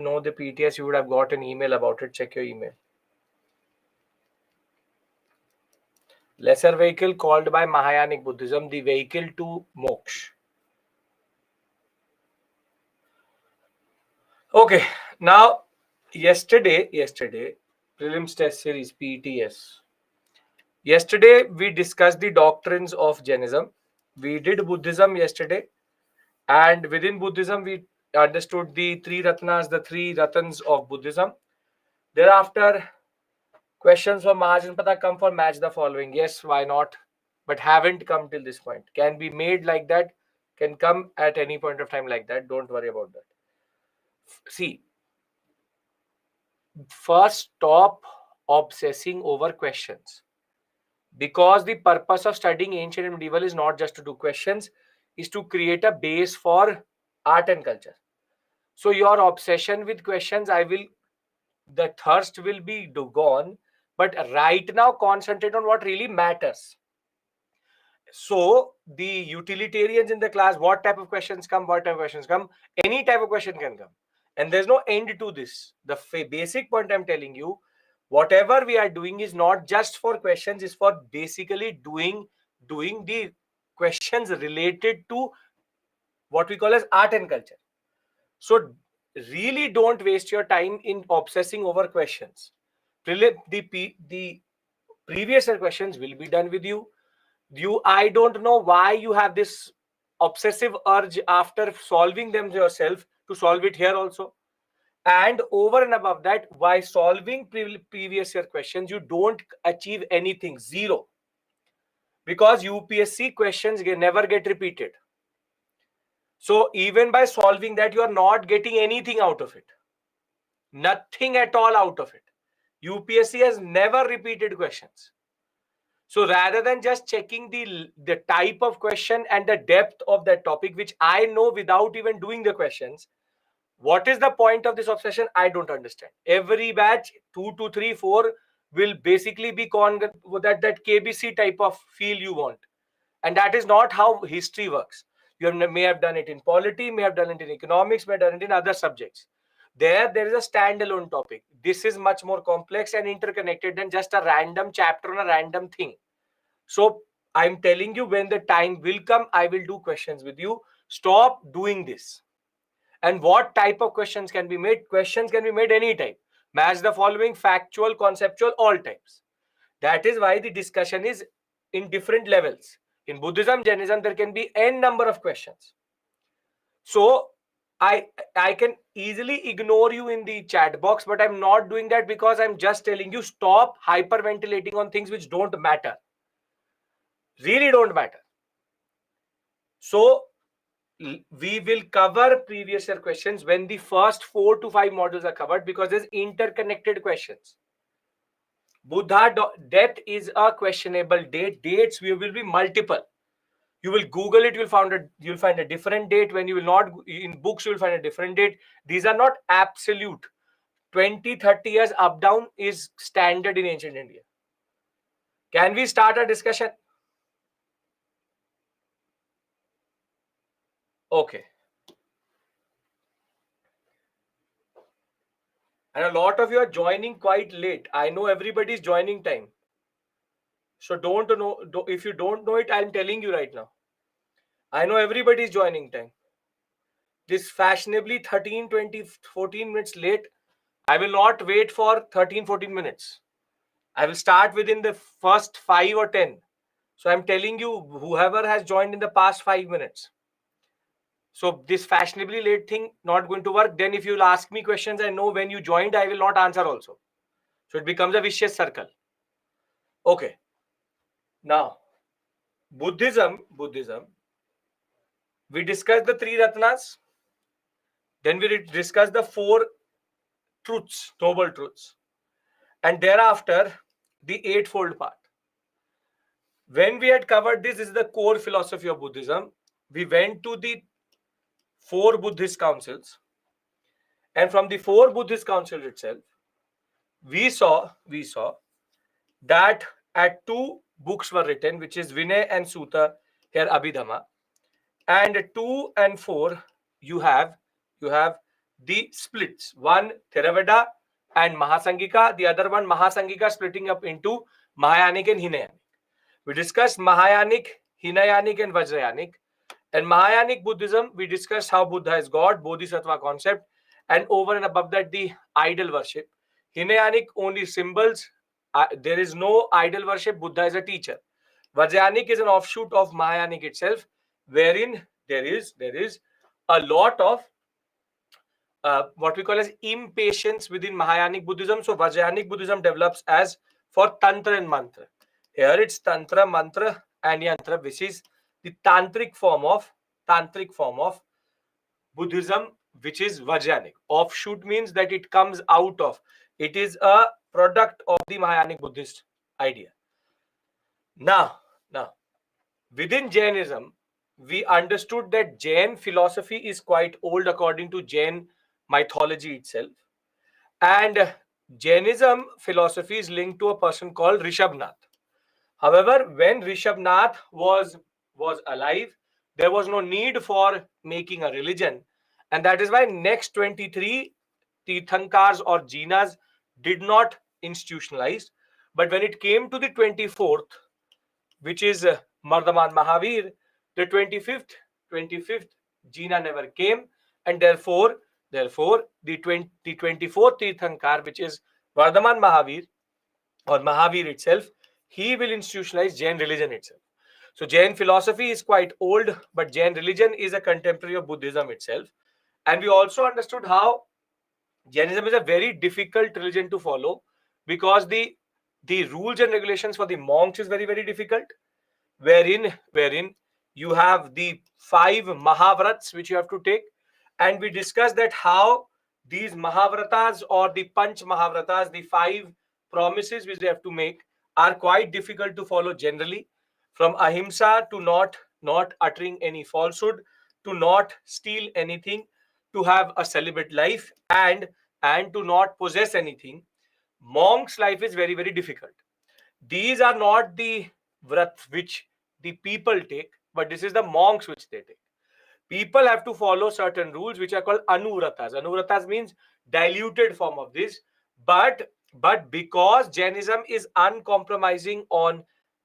know the PTS, you would have got an email about it. Check your email. Lesser vehicle called by Mahayanic Buddhism the vehicle to moksha. Okay, now yesterday prelims test series PTS. Yesterday we discussed the doctrines of Jainism. We did Buddhism yesterday, and within Buddhism we understood the three ratnas, the three ratans of Buddhism. Thereafter, questions from Mahajan Pata come for match the following. Yes, why not? But haven't come till this point. Can be made like that, can come at any point of time like that. Don't worry about that. See, first stop obsessing over questions. Because the purpose of studying ancient and medieval is not just to do questions, is to create a base for art and culture. So your obsession with questions, the thirst will be gone. But right now, concentrate on what really matters. So the utilitarians in the class, what type of questions come, any type of question can come. And there's no end to this. The basic point I'm telling you, whatever we are doing is not just for questions, is for basically doing the questions related to what we call as art and culture. So really don't waste your time in obsessing over questions. The previous year questions will be done with you. I don't know why you have this obsessive urge after solving them yourself to solve it here also. And over and above that, why solving previous year questions, you don't achieve anything, zero. Because UPSC questions never get repeated. So even by solving that, you are not getting anything out of it. Nothing at all out of it. UPSC has never repeated questions. So rather than just checking the type of question and the depth of that topic, which I know without even doing the questions, what is the point of this obsession? I don't understand. Every batch, 2 to 3, 4 will basically be that KBC type of feel you want. And that is not how history works. You may have done it in polity, may have done it in economics, may have done it in other subjects. There is a standalone topic. This is much more complex and interconnected than just a random chapter on a random thing. So I'm telling you, when the time will come, I will do questions with you. Stop doing this. And what type of questions can be made? Questions can be made any type. Match the following: factual, conceptual, all types. That is why the discussion is in different levels. In Buddhism, Jainism, there can be n number of questions. So I can easily ignore you in the chat box, but I'm not doing that because I'm just telling you, stop hyperventilating on things which don't matter. Really don't matter. So we will cover previous year questions when the first 4 to 5 models are covered, because there's interconnected questions. Buddha death is a questionable date. Dates will be multiple. You will Google it, you'll find a different date. When you will not, in books you will find a different date. These are not absolute. 20, 30 years up down is standard in ancient India. Can we start a discussion? Okay. And a lot of you are joining quite late. I know everybody's joining time. So if you don't know it, I'm telling you right now. I know everybody's joining time. This fashionably 13, 20, 14 minutes late. I will not wait for 13, 14 minutes. I will start within the first 5 or 10. So I'm telling you, whoever has joined in the past 5 minutes. So this fashionably late thing not going to work. Then if you'll ask me questions, I know when you joined, I will not answer also. So it becomes a vicious circle. Okay. Now, Buddhism, we discussed the 3 ratnas. Then we discussed the 4 truths, noble truths. And thereafter, the 8-fold path. When we had covered this is the core philosophy of Buddhism. We went to the 4 Buddhist councils. And from the 4 Buddhist councils itself, we saw that at 2 books were written, which is Vinay and Sutta, here Abhidhamma. And 2 and 4, you have the splits. One Theravada and Mahasangika, the other one Mahasangika splitting up into Mahayanic and Hinayanic. We discussed Mahayanic, Hinayanic and Vajrayanic. And Mahayanic Buddhism, we discussed how Buddha is God, Bodhisattva concept, and over and above that, the idol worship. Hinayanic, only symbols. There is no idol worship. Buddha is a teacher. Vajrayanic is an offshoot of Mahayanic itself, wherein there is a lot of what we call as impatience within Mahayanic Buddhism. So Vajrayanic Buddhism develops as for Tantra and Mantra. Here it's Tantra, Mantra, and Yantra, which is the tantric form of Buddhism, which is Vajrayanic. Offshoot means that it comes out of. It is a product of the Mahayanic Buddhist idea. Now, within Jainism, we understood that Jain philosophy is quite old according to Jain mythology itself. And Jainism philosophy is linked to a person called Rishabhnath. However, when Rishabhnath was alive, there was no need for making a religion. And that is why next 23 Tirthankars or Jinas did not institutionalize. But when it came to the 24th, which is Mardhaman Mahavir, the 25th Jina never came, and therefore the 24th Tirthankar, which is Vardhaman Mahavir or Mahavir itself, he will institutionalize Jain religion itself. So Jain philosophy is quite old, but Jain religion is a contemporary of Buddhism itself. And we also understood how Jainism is a very difficult religion to follow, because the rules and regulations for the monks is very, very difficult, wherein you have the 5 Mahavrats which you have to take. And we discussed that how these Mahavratas or the Panch Mahavratas, the 5 promises which they have to make, are quite difficult to follow generally. From ahimsa to not uttering any falsehood, to not steal anything, to have a celibate life, and to not possess anything. Monk's life is very, very difficult. These are not the vrats which the people take, but this is the monks which they take. People have to follow certain rules which are called anuvratas. Anuvratas means diluted form of this. But because Jainism is uncompromising on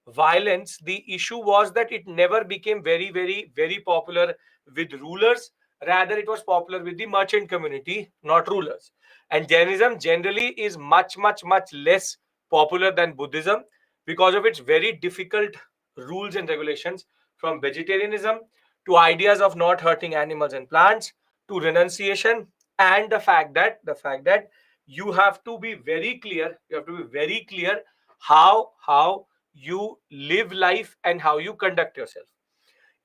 violence, the issue was that it never became very, very, very popular with rulers. Rather, it was popular with the merchant community, not rulers. And Jainism generally is much, much, much less popular than Buddhism because of its very difficult rules and regulations, from vegetarianism to ideas of not hurting animals and plants, to renunciation, and the fact that you have to be very clear. You have to be very clear how you live life and how you conduct yourself.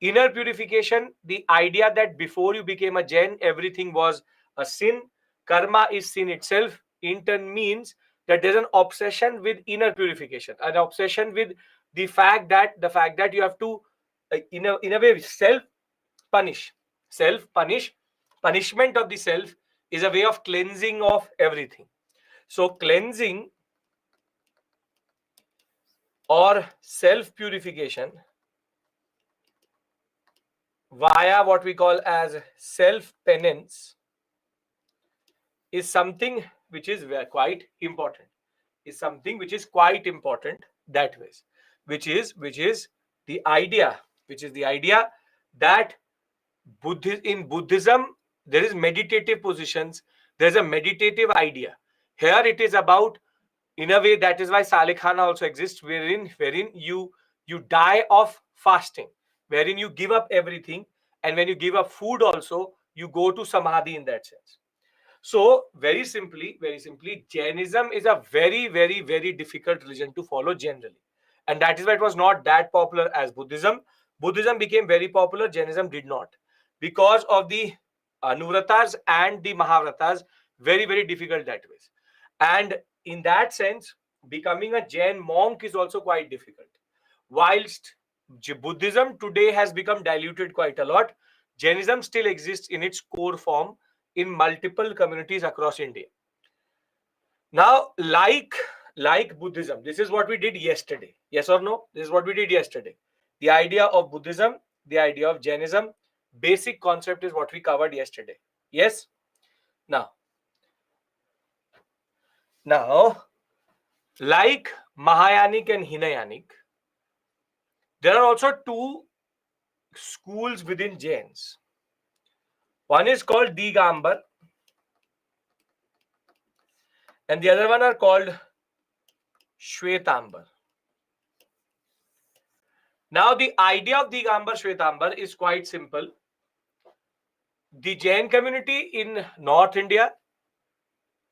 Inner purification, the idea that before you became a Jain, everything was a sin. Karma is sin itself. In turn means that there's an obsession with inner purification, an obsession with the fact that you have to, in a way, self punish. Punishment of the self is a way of cleansing of everything. So cleansing or self purification via what we call as self penance is something which is quite important. That way, which is the idea that in Buddhism there is meditative positions. There's a meditative idea. Here it is about, in a way, that is why Salikhana also exists, wherein you die of fasting, wherein you give up everything, and when you give up food also, you go to samadhi in that sense. So very simply, Jainism is a very, very, very difficult religion to follow generally. And that is why it was not that popular as Buddhism. Buddhism became very popular, Jainism did not. Because of the Anuvratas and the Mahavratas, very, very difficult that way. And in that sense, becoming a Jain monk is also quite difficult. Whilst Buddhism today has become diluted quite a lot, Jainism still exists in its core form in multiple communities across India. Now, like Buddhism, this is what we did yesterday. Yes or no? This is what we did yesterday. The idea of Buddhism, the idea of Jainism, basic concept is what we covered yesterday. Yes? Now, like Mahayanic and Hinayanic, there are also two schools within Jains. One is called Digambar, and the other one are called Shwetambar. Now, the idea of Digambar Shwetambar is quite simple. The Jain community in North India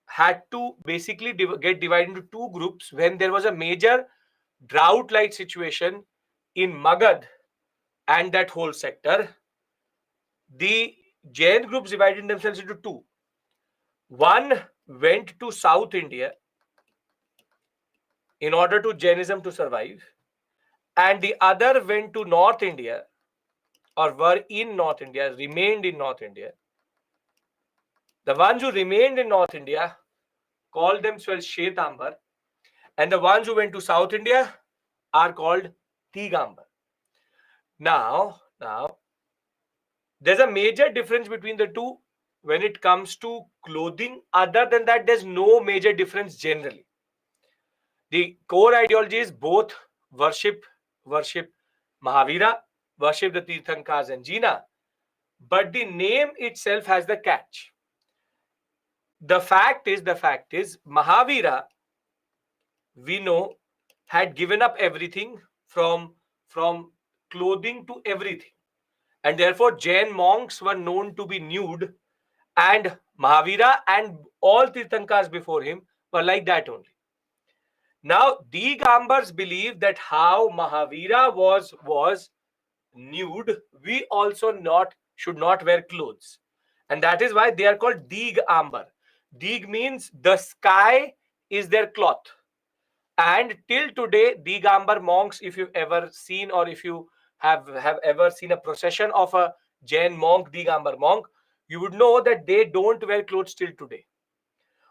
had to basically get divided into two groups when there was a major drought-like situation in Magad and that whole sector. The Jain groups divided themselves into two. One went to South India in order to Jainism to survive, and the other went to North India, or were in North India, remained in North India. The ones who remained in North India called themselves Shwetambar, and the ones who went to South India are called Digambar. Now, there's a major difference between the two when it comes to clothing. Other than that, there's no major difference generally. The core ideology is both worship Mahavira, worship the Tirthankars and Jina, but the name itself has the catch. The fact is, Mahavira, we know, had given up everything from clothing to everything. And therefore, Jain monks were known to be nude, and Mahavira and all Tirthankars before him were like that only. Now, Digambars believe that how Mahavira was nude, we also should not wear clothes. And that is why they are called Digambar. Dig means the sky is their cloth. And till today, Digambar monks, if you've ever seen, or if you have ever seen a procession of a Jain monk, Digambar monk, you would know that they don't wear clothes till today.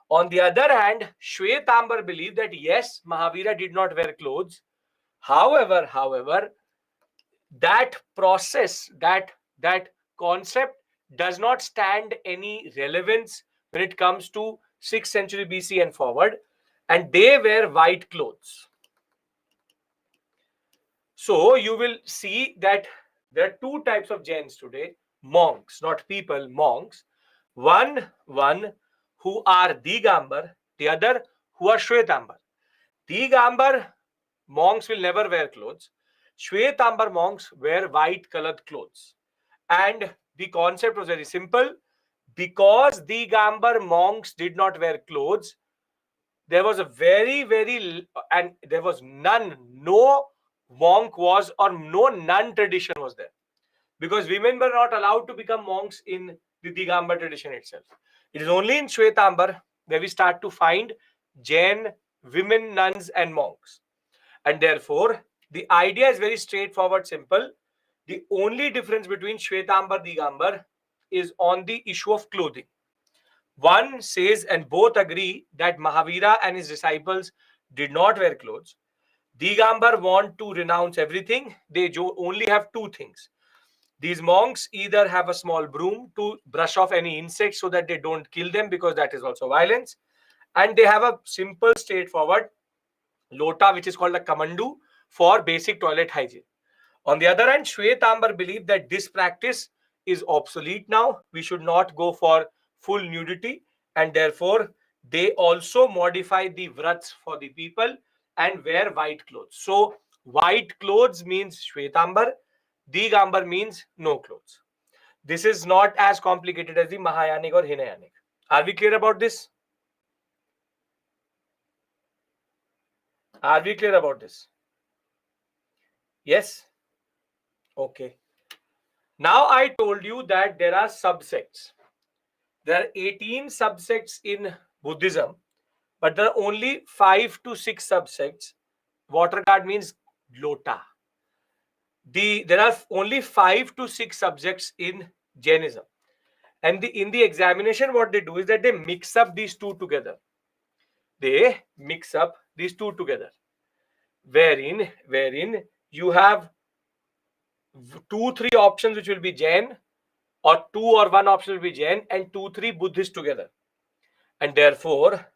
On the other hand, Shwetambar believe that yes, Mahavira did not wear clothes. However, that process, that concept does not stand any relevance when it comes to 6th century BC and forward, and they wear white clothes. So you will see that there are two types of Jains today: monks, not people, monks. One who are Digambar, the other who are Shwetambar. Digambar monks will never wear clothes. Shwetambar monks wear white colored clothes. And the concept was very simple. Because Digambar monks did not wear clothes, there was and there was no monk was, or no nun tradition was there. Because women were not allowed to become monks in the Digambar tradition itself. It is only in Shwetambar where we start to find Jain women nuns and monks. And therefore, the idea is very straightforward, simple. The only difference between Shwetambar, Digambar is on the issue of clothing. One says, and both agree, that Mahavira and his disciples did not wear clothes. Digambar want to renounce everything. They only have two things. These monks either have a small broom to brush off any insects so that they don't kill them, because that is also violence. And they have a simple, straightforward lota, which is called a kamandu, for basic toilet hygiene. On the other hand, Shwetambar believe that this practice is obsolete now. We should not go for full nudity, and therefore they also modify the vrats for the people and wear white clothes. So white clothes means Shwetambar, Digambar means no clothes. This is not as complicated as the Mahayanic or Hinayanic. Are we clear about this? Are we clear about this? Yes? Okay. Now I told you that there are subsects. There are 18 subsects in Buddhism, but there are only 5 to 6 subsects. Water guard means lota. There are only 5 to 6 subjects in Jainism. And in the examination, what they do is that they mix up these two together. They mix up these two together. Wherein you have 2-3 options which will be Jain, or 2 or 1 option will be Jain, and 2, 3 Buddhist together. And therefore,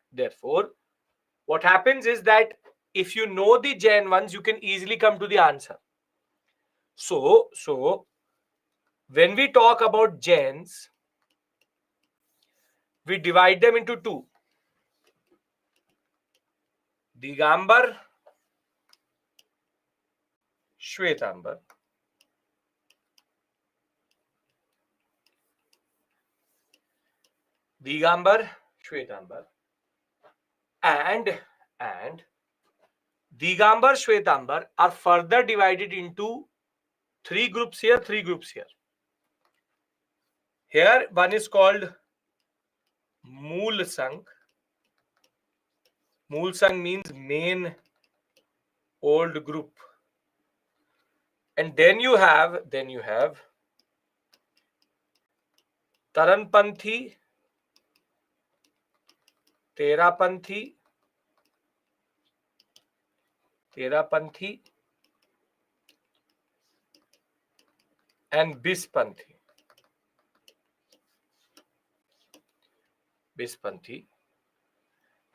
what happens is that if you know the Jain ones, you can easily come to the answer. So when we talk about Jains, we divide them into two: Digambar, Shwetambar. Digambar, Shwetambar. And Digambar, Shwetambar are further divided into 3 groups here, 3 groups here. Here, one is called Mool Sang. Mool Sang means main old group. And then you have Taranpanthi, Terapanthi, and Bispanthi.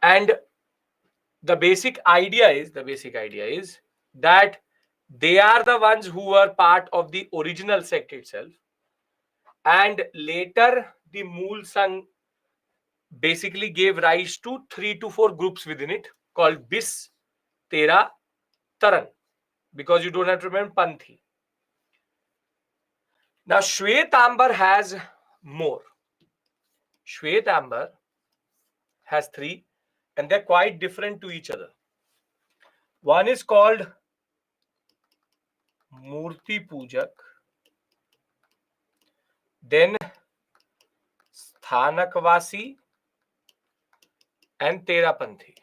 And the basic idea is that they are the ones who were part of the original sect itself, and later the Mool Sang basically gave rise to 3 to 4 groups within it called Bis, Tera, Taran, because you don't have to remember Panthi. Now Shwetambar has more. Shwetambar has 3, and they're quite different to each other. One is called Murti Pujak, then Sthanakvasi, and Terapanthi.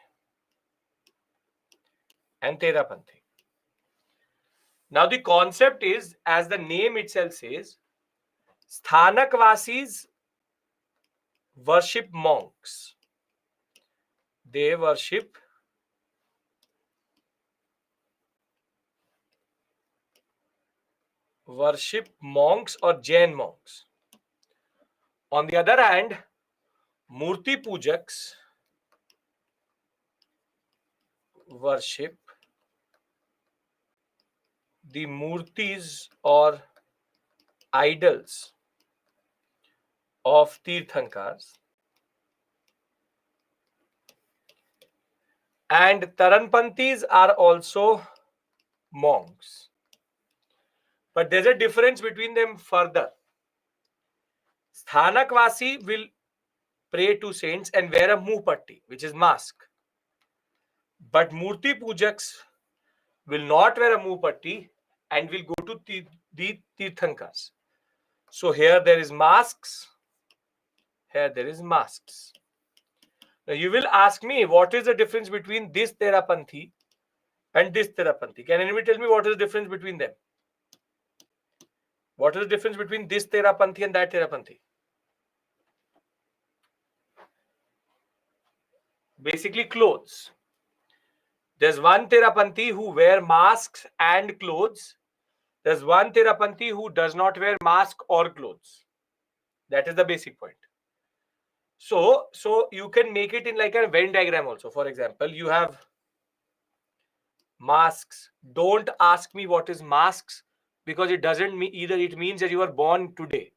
Now the concept is, as the name itself says, Sthanakvasis worship monks. They worship monks or Jain monks. On the other hand, Murti Pujaks worship the murtis or idols of Tirthankars. And Taranpanthis are also monks. But there's a difference between them further. Sthanakvasi will pray to saints and wear a mupatti, which is mask. But Murti Pujaks will not wear a mupatti and will go to the Tirthankars. So here there is masks. Now you will ask me, what is the difference between this Terapanthi and this Terapanthi? Can anybody tell me what is the difference between them? What is the difference between this Terapanthi and that Terapanthi? Basically clothes. There's one Terapanthi who wear masks and clothes. There's one Terapanthi who does not wear mask or clothes. That is the basic point. So you can make it in like a Venn diagram also. For example, you have masks. Don't ask me what is masks, because it doesn't mean either. It means that you are born today,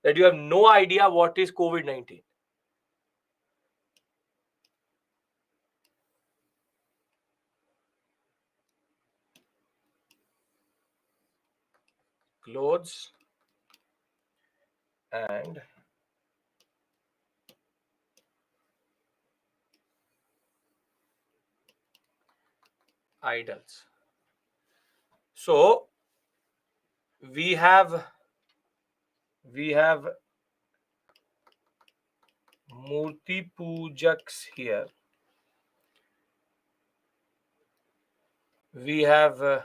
that you have no idea what is COVID-19. Clothes and idols. So we have Murti Pujaks here. We have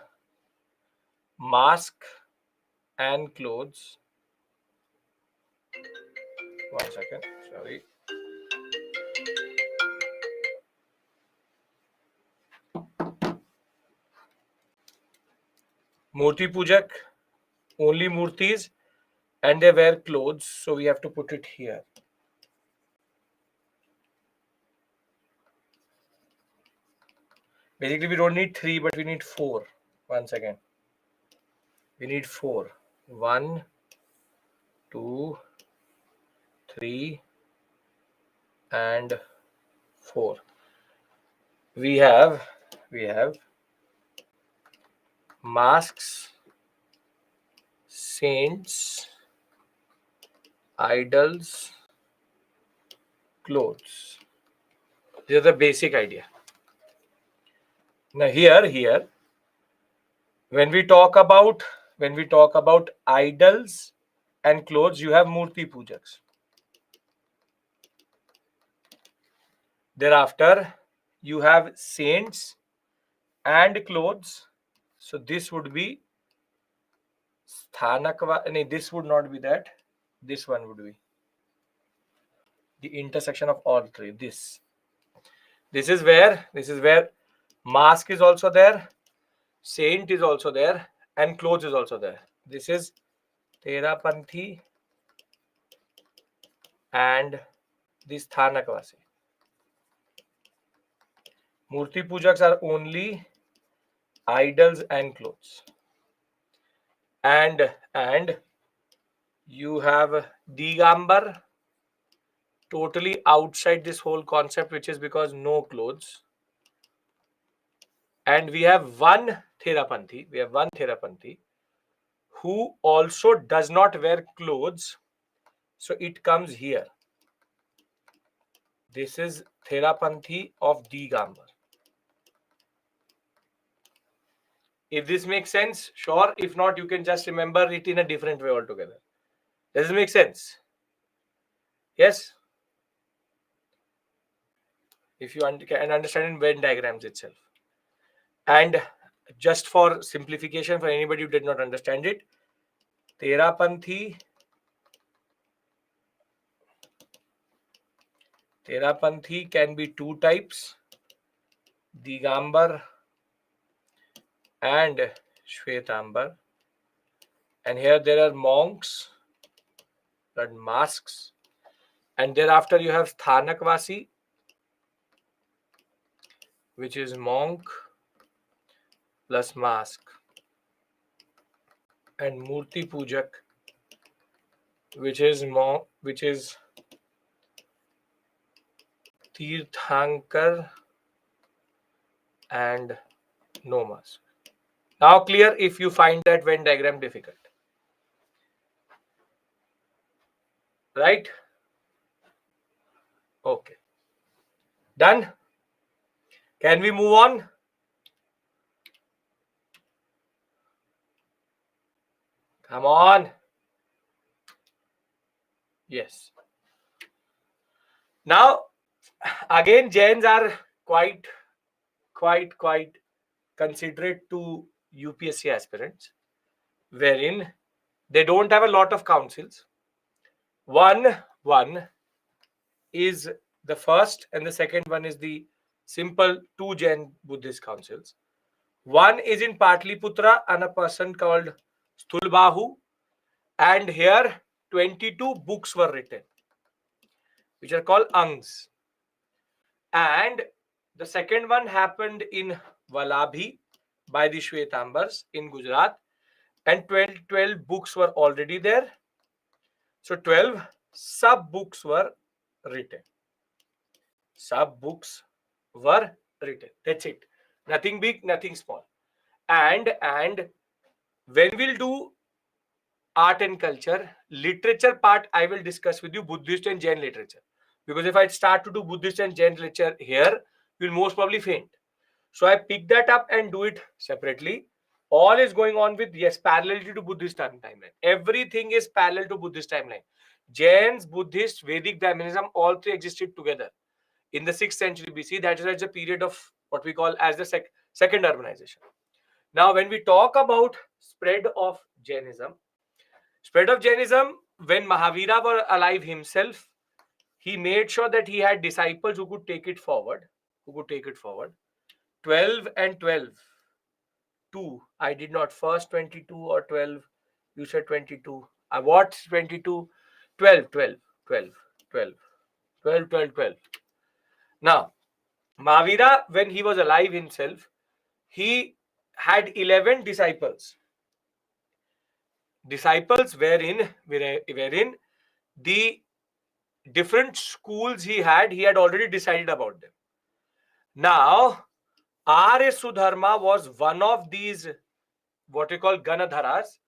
mask and clothes. One second, sorry. Murti Pujak, only Murtis, and they wear clothes, so we have to put it here. Basically, we don't need 3, but we need 4. Once again, we need 4. 1, 2, 3, and 4. We have masks, saints, idols, clothes. This is the basic idea. Now here, when we talk about idols and clothes, you have murti pujaks. Thereafter, you have saints and clothes. So this would be sthanakva. No, this would not be that. This one would be the intersection of all three. This is where mask is also there, saint is also there, and clothes is also there. This is Terapanthi and this Thanakvasi. Murti pujaks are only idols and clothes. And you have Digambar, totally outside this whole concept, which is because no clothes. And we have one Therapanthi who also does not wear clothes. So it comes here. This is Therapanthi of Digambar. If this makes sense, sure. If not, you can just remember it in a different way altogether. Does it make sense? Yes? If you can understand in Venn diagrams itself. And just for simplification, for anybody who did not understand it, Terapanthi can be 2 types, Digambar and Shwetambar. And here there are monks, that masks. And thereafter you have Sthanakvasi, which is monk plus mask. And Murti Pujak, which is Tirthankar and no mask. Now clear if you find that Venn diagram difficult. Right? Okay. Done? Can we move on? Come on. Yes. Now, again, Jains are quite considerate to UPSC aspirants, wherein they don't have a lot of councils. One is the first, and the second one is the simple 2 Jain Buddhist councils. One is in Patliputra and a person called Stulbahu, and here 22 books were written, which are called Angs. And the second one happened in Valabhi by the Shwetambars in Gujarat, and 12 books were already there. So 12 sub books were written. That's it. Nothing big, nothing small. And when we'll do art and culture, literature part, I will discuss with you Buddhist and Jain literature. Because if I start to do Buddhist and Jain literature here, you'll most probably faint. So I pick that up and do it separately. All is going on with, yes, parallelity to Buddhist timeline. Everything is parallel to Buddhist timeline. Jains, Buddhist, Vedic, Brahminism, all three existed together in the 6th century BC. That is the period of what we call as the second urbanization. Now, when we talk about spread of Jainism, when Mahavira was alive himself, he made sure that he had disciples who could take it forward. 12 and 12. 2. I did not. First 22 or 12. You said 22. What 22? 12, 12, 12, 12, 12, 12, 12. Now, Mahavira, when he was alive himself, he had 11 disciples. Disciples wherein the different schools he had already decided about them. Now, Arya Sudharma was one of these, what we call Ganadharas,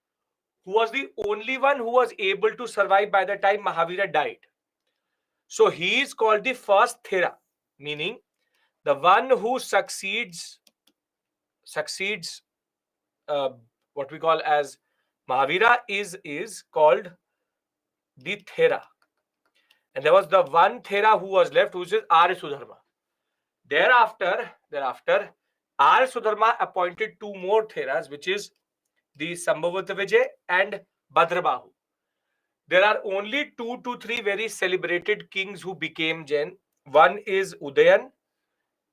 who was the only one who was able to survive by the time Mahavira died. So he is called the first Thera, meaning the one who succeeds uh, what we call as Mahavira is called the Thera. And there was the one Thera who was left, which is Arya Sudharma. Thereafter, Arya Sudharma appointed two more Theras, which is the Sambhavata Vijay and Bhadrabahu. There are only 2 to 3 very celebrated kings who became Jain. One is Udayan,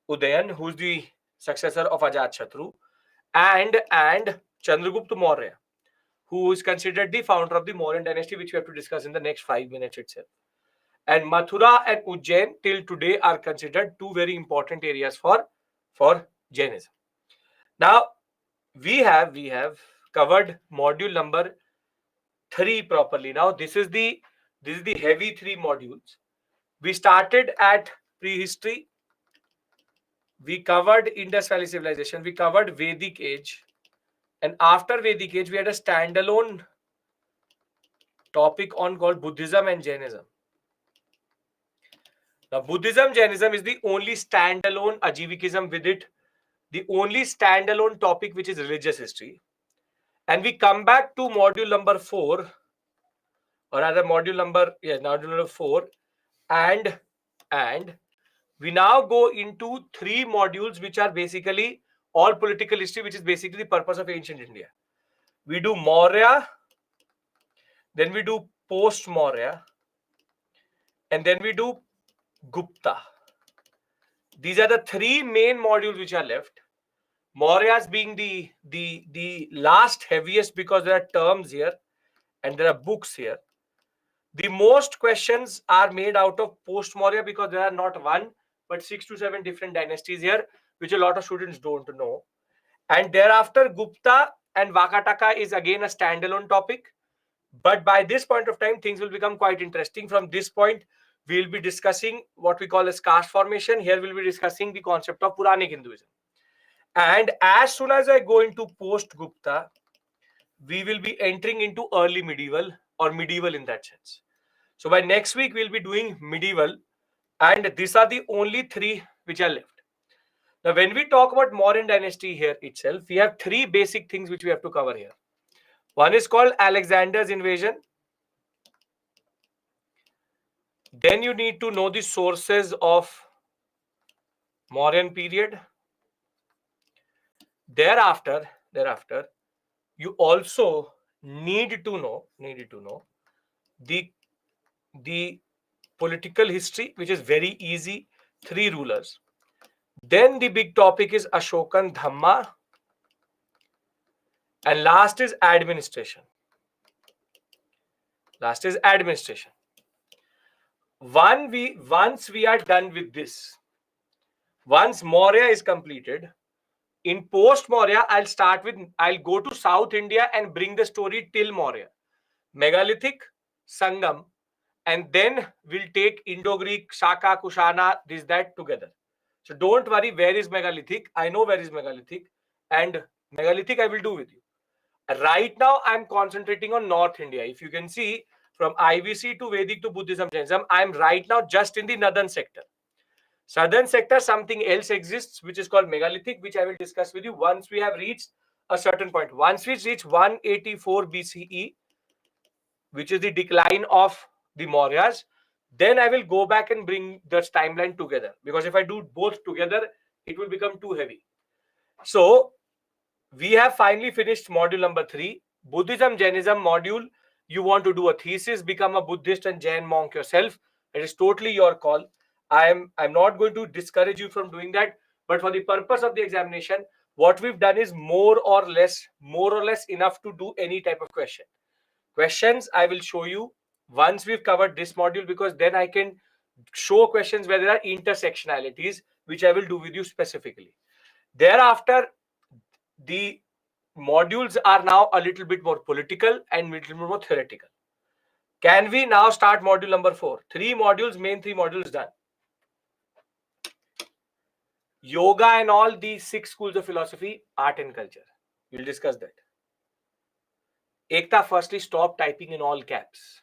who's the successor of Ajatashatru, and Chandragupta Maurya, who is considered the founder of the Mauryan dynasty, which we have to discuss in the next 5 minutes itself. And Mathura and Ujjain till today are considered two very important areas for Jainism. Now, we have covered module number 3 properly. Now, this is the heavy 3 modules. We started at prehistory. We covered Indus Valley civilization. We covered Vedic age. And after Vedic age, we had a standalone topic on called Buddhism and Jainism. Now, Buddhism, Jainism is the only standalone, Ajivikism with it, the only standalone topic which is religious history. And we come back to module number 4, or rather module number 4, and we now go into 3 modules which are basically all political history, which is basically the purpose of ancient India. We do Maurya, then we do post-Maurya, and then we do Gupta. These are the 3 main modules which are left. Mauryas being the last heaviest because there are terms here and there are books here. The most questions are made out of post-Maurya because there are not 1 but 6 to 7 different dynasties here, which a lot of students don't know. And thereafter, Gupta and Vakataka is again a standalone topic. But by this point of time, things will become quite interesting. From this point, we will be discussing what we call as caste formation. Here we will be discussing the concept of Puranic Hinduism. And as soon as I go into post-Gupta, we will be entering into early medieval or medieval in that sense. So by next week, we'll be doing medieval. And these are the only 3 which are left. Now, when we talk about Mauryan dynasty here itself, we have 3 basic things which we have to cover here. One is called Alexander's invasion. Then you need to know the sources of Mauryan period. Thereafter, you also need to know the political history, which is very easy, 3 rulers. Then the big topic is Ashokan Dhamma. And last is administration. Once we are done with this, once Maurya is completed, in post-Maurya, I'll go to South India and bring the story till Maurya. Megalithic, Sangam, and then we'll take Indo-Greek, Shaka, Kushana, that together. So don't worry, where is Megalithic? I know where is Megalithic, and Megalithic I will do with you. Right now, I'm concentrating on North India. If you can see, from IVC to Vedic to Buddhism, Jainism, I'm right now just in the northern sector. Southern sector, something else exists, which is called Megalithic, which I will discuss with you once we have reached a certain point. Once we reach 184 BCE, which is the decline of the Mauryas, then I will go back and bring the timeline together. Because if I do both together, it will become too heavy. So, we have finally finished module number 3. Buddhism, Jainism module. You want to do a thesis, become a Buddhist and Jain monk yourself. It is totally your call. I'm not going to discourage you from doing that. But for the purpose of the examination, what we've done is more or less enough to do any type of question. Questions I will show you once we've covered this module, because then I can show questions where there are intersectionalities, which I will do with you specifically. Thereafter, the modules are now a little bit more political and a little more theoretical. Can we now start module number 4? 3 modules, main 3 modules done. Yoga and all these 6 schools of philosophy, art and culture. We'll discuss that. Ekta, firstly, stop typing in all caps.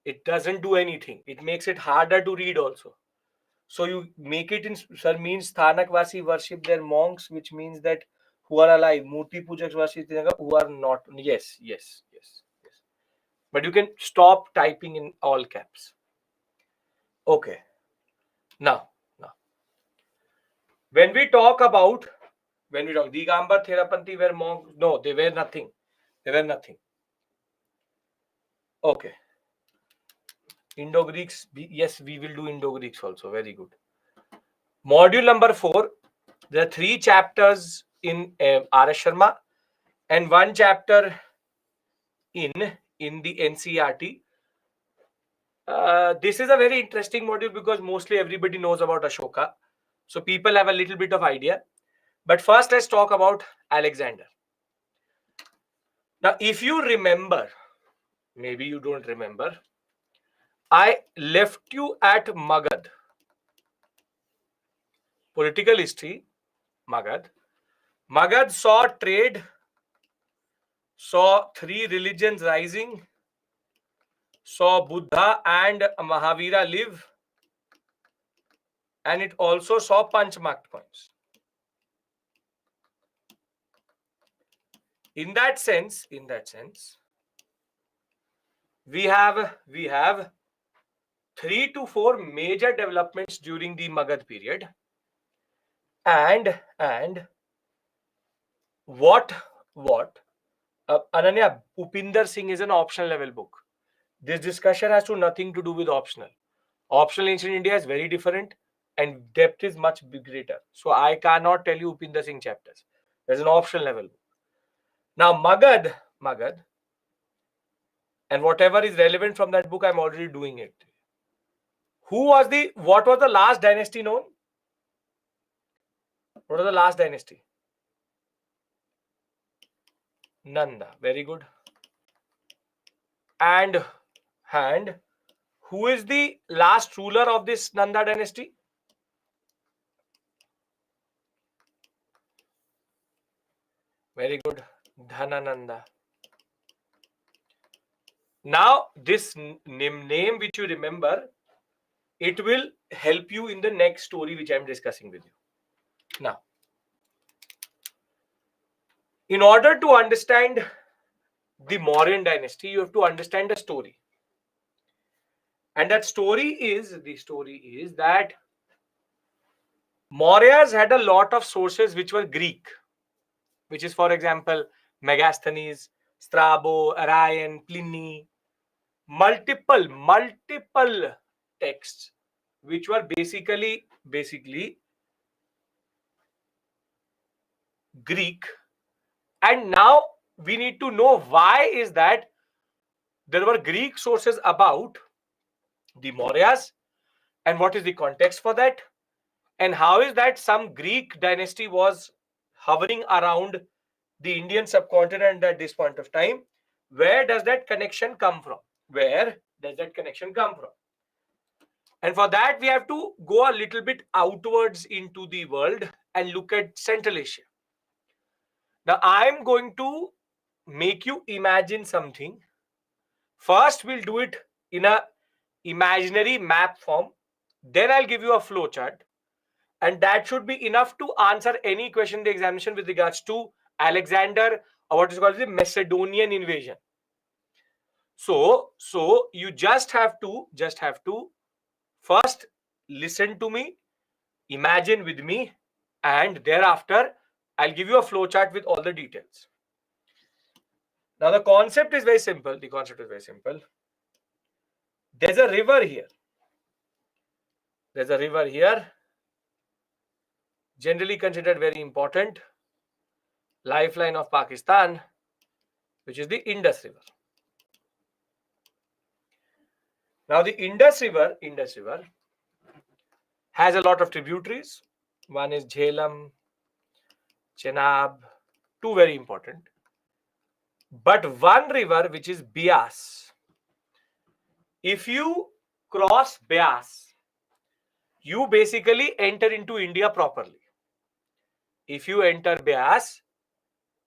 It doesn't do anything. It makes it harder to read also. So you make it in, sir, means Thanakvasi worship their monks, which means that who are alive. Murti Pujaks worship who are not. Yes. But you can stop typing in all caps. Okay. Now, when we talk Digambar Therapanthi were monks, no, they were nothing. Okay. Indo-Greeks, yes, we will do Indo-Greeks also. Very good. Module number 4, there are 3 chapters in R.S. Sharma and 1 chapter in the NCERT. This is a very interesting module because mostly everybody knows about Ashoka. So people have a little bit of idea. But first, let's talk about Alexander. Now, if you remember, maybe you don't remember, I left you at Magad. Political history, Magad. Magad saw trade, saw 3 religions rising, saw Buddha and Mahavira live, and it also saw punch-marked coins. In that sense, we have 3 to 4 major developments during the Magad period, and what Ananya, Upinder Singh is an optional level book. This discussion has nothing to do with optional. Optional ancient India is very different and depth is much greater. So I cannot tell you Upinder Singh chapters. There's an optional level book. Now Magad, and whatever is relevant from that book, I'm already doing it. What was the last dynasty known? What was the last dynasty? Nanda. Very good. And who is the last ruler of this Nanda dynasty? Very good. Dhanananda. Now, this name which you remember, it will help you in the next story which I am discussing with you. Now, in order to understand the Mauryan dynasty, you have to understand the story. And that story is that Mauryas had a lot of sources which were Greek, which is, for example, Megasthenes, Strabo, Arrian, Pliny, multiple texts which were basically Greek. And now we need to know why is that there were Greek sources about the Mauryas, and what is the context for that, and how is that some Greek dynasty was hovering around the Indian subcontinent at this point of time. Where does that connection come from? And for that, we have to go a little bit outwards into the world and look at Central Asia. Now, I'm going to make you imagine something. First, we'll do it in a imaginary map form. Then I'll give you a flow chart. And that should be enough to answer any question in the examination with regards to Alexander, or what is called the Macedonian invasion. So you just have to first listen to me, imagine with me, and thereafter I'll give you a flow chart with all the details. Now the concept is very simple. There's a river here. Generally considered very important, lifeline of Pakistan, which is the Indus River. Now the Indus River has a lot of tributaries. One is Jhelum, Chenab, two very important. But one river which is Byas. If you cross Byas, you basically enter into India properly. If you enter Byas,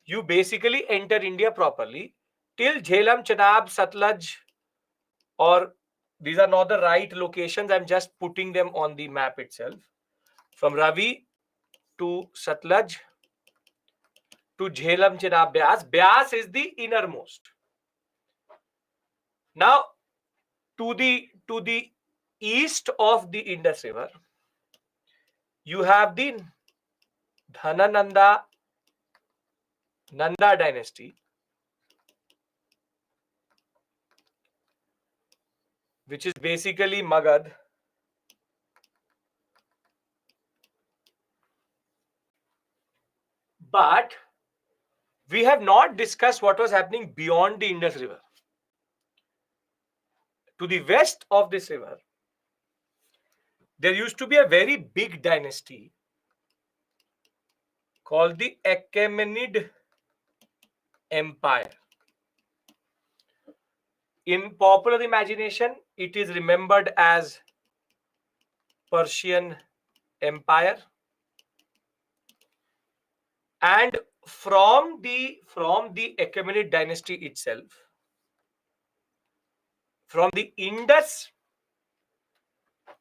you basically enter India properly. Till Jhelum, Chenab, Satluj, or these are not the right locations. I'm just putting them on the map itself. From Ravi to Satluj to Jhelum, Chenab, Byas. Byas is the innermost. Now, to the east of the Indus River, you have the Dhanananda Nanda dynasty, which is basically Magad. But we have not discussed what was happening beyond the Indus River. To the west of this river, there used to be a very big dynasty called the Achaemenid Empire. In popular imagination, it is remembered as Persian Empire. And from the Achaemenid dynasty itself, from the Indus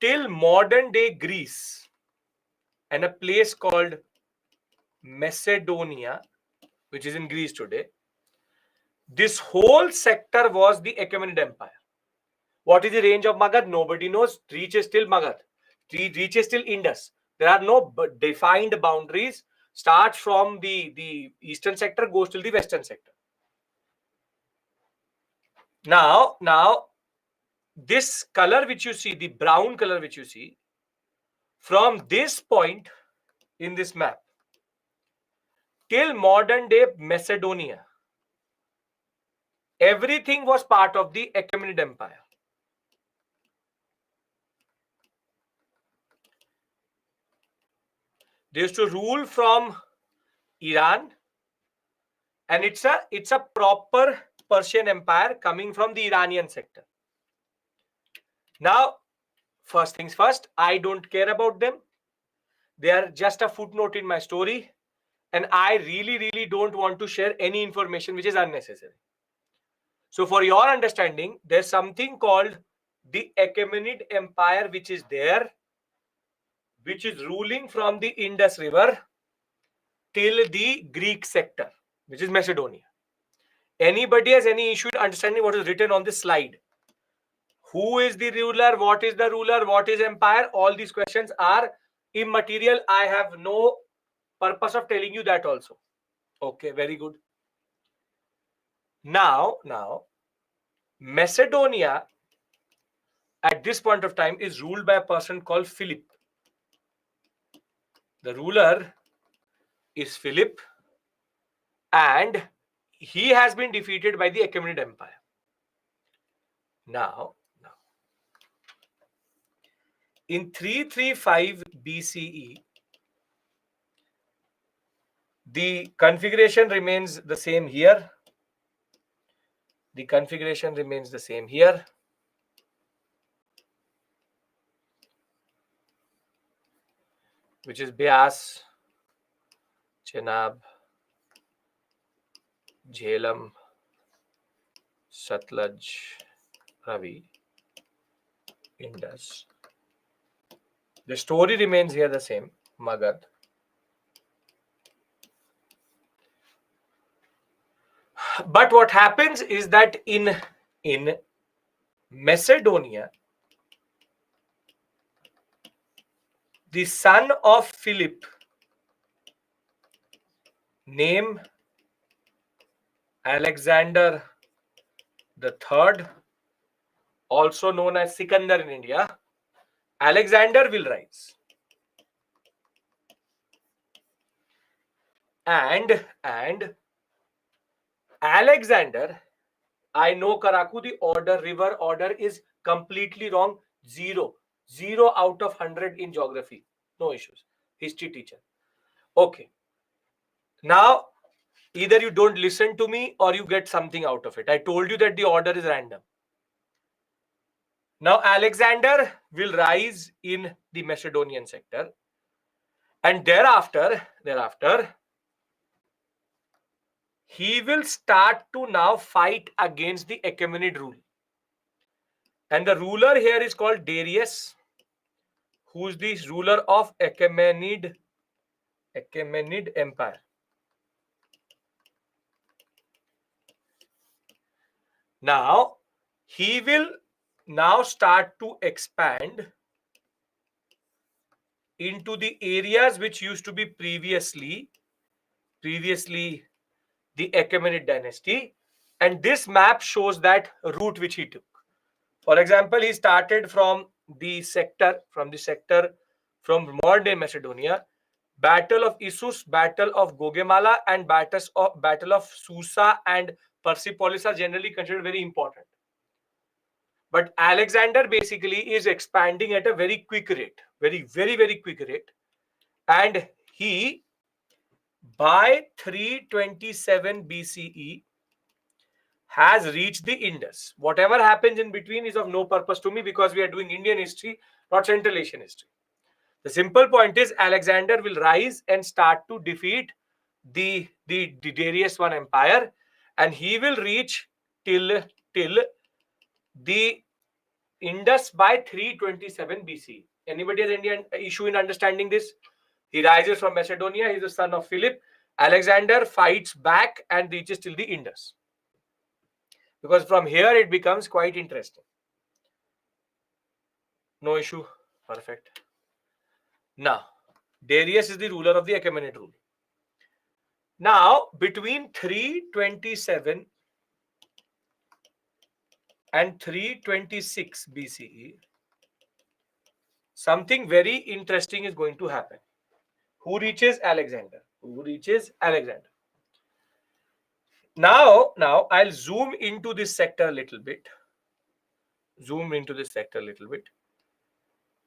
till modern day Greece and a place called Macedonia, which is in Greece today, this whole sector was the Achaemenid Empire. What is the range of Magad? Nobody knows. Reach is still Magad. Reach is still Indus. There are no defined boundaries. Starts from the eastern sector, goes till the western sector. Now, this color which you see, the brown color which you see, from this point in this map till modern day Macedonia, everything was part of the Achaemenid Empire. They used to rule from Iran, and it's a proper Persian Empire coming from the Iranian sector. Now, first things first, I don't care about them. They are just a footnote in my story, and I really don't want to share any information which is unnecessary. So for your understanding, there's something called the Achaemenid Empire which is there, which is ruling from the Indus River till the Greek sector, which is Macedonia. Anybody has any issue in understanding what is written on this slide? Who is the ruler? What is the ruler? What is empire? All these questions are immaterial. I have no purpose of telling you that also. Okay, very good. Now, Macedonia at this point of time is ruled by a person called Philip. The ruler is Philip, and he has been defeated by the Achaemenid Empire. Now, in 335 BCE, the configuration remains the same here. The configuration remains the same here. Which is Byas, Chenab, Jhelum, Satluj, Ravi, Indus. The story remains here the same, Magad. But what happens is that in Macedonia, the son of Philip, name Alexander the Third, also known as Sikandar in India, Alexander will rise. And Alexander, I know Karaku, the river order is Completely wrong. 0. 0 out of 100 in geography. No issues. History teacher. Okay. Now, either you don't listen to me or you get something out of it. I told you that the order is random. Now, Alexander will rise in the Macedonian sector. And thereafter, he will start to now fight against the Achaemenid rule. And the ruler here is called Darius, who is the ruler of Achaemenid Empire. Now, he will now start to expand into the areas which used to be previously the Achaemenid dynasty, and this map shows that route which he took. For example, he started from modern day Macedonia, Battle of Issus, Battle of Gaugamela, and Battle of Susa and Persepolis are generally considered very important. But Alexander basically is expanding at a very quick rate, very quick rate, and he by 327 BCE has reached the Indus. Whatever happens in between is of no purpose to me because we are doing Indian history, not Central Asian history. The simple point is Alexander will rise and start to defeat the Darius I empire, and he will reach till the Indus by 327 BC. Anybody has any issue in understanding this? He rises from Macedonia. He's the son of Philip. Alexander fights back and reaches till the Indus. Because from here it becomes quite interesting. No issue. Perfect. Now, Darius is the ruler of the Achaemenid rule. Now, between 327 and 326 BCE, something very interesting is going to happen. Who reaches Alexander? Now I'll zoom into this sector a little bit.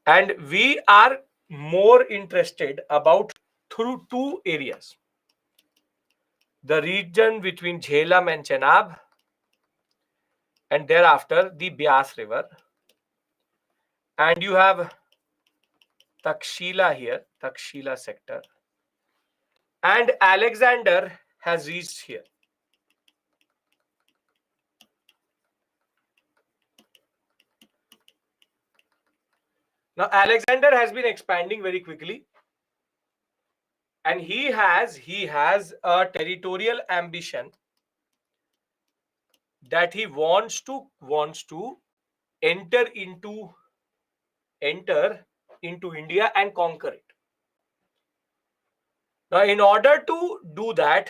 And we are more interested about through two areas. The region between Jhelum and Chenab, and thereafter the Byas river. And you have Takshila here, Takshila sector. And Alexander has reached here. Now, Alexander has been expanding very quickly. And he has a territorial ambition that he wants to enter into India and conquer it. Now, in order to do that,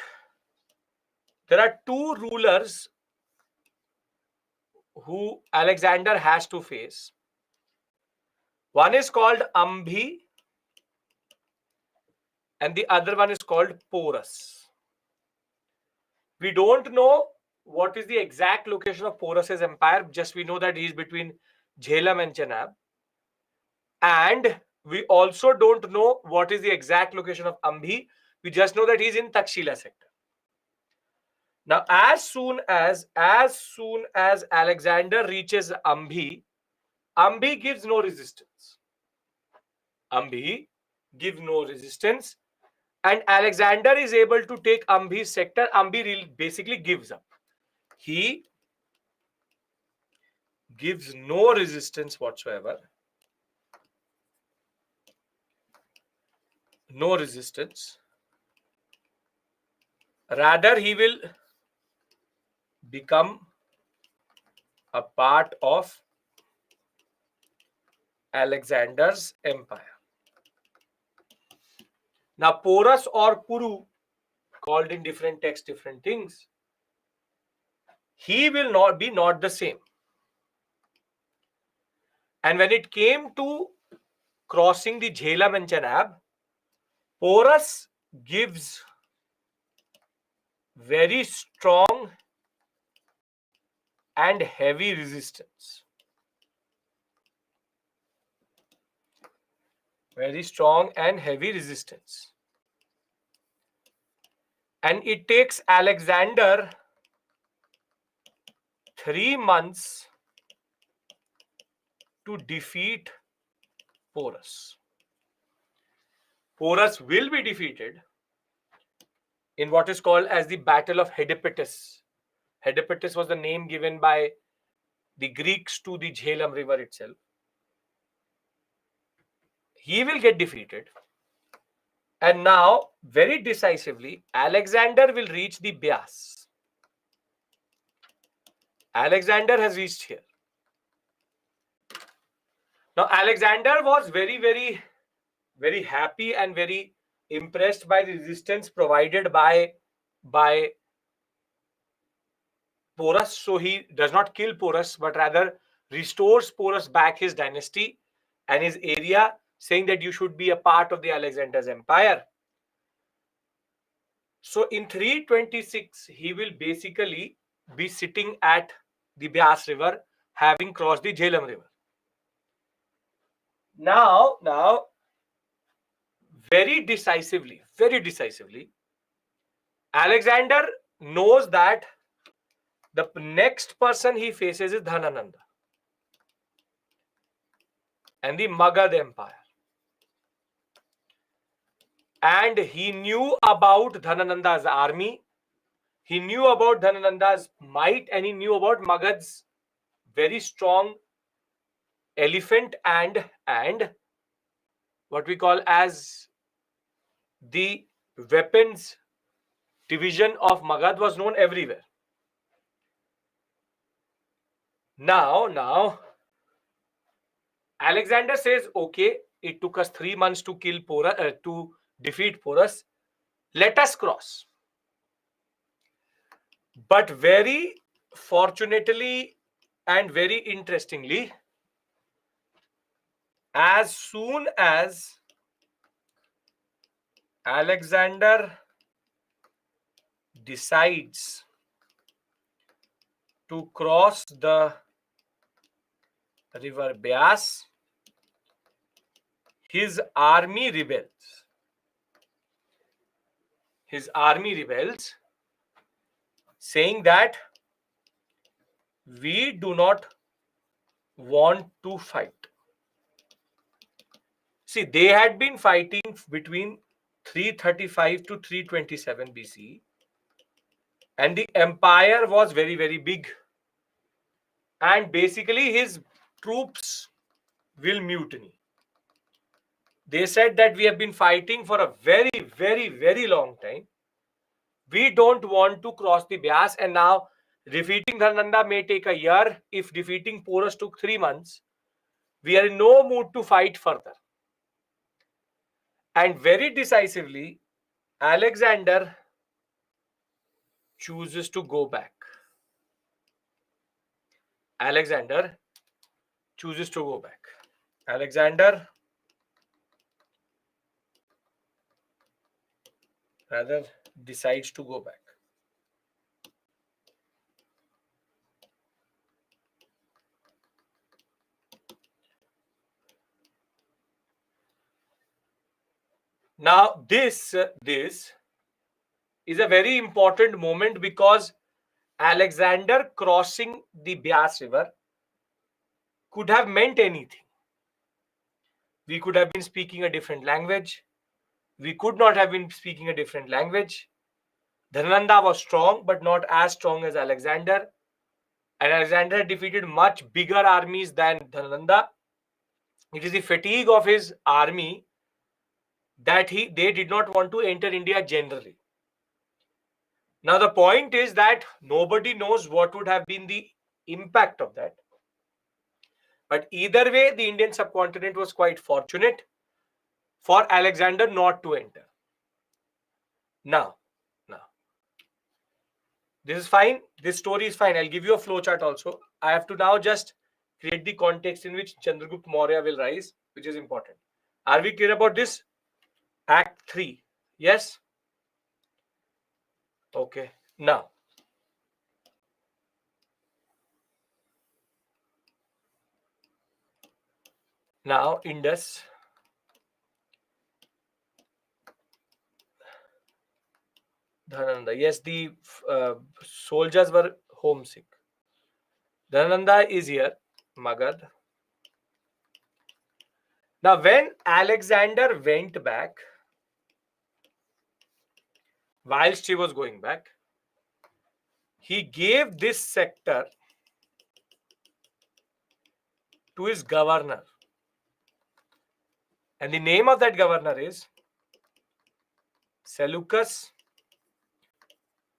there are two rulers who Alexander has to face. One is called Ambhi and the other one is called Porus. We don't know what is the exact location of Porus's empire, just we know that he is between Jhelum and Chenab. And we also don't know what is the exact location of Ambhi. We just know that he is in Takshila sector. Now, as soon as Alexander reaches Ambhi, Ambhi gives no resistance. And Alexander is able to take Ambhi's sector. Ambhi basically gives up. He gives no resistance whatsoever. No resistance. Rather, he will become a part of Alexander's empire. Now, Porus or Puru, called in different texts different things, he will not be the same. And when it came to crossing the Jhelum and Chenab, Porus gives very strong and heavy resistance. Very strong and heavy resistance. And it takes Alexander 3 months to defeat Porus. Porus will be defeated in what is called as the Battle of Hedepetus. Hedepetus was the name given by the Greeks to the Jhelum river itself. He will get defeated. And now, very decisively, Alexander will reach the Byas. Alexander has reached here. Now, Alexander was very happy and very impressed by the resistance provided by Porus. So he does not kill Porus, but rather restores Porus back his dynasty and his area, saying that you should be a part of the Alexander's empire. So in 326, he will basically be sitting at the Byas river, having crossed the Jhelum river. Now, very decisively, Alexander knows that the next person he faces is Dhanananda and the Magad Empire. And he knew about Dhanananda's army, he knew about Dhanananda's might, and he knew about Magad's very strong elephant and what we call as the weapons division of Magad was known everywhere. Now, Alexander says, okay, it took us 3 months to kill Porus, to defeat Porus. Let us cross. But very fortunately and very interestingly, as soon as Alexander decides to cross the river Byas, his army rebels. His army rebels, saying that we do not want to fight. See, they had been fighting between 335 to 327 BC, and the empire was very big. And basically, his troops will mutiny. They said that we have been fighting for a very long time. We don't want to cross the Byas, and now defeating Dhananda may take a year. If defeating Porus took 3 months, we are in no mood to fight further. And very decisively, Alexander chooses to go back. Alexander chooses to go back. Alexander rather decides to go back. Now, this is a very important moment because Alexander crossing the Byas river could have meant anything. We could have been speaking a different language. We could not have been speaking a different language. Dhananda was strong, but not as strong as Alexander. And Alexander had defeated much bigger armies than Dhananda. It is the fatigue of his army that they did not want to enter India generally. Now, the point is that nobody knows what would have been the impact of that. But either way, the Indian subcontinent was quite fortunate for Alexander not to enter. Now, this is fine. This story is fine. I'll give you a flowchart also. I have to now just create the context in which Chandragupta Maurya will rise, which is important. Are we clear about this? Act 3. Yes? Okay. Now, Indus Dhanananda. Yes, the soldiers were homesick. Dhanananda is here. Magad. Now, when Alexander went back, whilst he was going back, he gave this sector to his governor. And the name of that governor is Seleucus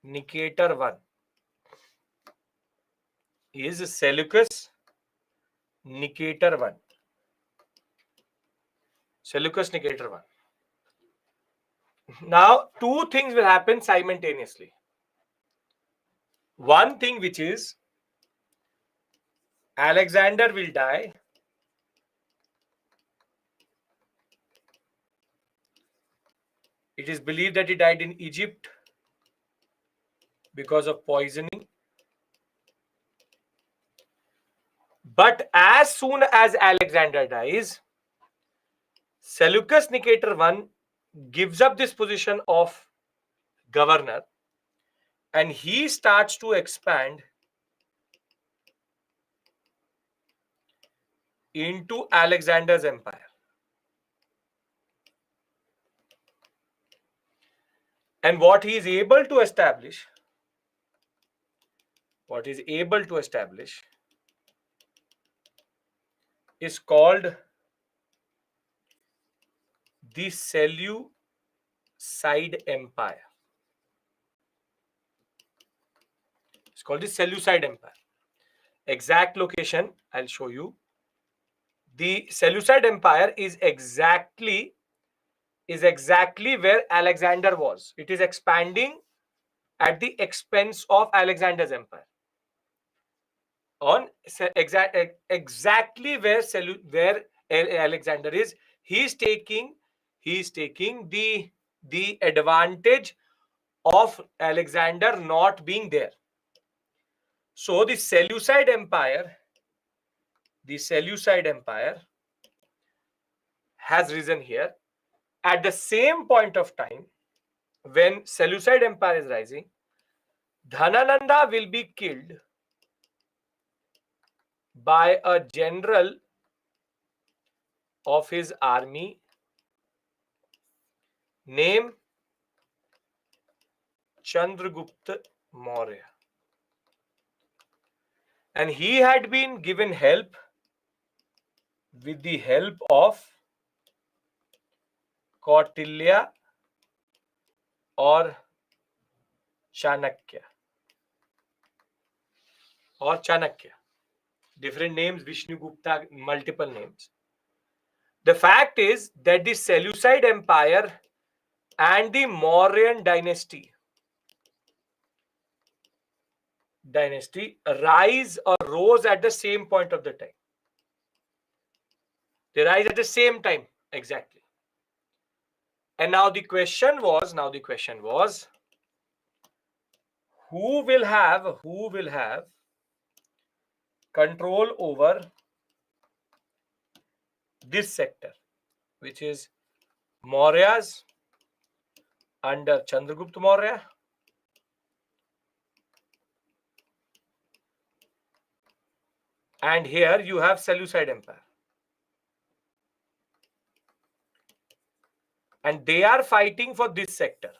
Nicator I. He is Seleucus Nicator I. Seleucus Nicator I. Now, two things will happen simultaneously. One thing, which is Alexander will die. It is believed that he died in Egypt because of poisoning. But as soon as Alexander dies, Seleucus Nicator I gives up this position of governor and he starts to expand into Alexander's empire. And what he is able to establish, is called the Seleucid Empire. It's called the Seleucid Empire. Exact location, I'll show you. The Seleucid Empire is exactly where Alexander was. It is expanding at the expense of Alexander's empire. On exactly where Alexander is, he's taking the advantage of Alexander not being there. So the Seleucid Empire has risen here. At the same point of time, when Seleucid Empire is rising, Dhanananda will be killed by a general of his army named Chandragupta Maurya. And he had been given help with the help of Kautilya or Chanakya. Different names, Vishnugupta, multiple names. The fact is that the Seleucid Empire and the Mauryan dynasty rise or rose at the same point of the time. They rise at the same time, exactly. And now the question was, who will have control over this sector, which is Mauryas under Chandragupta Maurya, and here you have Seleucid Empire. And they are fighting for this sector.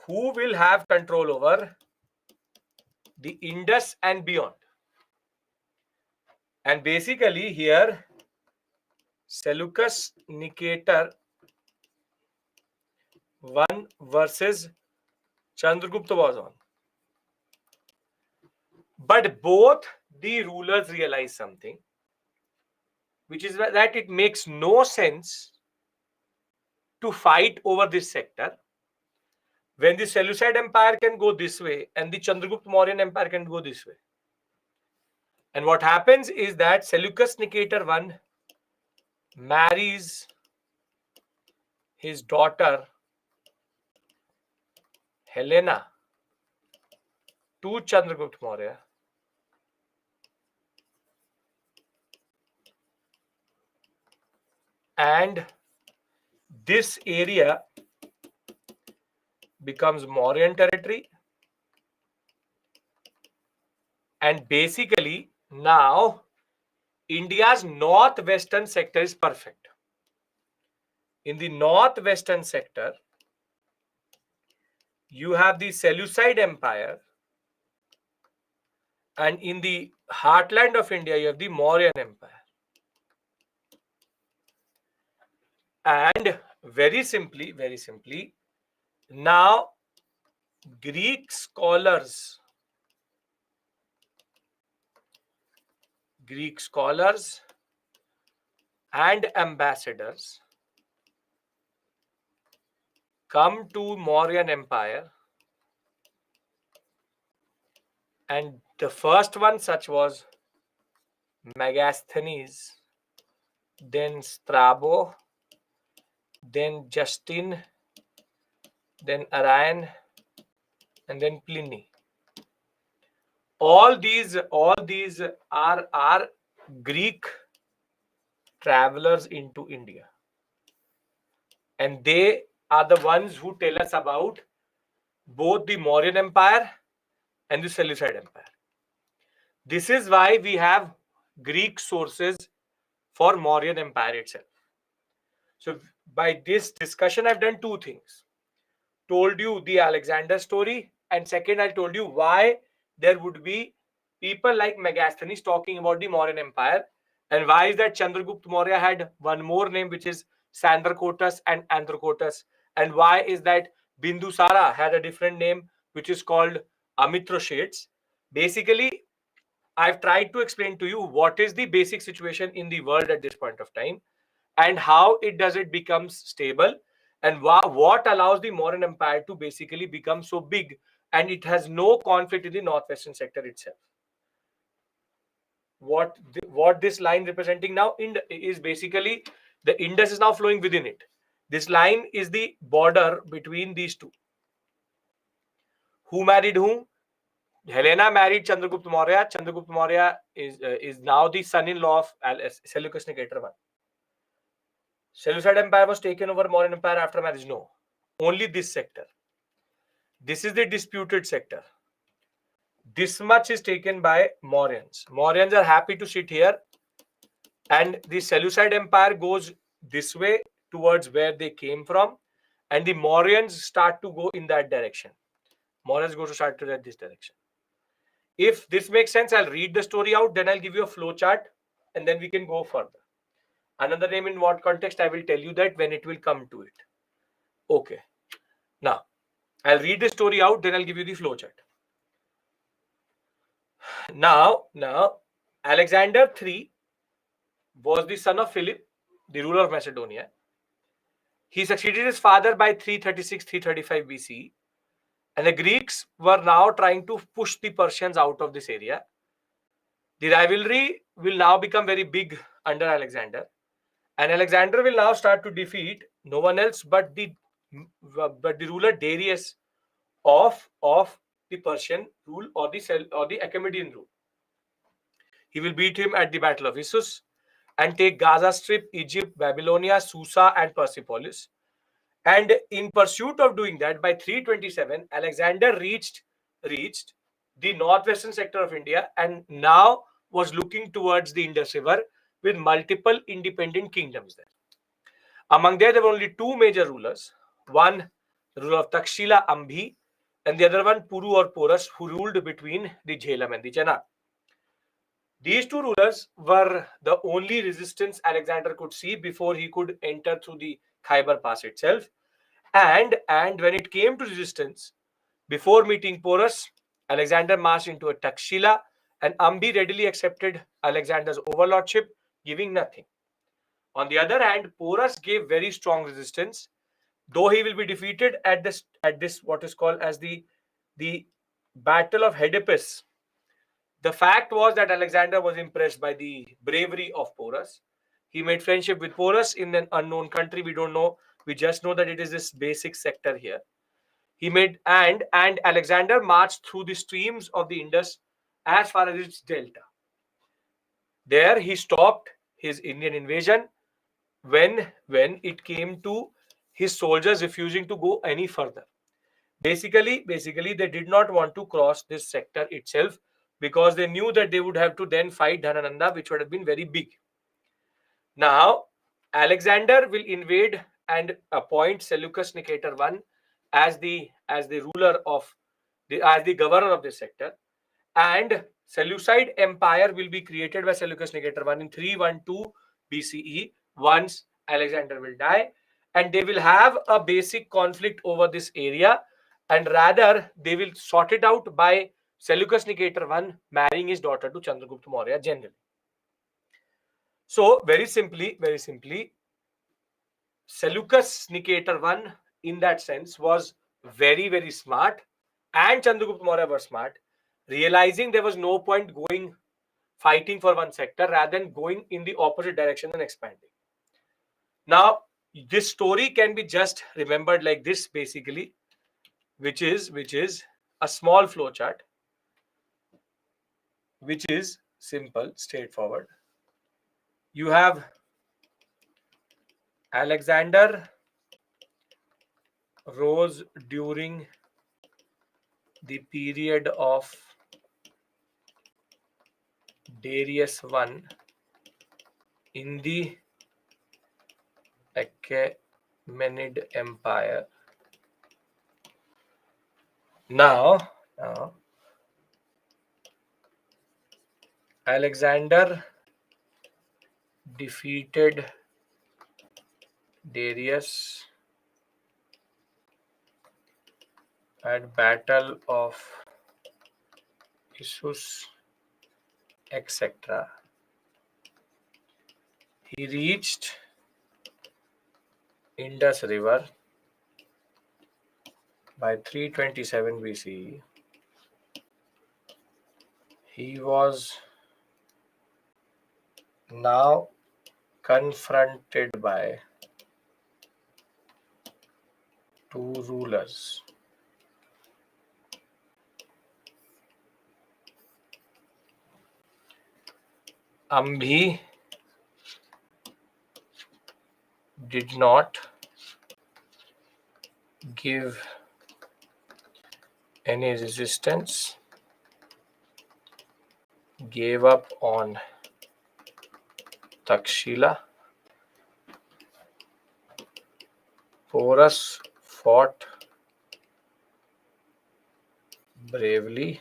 Who will have control over the Indus and beyond? And basically here, Seleucus Nicator I versus Chandragupta was on. But both the rulers realized something, which is that it makes no sense to fight over this sector when the Seleucid Empire can go this way and the Chandragupta Mauryan Empire can go this way. And what happens is that Seleucus Nicator I marries his daughter Helena to Chandragupta Maurya, and this area becomes Mauryan territory. And basically, now India's northwestern sector is perfect. In the northwestern sector, you have the Seleucid Empire, and in the heartland of India, you have the Mauryan Empire. And very simply, now Greek scholars and ambassadors come to Mauryan Empire, and the first one such was Megasthenes, then Strabo, then Justin, then Arrian, and then Pliny. All these are Greek travelers into India, and they are the ones who tell us about both the Mauryan Empire and the Seleucid Empire. This is why we have Greek sources for Mauryan Empire itself. So by this discussion, I've done two things. Told you the Alexander story, and second, I told you why there would be people like Megasthenes talking about the Mauryan Empire, and why is that Chandragupta Maurya had one more name, which is Sandrakotas and Anthrakotas, and why is that Bindusara had a different name, which is called Amitroshades. Basically, I've tried to explain to you what is the basic situation in the world at this point of time, and how it becomes stable, and what allows the Mauryan Empire to basically become so big, and it has no conflict in the northwestern sector itself. What this line representing now is basically the Indus is now flowing within it. This line is the border between these two. Who married whom? Helena married Chandragupta Maurya. Chandragupta Maurya is now the son-in-law of Seleucus Nicator I. Seleucid Empire was taken over Mauryan Empire after marriage? No. Only this sector. This is the disputed sector. This much is taken by Mauryans. Mauryans are happy to sit here, and the Seleucid Empire goes this way towards where they came from, and the Mauryans start to go in that direction. Mauryans go to start to this direction. If this makes sense, I'll read the story out, then I'll give you a flow chart, and then we can go further. Another name in what context, I will tell you that when it will come to it. Okay. Now, I'll read the story out, then I'll give you the flow chart. Now, Alexander III was the son of Philip, the ruler of Macedonia. He succeeded his father by 336-335 BC. And the Greeks were now trying to push the Persians out of this area. The rivalry will now become very big under Alexander. And Alexander will now start to defeat no one else but the ruler Darius of the Persian rule, or the Achaemenian rule. He will beat him at the Battle of Issus and take Gaza Strip, Egypt, Babylonia, Susa, and Persepolis. And in pursuit of doing that, by 327, Alexander reached the northwestern sector of India, and now was looking towards the Indus River with multiple independent kingdoms there. Among there were only two major rulers. One, the ruler of Takshila, Ambhi, and the other one, Puru or Porus, who ruled between the Jhelum and the Chenab. These two rulers were the only resistance Alexander could see before he could enter through the Khyber Pass itself. And when it came to resistance, before meeting Porus, Alexander marched into a Takshila, and Ambi readily accepted Alexander's overlordship, giving nothing. On the other hand, Porus gave very strong resistance, though he will be defeated at this what is called as the Battle of Hedipus. The fact was that Alexander was impressed by the bravery of Porus. He made friendship with Porus in an unknown country. We don't know. We just know that it is this basic sector here. And Alexander marched through the streams of the Indus as far as its delta. There he stopped his Indian invasion when it came to his soldiers refusing to go any further. Basically, they did not want to cross this sector itself because they knew that they would have to then fight Dhanananda, which would have been very big. Now, Alexander will invade and appoint Seleucus Nicator I as the ruler of as the governor of this sector, and Seleucid Empire will be created by Seleucus Nicator I in 312 BCE once Alexander will die, and they will have a basic conflict over this area, and rather they will sort it out by Seleucus Nicator I marrying his daughter to Chandragupta Maurya generally. So very simply, Seleucus Nicator I in that sense was very, very smart, and Chandragupta Maurya was smart, realizing there was no point going fighting for one sector rather than going in the opposite direction and expanding. Now, this story can be just remembered like this basically, which is a small flowchart, which is simple, straightforward. You have Alexander rose during the period of Darius I in the Achaemenid Empire. Now, Alexander defeated Darius at Battle of Issus, etc. He reached Indus River by 327 BCE. He was now confronted by two rulers. Ambhi did not give any resistance, gave up on Takshila. Porus fought bravely,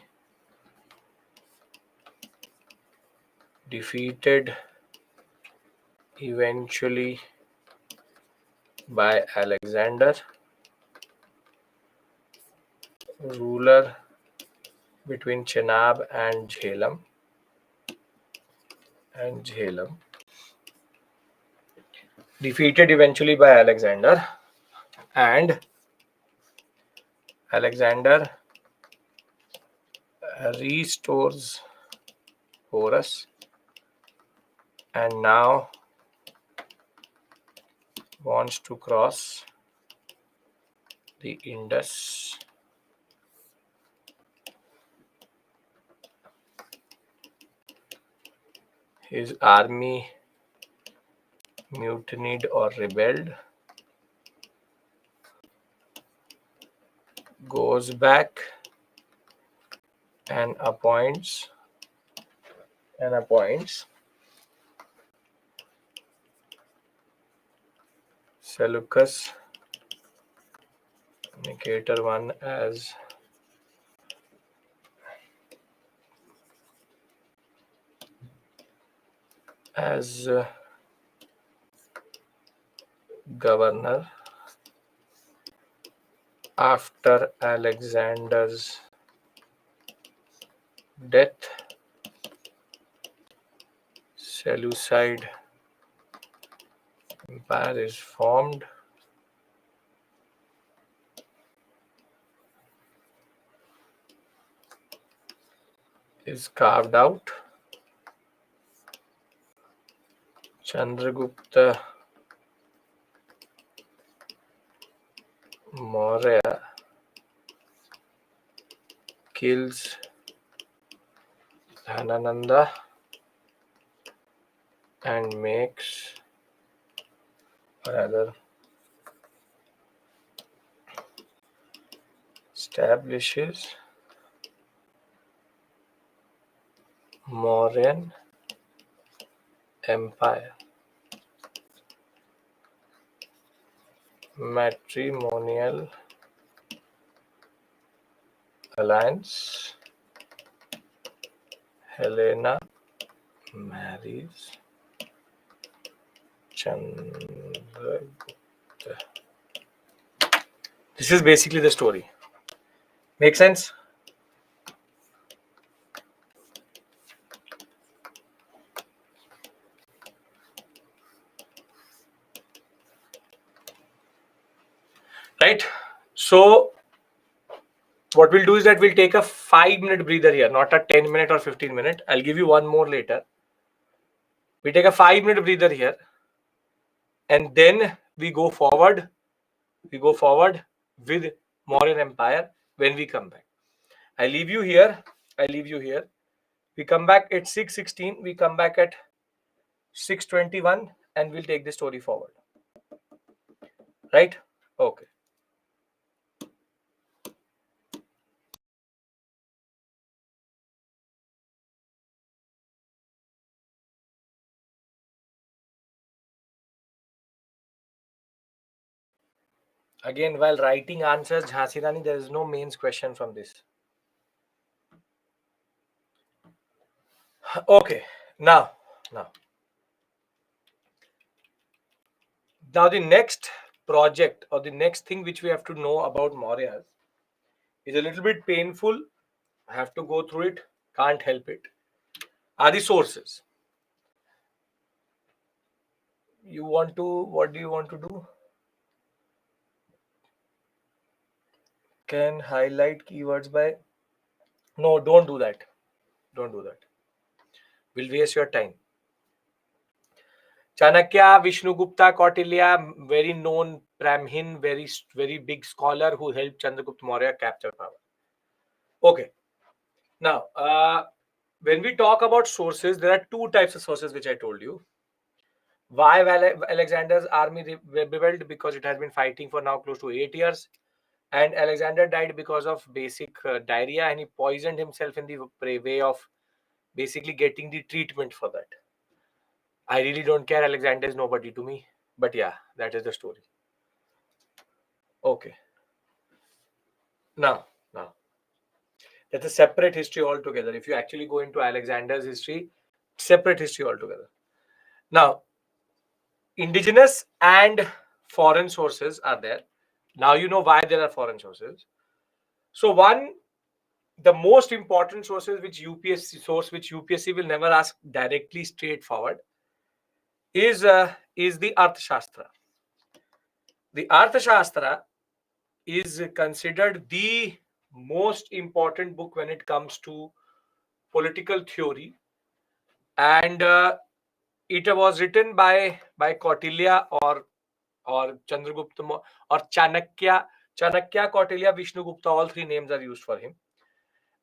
defeated eventually by Alexander, ruler between Chenab and Jhelum. Defeated eventually by Alexander, and Alexander restores Porus and now wants to cross the Indus. His army mutinied or rebelled, goes back and appoints Seleucus Nicator I as governor after Alexander's death. Seleucid Empire is formed. Is carved out. Chandragupta Maurya kills Dhanananda and makes establishes Mauryan Empire. Matrimonial alliance. Helena marries Chandragupta. This is basically the story. Make sense? Right? So what we'll do is that we'll take a 5-minute breather here, not a 10-minute or 15-minute. I'll give you one more later. We take a 5-minute breather here, and then we go forward. We go forward with Mauryan Empire when we come back. I leave you here. I leave you here. We come back at 6:16. We come back at 6:21, and we'll take the story forward. Right? Okay. Again, while writing answers, Jhansi Rani, there is no mains question from this. Okay. Now the next project or the next thing which we have to know about Mauryas is a little bit painful. I have to go through it. Can't help it. Are the sources. What do you want to do? Can highlight keywords by... No, don't do that. Don't do that. Will waste your time. Chanakya, Vishnugupta, Kautilya, very known Brahmin, very big scholar who helped Chandragupta Maurya capture power. Okay. Now, when we talk about sources, there are two types of sources which I told you. Why Alexander's army rebelled? Because it has been fighting for now close to 8 years. And Alexander died because of basic diarrhea, and he poisoned himself in the way of basically getting the treatment for that. I really don't care. Alexander is nobody to me. But yeah, that is the story. Okay. Now, that's a separate history altogether. If you actually go into Alexander's history, separate history altogether. Now, indigenous and foreign sources are there. Now you know why there are foreign sources. So the most important sources which UPSC will never ask directly straightforward is the Arthashastra. The Arthashastra is considered the most important book when it comes to political theory, and it was written by Kautilya or Chandragupta or Chanakya. Chanakya, Kautilya, Vishnugupta, all three names are used for him.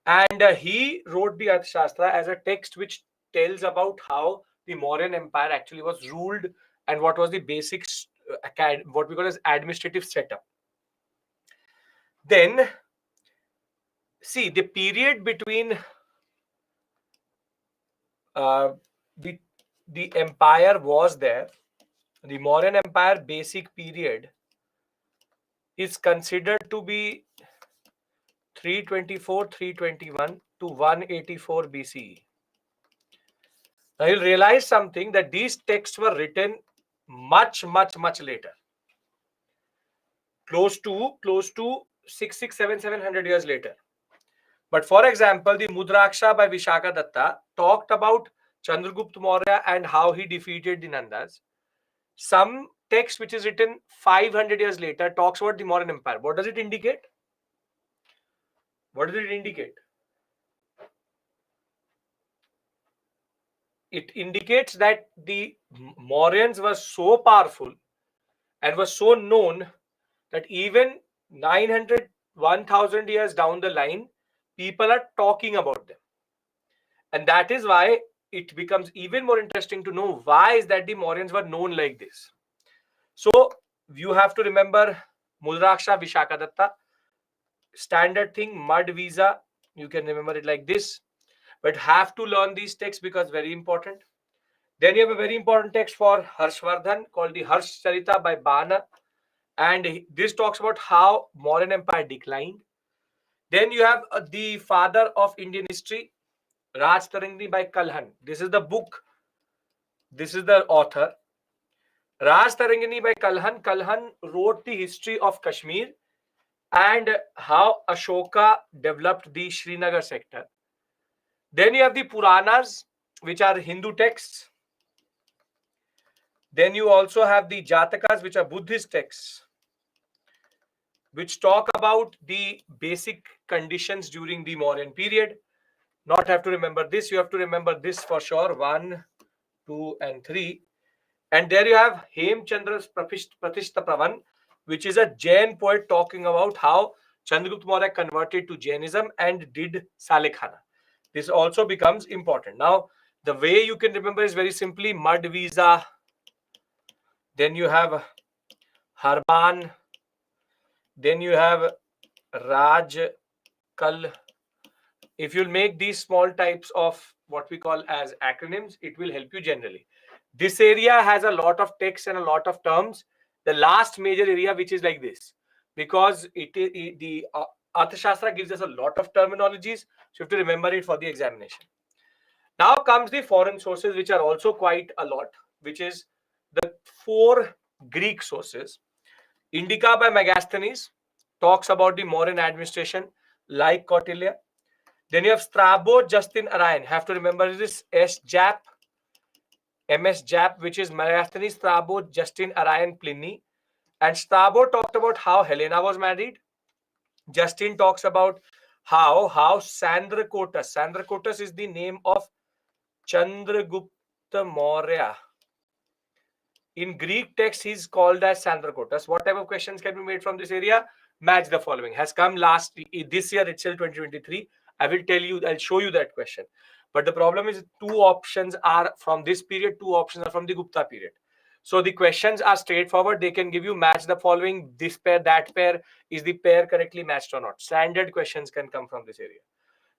And he wrote the Arthashastra as a text which tells about how the Mauryan Empire actually was ruled and what was the basic, what we call as administrative setup. Then, see, the period between the empire was there. The Mauryan Empire basic period is considered to be 324, 321 to 184 BCE. Now you'll realize something, that these texts were written much later. Close to 700 years later. But for example, the Mudraksha by Vishaka Datta talked about Chandragupta Maurya and how he defeated the Nandas. Some text which is written 500 years later talks about the Mauryan Empire. What does it indicate? What does it indicate? It indicates that the Mauryans were so powerful and were so known that even 900, 1000 years down the line, people are talking about them. And that is why it becomes even more interesting to know why is that the Mauryans were known like this. So you have to remember Mudraksha, Vishaka Datta. standard thing, mud visa. You can remember it like this, but have to learn these texts because very important. Then you have a very important text for Harshvardhan called the Harsh Charita by Bana, and this talks about how Mauryan Empire declined. Then you have the father of Indian history, Raj Tarangini by Kalhan. This is the book. This is the author. Raj Tarangini by Kalhan. Kalhan wrote the history of Kashmir and how Ashoka developed the Srinagar sector. Then you have the Puranas, which are Hindu texts. Then you also have the Jatakas, which are Buddhist texts, which talk about the basic conditions during the Mauryan period. Not have to remember this. You have to remember this for sure. 1, 2, and 3. And there you have Hemchandra's Pratishta Pravan, which is a Jain poet talking about how Chandragupta Maurya converted to Jainism and did Salekhana. This also becomes important. Now, the way you can remember is very simply Mud Visa. Then you have Harban. Then you have Raj Kal. If you'll make these small types of what we call as acronyms, it will help you generally. This area has a lot of text and a lot of terms. The last major area, which is like this, because the Arthashastra gives us a lot of terminologies, so you have to remember it for the examination. Now comes the foreign sources, which are also quite a lot, which is the 4 Greek sources. Indica by Megasthenes talks about the Mauryan administration like Kautilya. Then you have Strabo, Justin, Arayan. Have to remember this S. Jap, MS Jap, which is Megasthenes, Strabo, Justin, Arayan, Pliny. And Strabo talked about how Helena was married. Justin talks about how Sandrakotas. Sandrakotas is the name of Chandragupta Maurya. In Greek text, he's called as Sandrakotas. What type of questions can be made from this area? Match the following. Has come this year itself, 2023. I will tell you, I'll show you that question. But the problem is 2 options are from this period, 2 options are from the Gupta period. So the questions are straightforward. They can give you match the following, this pair, that pair. Is the pair correctly matched or not? Standard questions can come from this area.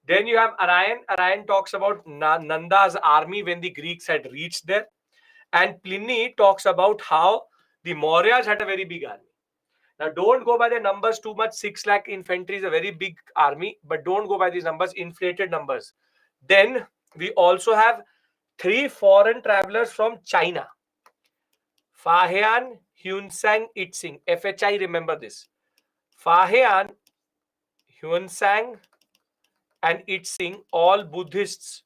Then you have Arayan. Arayan talks about Nanda's army when the Greeks had reached there. And Pliny talks about how the Mauryas had a very big army. Now, don't go by the numbers too much. 6 lakh infantry is a very big army, but don't go by these numbers, inflated numbers. Then we also have 3 foreign travelers from China. Fahian, Hunsang, Itzing. FHI, remember this. Fahian, Hunsang, and Itzing, all Buddhists,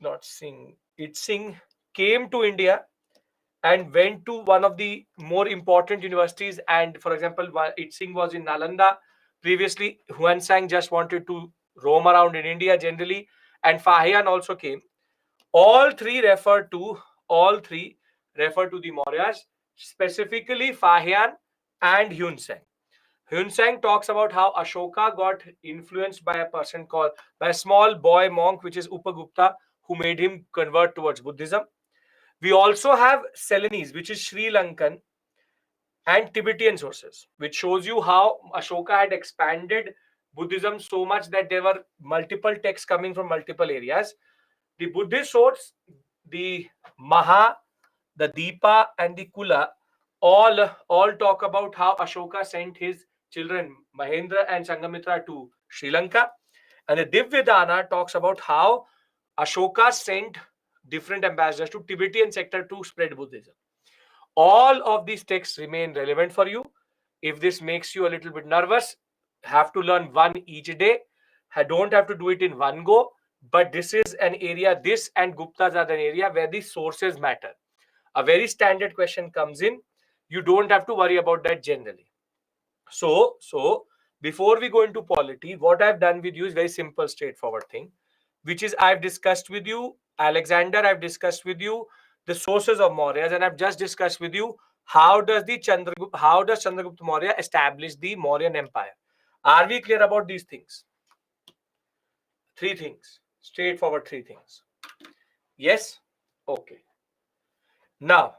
not Singh, Itzing came to India and went to one of the more important universities. And for example, Itzing was in Nalanda. Previously, Huansang just wanted to roam around in India generally. And Fahian also came. All three refer to the Mauryas, specifically Fahian and Hunsang. Hunsang talks about how Ashoka got influenced by a small boy monk, which is Upagupta, who made him convert towards Buddhism. We also have Selenes, which is Sri Lankan and Tibetan sources, which shows you how Ashoka had expanded Buddhism so much that there were multiple texts coming from multiple areas. The Buddhist source, the Maha, the Deepa, and the Kula, all talk about how Ashoka sent his children Mahendra and Sangamitra to Sri Lanka. And the Divyadana talks about how Ashoka sent different ambassadors to Tibetan sector to spread Buddhism. All of these texts remain relevant for you. If this makes you a little bit nervous, have to learn one each day. Don't have to do it in one go. But this is an area, this and Guptas are an area where the sources matter. A very standard question comes in. You don't have to worry about that generally. So before we go into polity, what I've done with you is very simple, straightforward thing, which is I've discussed with you Alexander, I've discussed with you the sources of Mauryas, and I've just discussed with you how does Chandragupta Maurya establish the Mauryan Empire. Are we clear about these things? 3 things, straightforward 3 things. Yes? Okay. Now.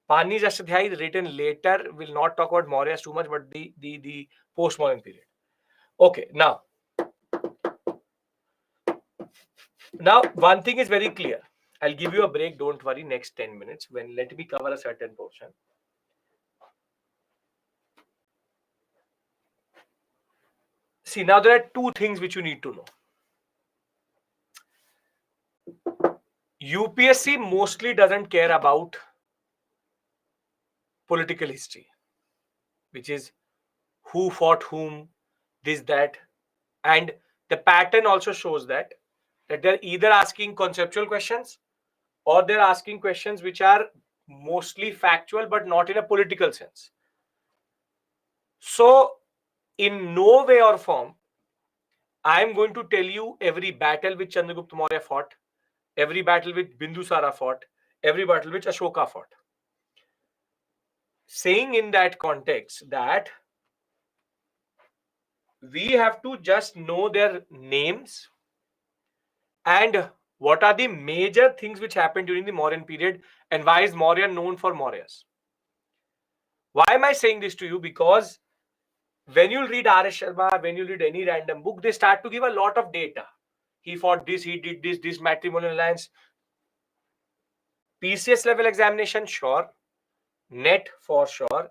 Pani Ashadhyay is written later. Will not talk about Mauryas too much, but the post-modern period. Okay, now one thing is very clear. I'll give you a break. Don't worry. Next 10 minutes. Let me cover a certain portion. See, now there are two things which you need to know. UPSC mostly doesn't care about political history, which is who fought whom, this, that. And the pattern also shows that they're either asking conceptual questions or they're asking questions which are mostly factual but not in a political sense. So, in no way or form, I am going to tell you every battle which Chandragupta Maurya fought, every battle which Bindusara fought, every battle which Ashoka fought. Saying in that context that we have to just know their names and what are the major things which happened during the Mauryan period and why is Maurya known for Mauryas. Why am I saying this to you? Because when you read R.S. Sharma, when you read any random book, they start to give a lot of data. He fought this, he did this matrimonial alliance. PCS level examination, sure. Net for sure.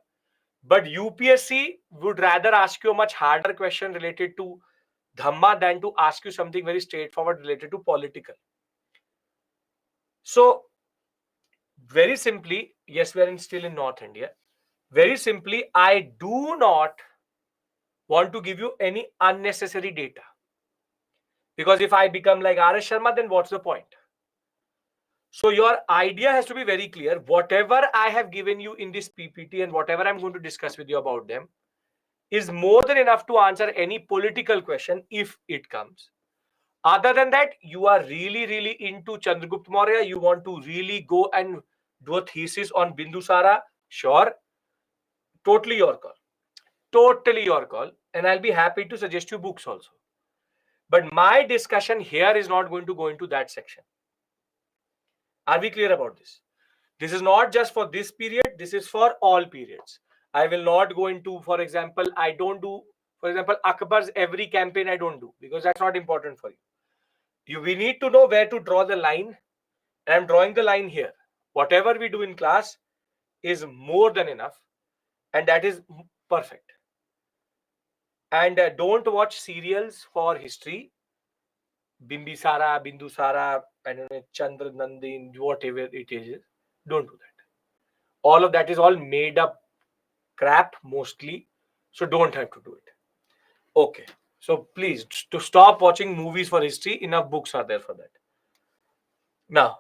But UPSC would rather ask you a much harder question related to Dhamma than to ask you something very straightforward related to political. So, very simply, yes, we are still in North India. Very simply, I do not want to give you any unnecessary data. Because if I become like R.S. Sharma, then what's the point? So your idea has to be very clear. Whatever I have given you in this PPT and whatever I'm going to discuss with you about them is more than enough to answer any political question if it comes. Other than that, you are really, really into Chandragupta Maurya. You want to really go and do a thesis on Bindusara. Sure. Totally your call. Totally your call. And I'll be happy to suggest you books also. But my discussion here is not going to go into that section. Are we clear about this? This is not just for this period. This is for all periods. I will not go into, for example, I don't do, for example, Akbar's every campaign I don't do because that's not important for you. We need to know where to draw the line. And I'm drawing the line here. Whatever we do in class is more than enough. And that is perfect. And don't watch serials for history. Bimbisara, Bindusara, I don't know, Chandra Nandin, whatever it is. Don't do that. All of that is all made up crap mostly. So don't have to do it. Okay. So please, to stop watching movies for history, enough books are there for that. Now,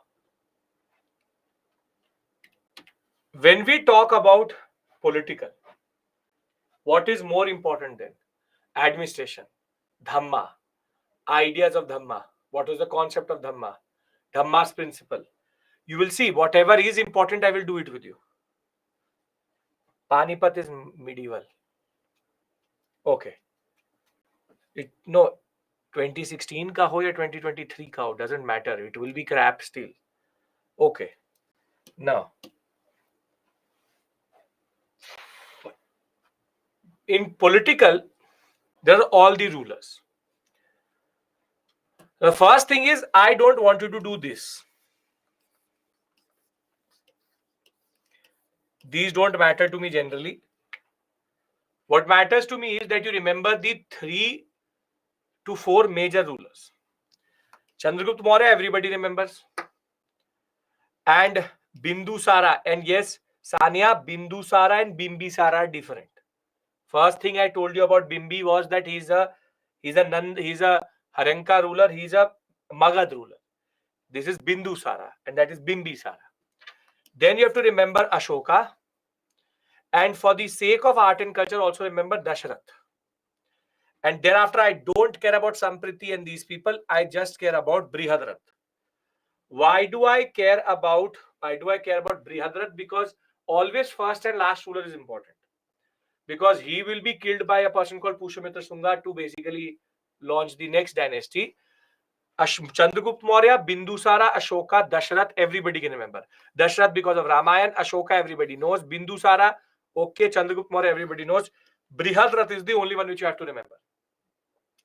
when we talk about political, what is more important than administration, Dhamma, ideas of Dhamma, what is the concept of Dhamma, Dhamma's principle. You will see whatever is important, I will do it with you. Panipat is medieval. Okay. No, 2016 ka ho ya 2023 ka ho, doesn't matter. It will be crap still. Okay. Now, in political, there are all the rulers. The first thing is, I don't want you to do this. These don't matter to me generally. What matters to me is that you remember the 3 to 4 major rulers. Chandragupta Maurya, everybody remembers. And Bindusara. And yes, Sania, Bindusara and Bimbisara are different. First thing I told you about Bimbi was that he's a Haranka ruler, he's a Magad ruler. This is Bindusara and that is Bimbisara. Then you have to remember Ashoka. And for the sake of art and culture, also remember Dasharath. And thereafter, I don't care about Sampriti and these people. I just care about Brihadrath. Why do I care about Brihadrath? Because always first and last ruler is important. Because he will be killed by a person called Pushyamitra Shunga to basically launch the next dynasty. Chandragupta Maurya, Bindusara, Ashoka, Dasharath, everybody can remember. Dasharath because of Ramayan, Ashoka everybody knows. Bindusara, okay, Chandragupta Maurya everybody knows. Brihadrath is the only one which you have to remember.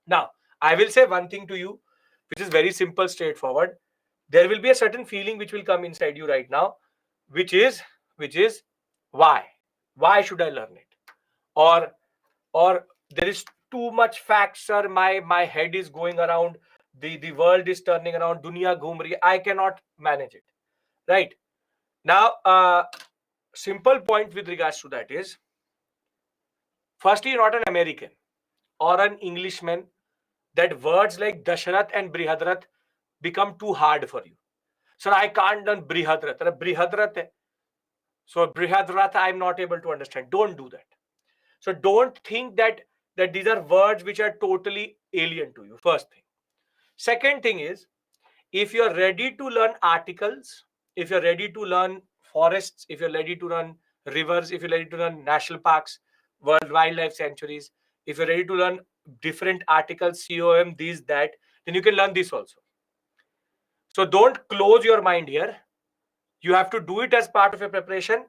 Now, I will say one thing to you, which is very simple, straightforward. There will be a certain feeling which will come inside you right now, which is why? Why should I learn it? Or there is too much facts, sir. My head is going around. The world is turning around. Dunya ghum rahi. I cannot manage it. Right now, simple point with regards to that is, firstly, you're not an American or an Englishman that words like Dasharath and Brihadrath become too hard for you. Sir, I can't learn Brihadrath. Brihadrath hai. So Brihadrath, I'm not able to understand. Don't do that. So don't think that these are words which are totally alien to you. First thing. Second thing is, if you're ready to learn articles, if you're ready to learn forests, if you're ready to learn rivers, if you're ready to learn national parks, world wildlife sanctuaries, if you're ready to learn different articles, COM, these, that, then you can learn this also. So don't close your mind here. You have to do it as part of your preparation.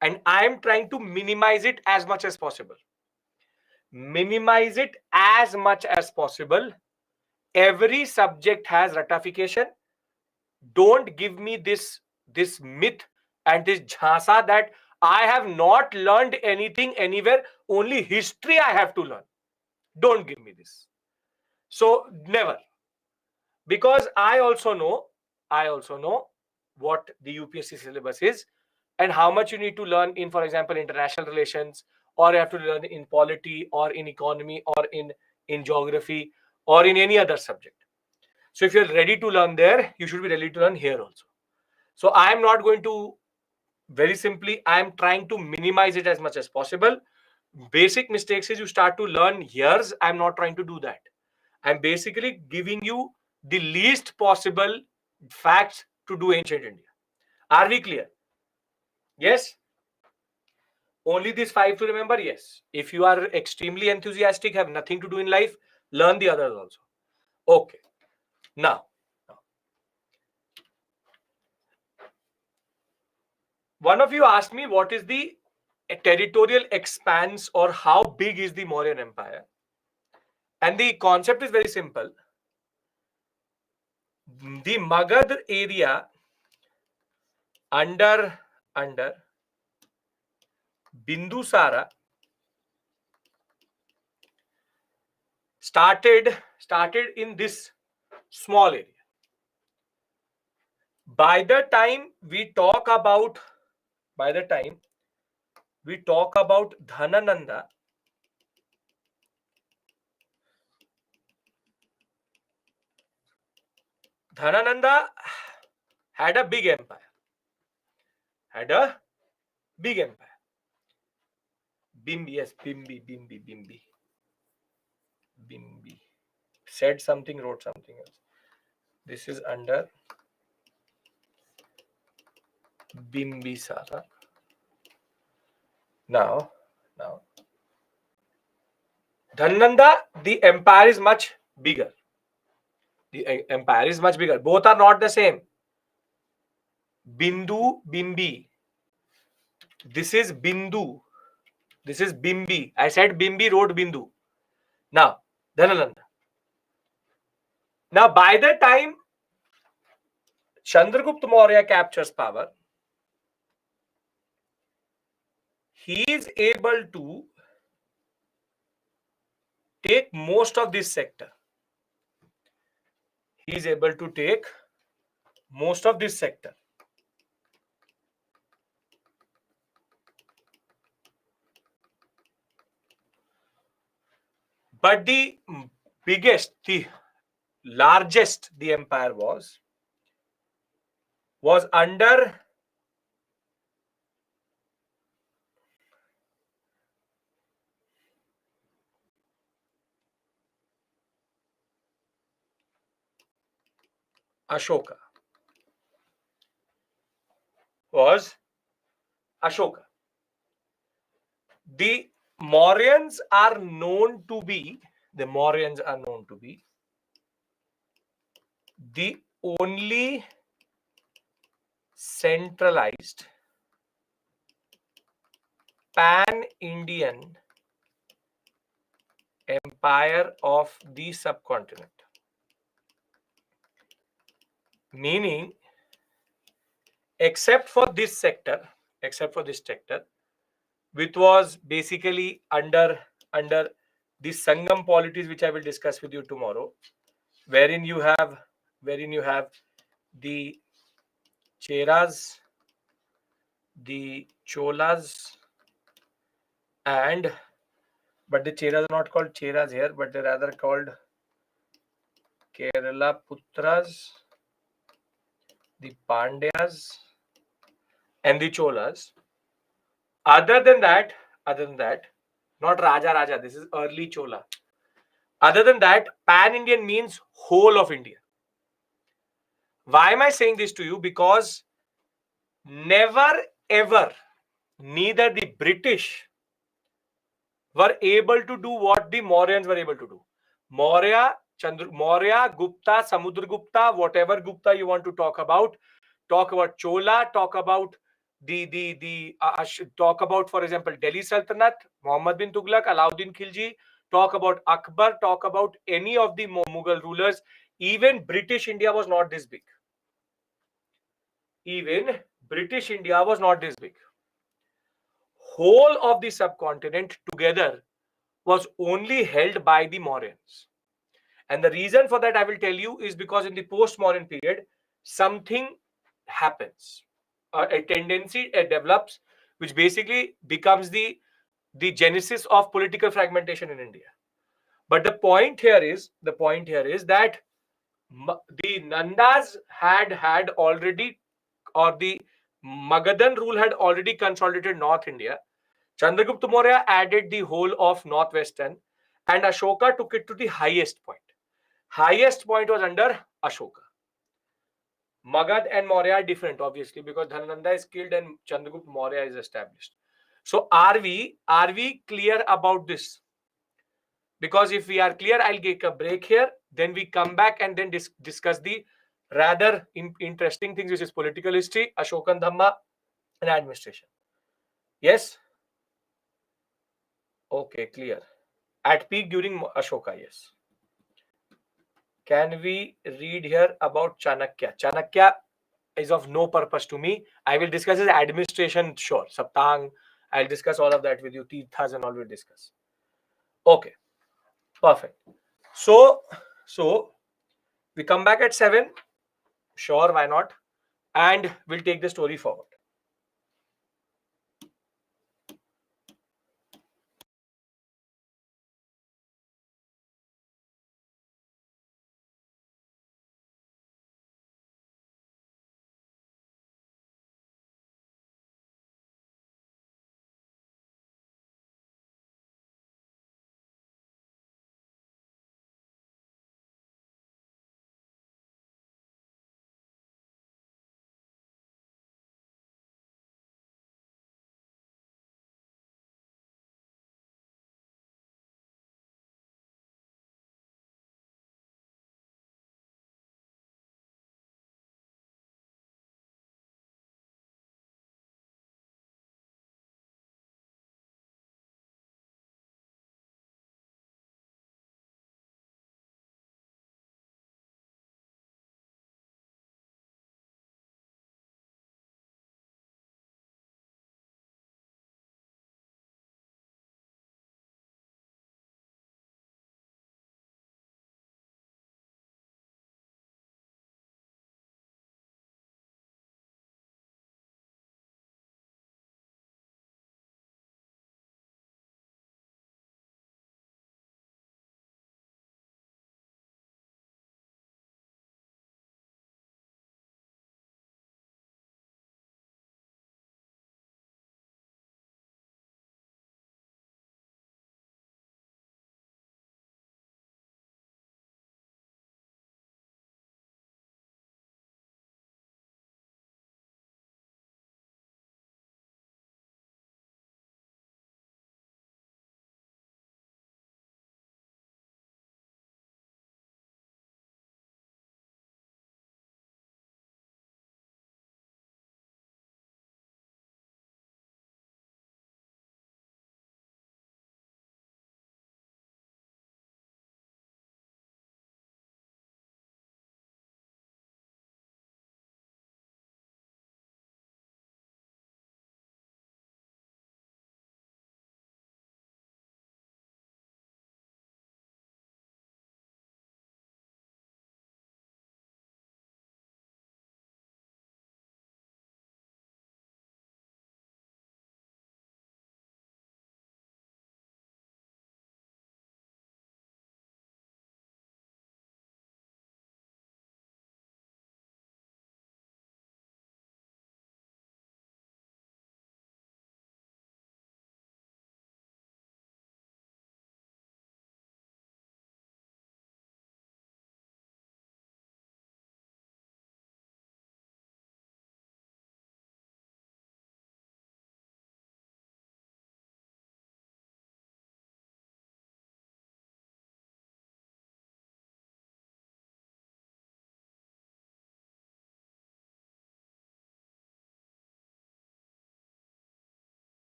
And I am trying to minimize it as much as possible. Minimize it as much as possible. Every subject has ratification. Don't give me this myth and this jhasa that I have not learned anything anywhere. Only history I have to learn. Don't give me this. So never. Because I also know what the UPSC syllabus is and how much you need to learn in, for example, international relations, or you have to learn in polity, or in economy, or in geography, or in any other subject. So if you're ready to learn there, you should be ready to learn here also. So I am not going to, very simply, I am trying to minimize it as much as possible. Basic mistakes is you start to learn years. I'm not trying to do that. I'm basically giving you the least possible facts to do ancient India. Are we clear? Yes? Only these 5 to remember? Yes. If you are extremely enthusiastic, have nothing to do in life, learn the others also. Okay. Now, one of you asked me what is the territorial expanse or how big is the Mauryan Empire? And the concept is very simple. The Magadh area under Bindusara started in this small area. By the time we talk about Dhanananda, had a big empire. Bimbi, yes, Bimbi. Said something, wrote something else. This is under Bimbisara. Now, Dhanananda, the empire is much bigger. Both are not the same. Bindu, Bimbi. This is Bindu. This is Bimbi. I said Bimbi, wrote Bindu. Now, Dhanananda. Now, by the time Chandragupta Maurya captures power, he is able to take most of this sector. But the largest the empire was under Ashoka. The Mauryans are known to be the only centralized pan-Indian empire of the subcontinent. Meaning, except for this sector, which was basically under the Sangam polities, which I will discuss with you tomorrow, wherein you have the Cheras, the Cholas, but the Cheras are not called Cheras here, but they're rather called Kerala Putras, the Pandyas, and the Cholas. Other than that, not Raja, this is early Chola. Other than that, pan-Indian means whole of India. Why am I saying this to you? Because never ever, neither the British were able to do what the Mauryans were able to do. Maurya, Gupta, Samudragupta, whatever Gupta you want to talk about Chola, talk about talk about, for example, Delhi Sultanate, Muhammad bin Tughlaq, Alauddin Khilji, talk about Akbar, talk about any of the Mughal rulers. Even British India was not this big. Whole of the subcontinent together was only held by the Mauryans. And the reason for that I will tell you is because in the post-Mauryan period, something happens. A tendency develops, which basically becomes the genesis of political fragmentation in India. But the point here is that the Nandas had already, or the Magadhan rule had already consolidated North India. Chandragupta Maurya added the whole of northwestern, and Ashoka took it to the highest point. Highest point was under Ashoka. Magad and Maurya are different, obviously, because Dhanananda is killed and Chandragupta Maurya is established. So are we clear about this? Because if we are clear, I'll take a break here. Then we come back and then discuss the rather interesting things, which is political history, Ashokan Dhamma, and administration. Yes? Okay, clear. At peak during Ashoka, yes. Can we read here about Chanakya? Chanakya is of no purpose to me. I will discuss his administration, sure. Saptang, I'll discuss all of that with you. Tirthas and all we'll discuss. Okay, perfect. So we come back at 7. Sure, why not? And we'll take the story forward.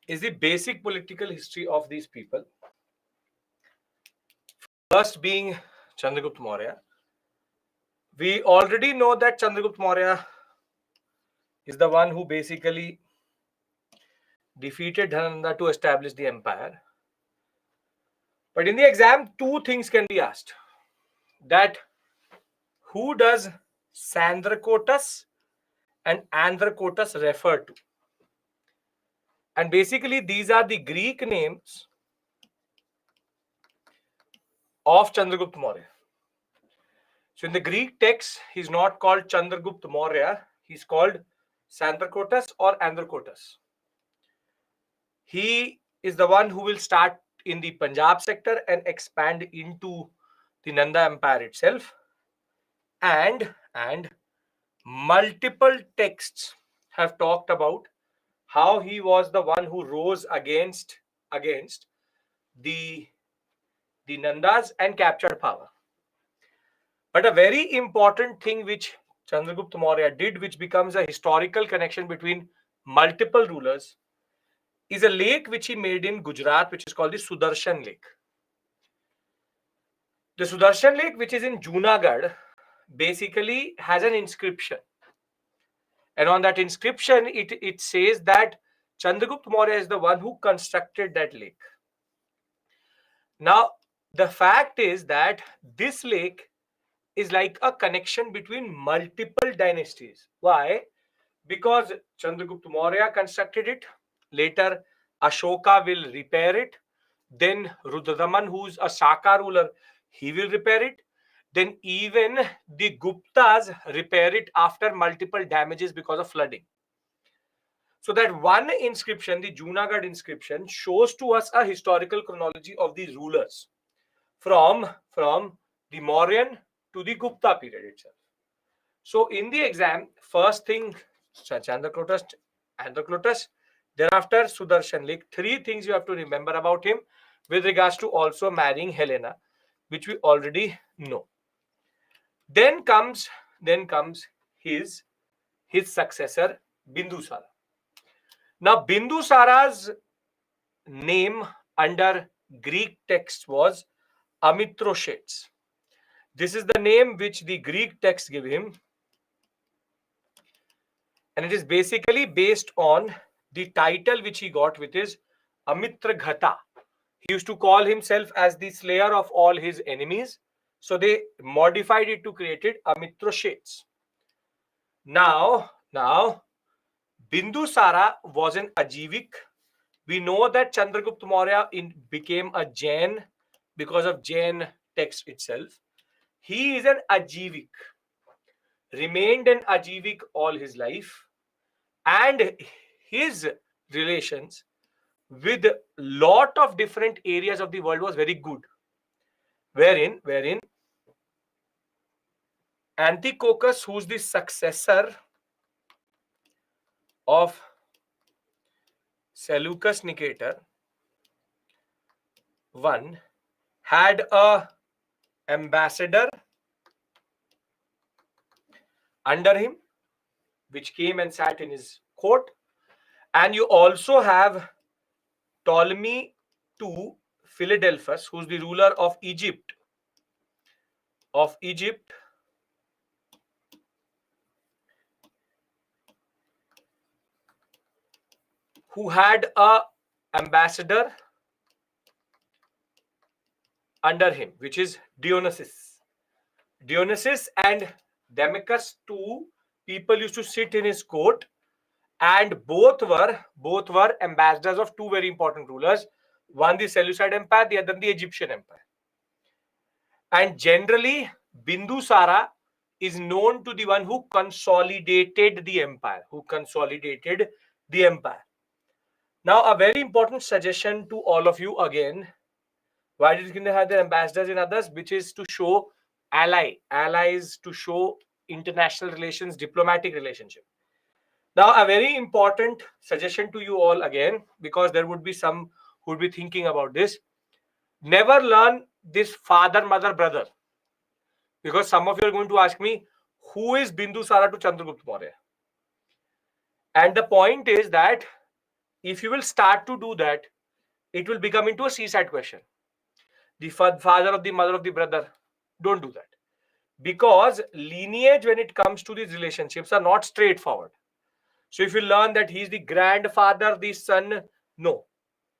is the basic political history of these people. First being Chandragupta Maurya. We already know that Chandragupta Maurya is the one who basically defeated Dhanananda to establish the empire. But in the exam, two things can be asked. That who does Sandrakotas and Andrakotas refer to? And basically, these are the Greek names of Chandragupta Maurya. So in the Greek text, he's not called Chandragupta Maurya, he's called Sandrakotas or Andrakotas. He is the one who will start in the Punjab sector and expand into the Nanda Empire itself. And multiple texts have talked about how he was the one who rose against the Nandas and captured power. But a very important thing which Chandragupta Maurya did, which becomes a historical connection between multiple rulers, is a lake which he made in Gujarat, which is called the Sudarshan Lake. The Sudarshan Lake, which is in Junagadh, basically has an inscription. And on that inscription, it says that Chandragupta Maurya is the one who constructed that lake. Now, the fact is that this lake is like a connection between multiple dynasties. Why? Because Chandragupta Maurya constructed it. Later, Ashoka will repair it. Then Rudradaman, who's a Shaka ruler, he will repair it. Then even the Guptas repair it after multiple damages because of flooding. So that one inscription, the Junagadh inscription, shows to us a historical chronology of these rulers from the Mauryan to the Gupta period itself. So in the exam, first thing, Chandrakotas, thereafter Sudarshan Lake. Three things you have to remember about him with regards to also marrying Helena, which we already know. Then comes his successor, Bindusara. Now, Bindusara's name under Greek text was Amitroshets. This is the name which the Greek text give him. And it is basically based on the title which he got, which is Amitraghata. He used to call himself as the slayer of all his enemies. So they modified it to create it Amitroshets. Now, Bindusara was an Ajivik. We know that Chandragupta Maurya became a Jain because of Jain text itself. He is an Ajivik, remained an Ajivik all his life, and his relations with lot of different areas of the world was very good. Wherein Antiochus, who's the successor of Seleucus Nicator, one had a ambassador under him, which came and sat in his court. And you also have Ptolemy II Philadelphus, who's the ruler of Egypt, who had a ambassador under him, which is Dionysus. Dionysus and Demicus, two people used to sit in his court, and both were ambassadors of two very important rulers, one the Seleucid Empire, the other the Egyptian Empire. And generally, Bindusara is known to the one who consolidated the empire, Now, a very important suggestion to all of you again. Why did they have their ambassadors in others? Which is to show allies, to show international relations, diplomatic relationship. Now, a very important suggestion to you all again, because there would be some who would be thinking about this. Never learn this father, mother, brother. Because some of you are going to ask me, who is Bindusara to Chandragupta Maurya? And the point is that if you will start to do that, it will become into a seaside question. The father of the mother of the brother. Don't do that. Because lineage, when it comes to these relationships, are not straightforward. So if you learn that he's the grandfather, the son, no.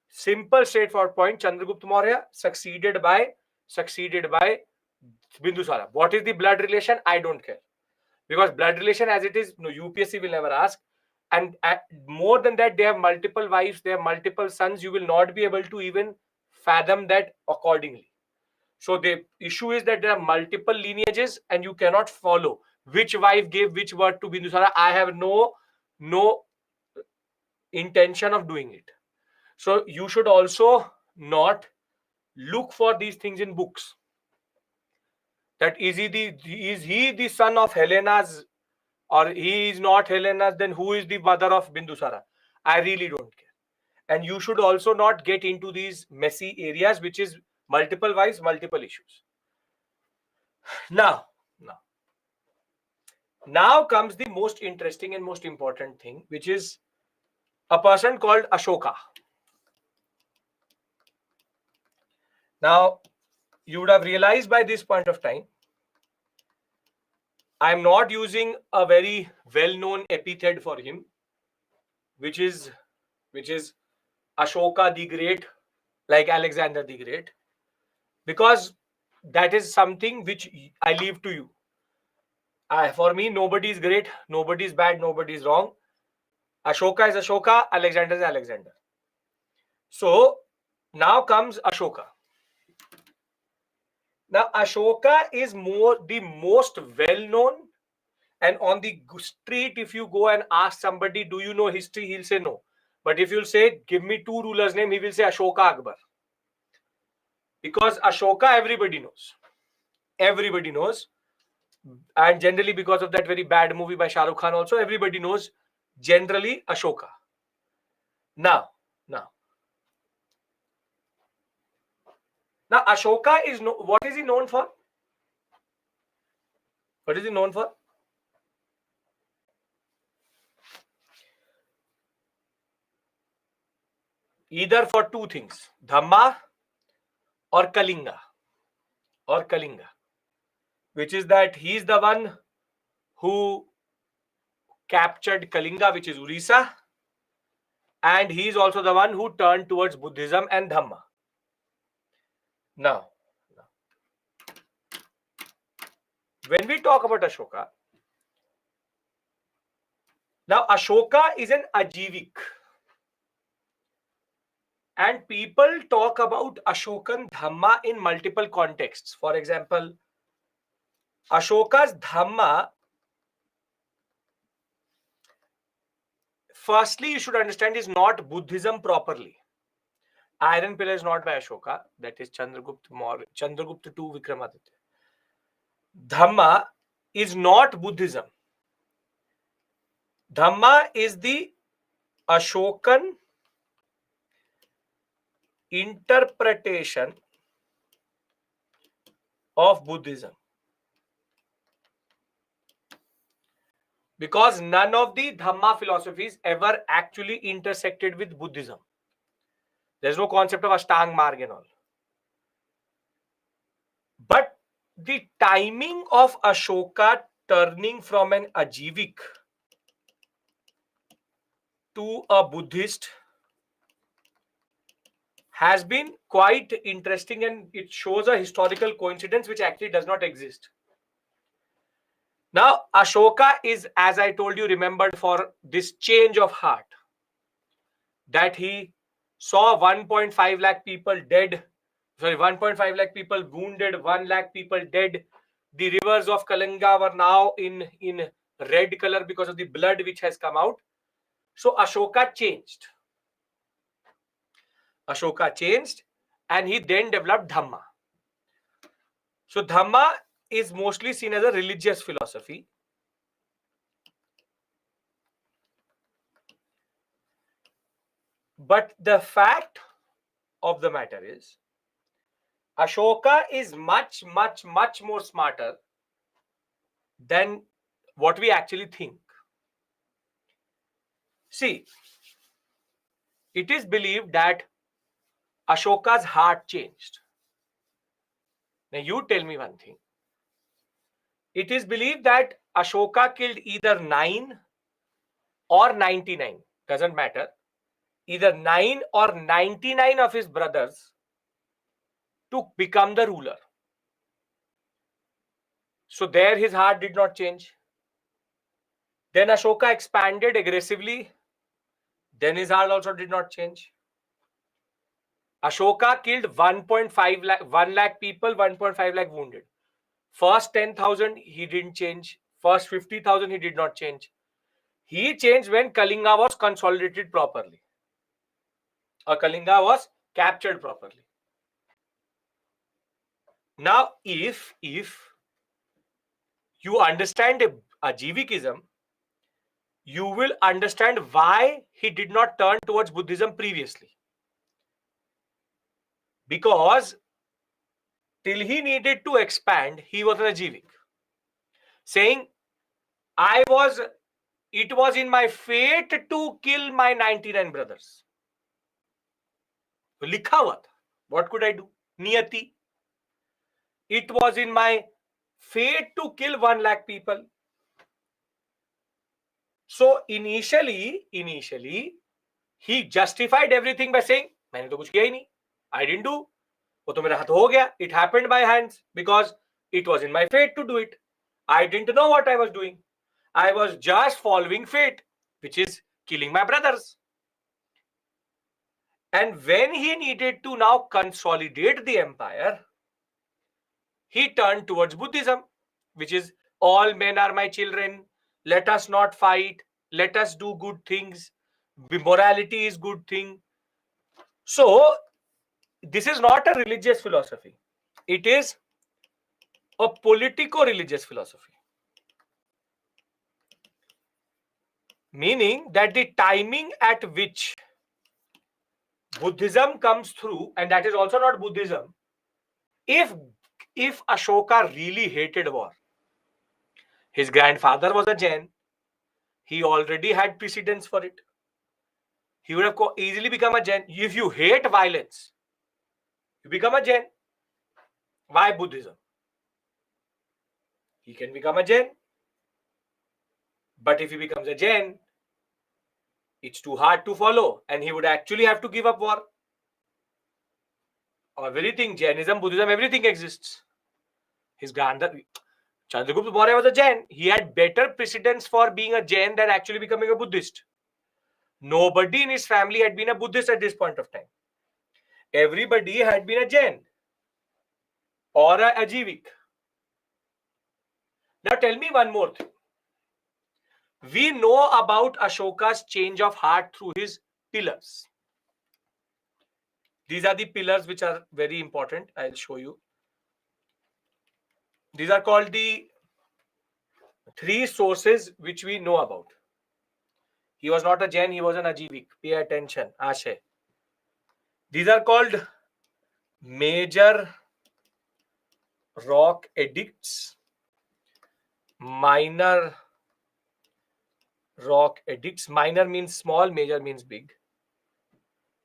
Simple, straightforward point. Chandragupta Maurya succeeded by Bindusara. What is the blood relation? I don't care. Because blood relation as it is, no, UPSC will never ask. And more than that, they have multiple wives, they have multiple sons. You will not be able to even fathom that accordingly. So the issue is that there are multiple lineages and you cannot follow which wife gave which word to Bindusara. I have no intention of doing it. So you should also not look for these things in books. That is he the son of Helena's, or he is not Helena's, then who is the mother of Bindusara? I really don't care. And you should also not get into these messy areas, which is multiple wives, multiple issues. Now comes the most interesting and most important thing, which is a person called Ashoka. Now, you would have realized by this point of time, I am not using a very well-known epithet for him, which is Ashoka the Great, like Alexander the Great, because that is something which I leave to you. For me, nobody is great, nobody is bad, nobody is wrong. Ashoka is Ashoka, Alexander is Alexander. So now comes Ashoka. Now Ashoka is the most well-known, and on the street, if you go and ask somebody, do you know history? He'll say no. But if you'll say, give me two rulers' name, he will say Ashoka Akbar. Because Ashoka, everybody knows. Everybody knows. And generally, because of that very bad movie by Shah Rukh Khan also, everybody knows generally Ashoka. Now, Ashoka is what is he known for? What is he known for? Either for two things, Dhamma or Kalinga. Which is that he is the one who captured Kalinga, which is Orissa, and he is also the one who turned towards Buddhism and Dhamma. Now, when we talk about Ashoka, now Ashoka is an Ajivik. And people talk about Ashokan Dhamma in multiple contexts. For example, Ashoka's Dhamma, firstly, you should understand, is not Buddhism properly. Iron Pillar is not by Ashoka. That is Chandragupta II Vikramaditya. Dhamma is not Buddhism. Dhamma is the Ashokan interpretation of Buddhism. Because none of the Dhamma philosophies ever actually intersected with Buddhism. There's no concept of Ashtang Marg and all. But the timing of Ashoka turning from an Ajivik to a Buddhist has been quite interesting, and it shows a historical coincidence which actually does not exist. Now, Ashoka is, as I told you, remembered for this change of heart, that he saw 1.5 lakh people dead, 1.5 lakh people wounded, 1 lakh people dead. The rivers of Kalinga were now in red color because of the blood which has come out. So Ashoka changed. And he then developed Dhamma. So Dhamma is mostly seen as a religious philosophy. But the fact of the matter is, Ashoka is much, much, much more smarter than what we actually think. See, It is believed that Ashoka's heart changed. Now you tell me one thing. It is believed that Ashoka killed either 9 or 99, doesn't matter. Either 9 or 99 of his brothers to become the ruler. So there his heart did not change. Then Ashoka expanded aggressively. Then his heart also did not change. Ashoka killed 1.5 lakh, 1 lakh people, 1.5 lakh wounded. First 10,000 he didn't change. First 50,000 he did not change. He changed when Kalinga was consolidated properly. Or Kalinga was captured properly. Now, if you understand Ajivikism, you will understand why he did not turn towards Buddhism previously. Because till he needed to expand, he was an Ajivik. Saying, it was in my fate to kill my 99 brothers. लिखा हुआ था. What could I do? Niyati. It was in my fate to kill 1 lakh people. So initially, he justified everything by saying, मैंने तो कुछ किया ही नहीं. I didn't do. वो तो मेरा हाथ हो गया. It happened by hands because it was in my fate to do it. I didn't know what I was doing. I was just following fate, which is killing my brothers. And when he needed to now consolidate the empire, he turned towards Buddhism, which is all men are my children. Let us not fight. Let us do good things. Morality is good thing. So this is not a religious philosophy. It is a politico-religious philosophy. Meaning that the timing at which Buddhism comes through, and that is also not Buddhism, if Ashoka really hated war, his grandfather was a Jain, he already had precedence for it. He would have easily become a Jain. If you hate violence, you become a Jain. Why Buddhism? He can become a Jain. But if he becomes a Jain, it's too hard to follow, and he would actually have to give up war. Or everything, Jainism, Buddhism, everything exists. His grandfather, Chandragupta Maurya, was a Jain. He had better precedence for being a Jain than actually becoming a Buddhist. Nobody in his family had been a Buddhist at this point of time. Everybody had been a Jain or a Ajivik. Now tell me one more thing. We know about Ashoka's change of heart through his pillars. These are the pillars which are very important. I'll show you. These are called the 3 sources which we know about. He was not a Jain, he was an Ajivik. Pay attention. Ashay. These are called major rock edicts, minor rock edicts. Minor means small, major means big.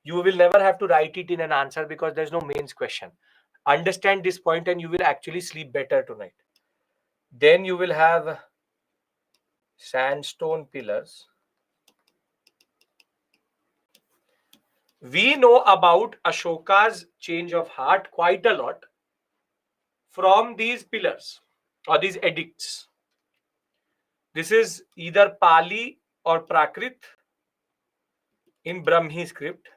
You will never have to write it in an answer because there's no mains question. Understand this point and you will actually sleep better tonight. Then you will have sandstone pillars. We know about Ashoka's change of heart quite a lot from these pillars or these edicts. This is either Pali or Prakrit in Brahmi script.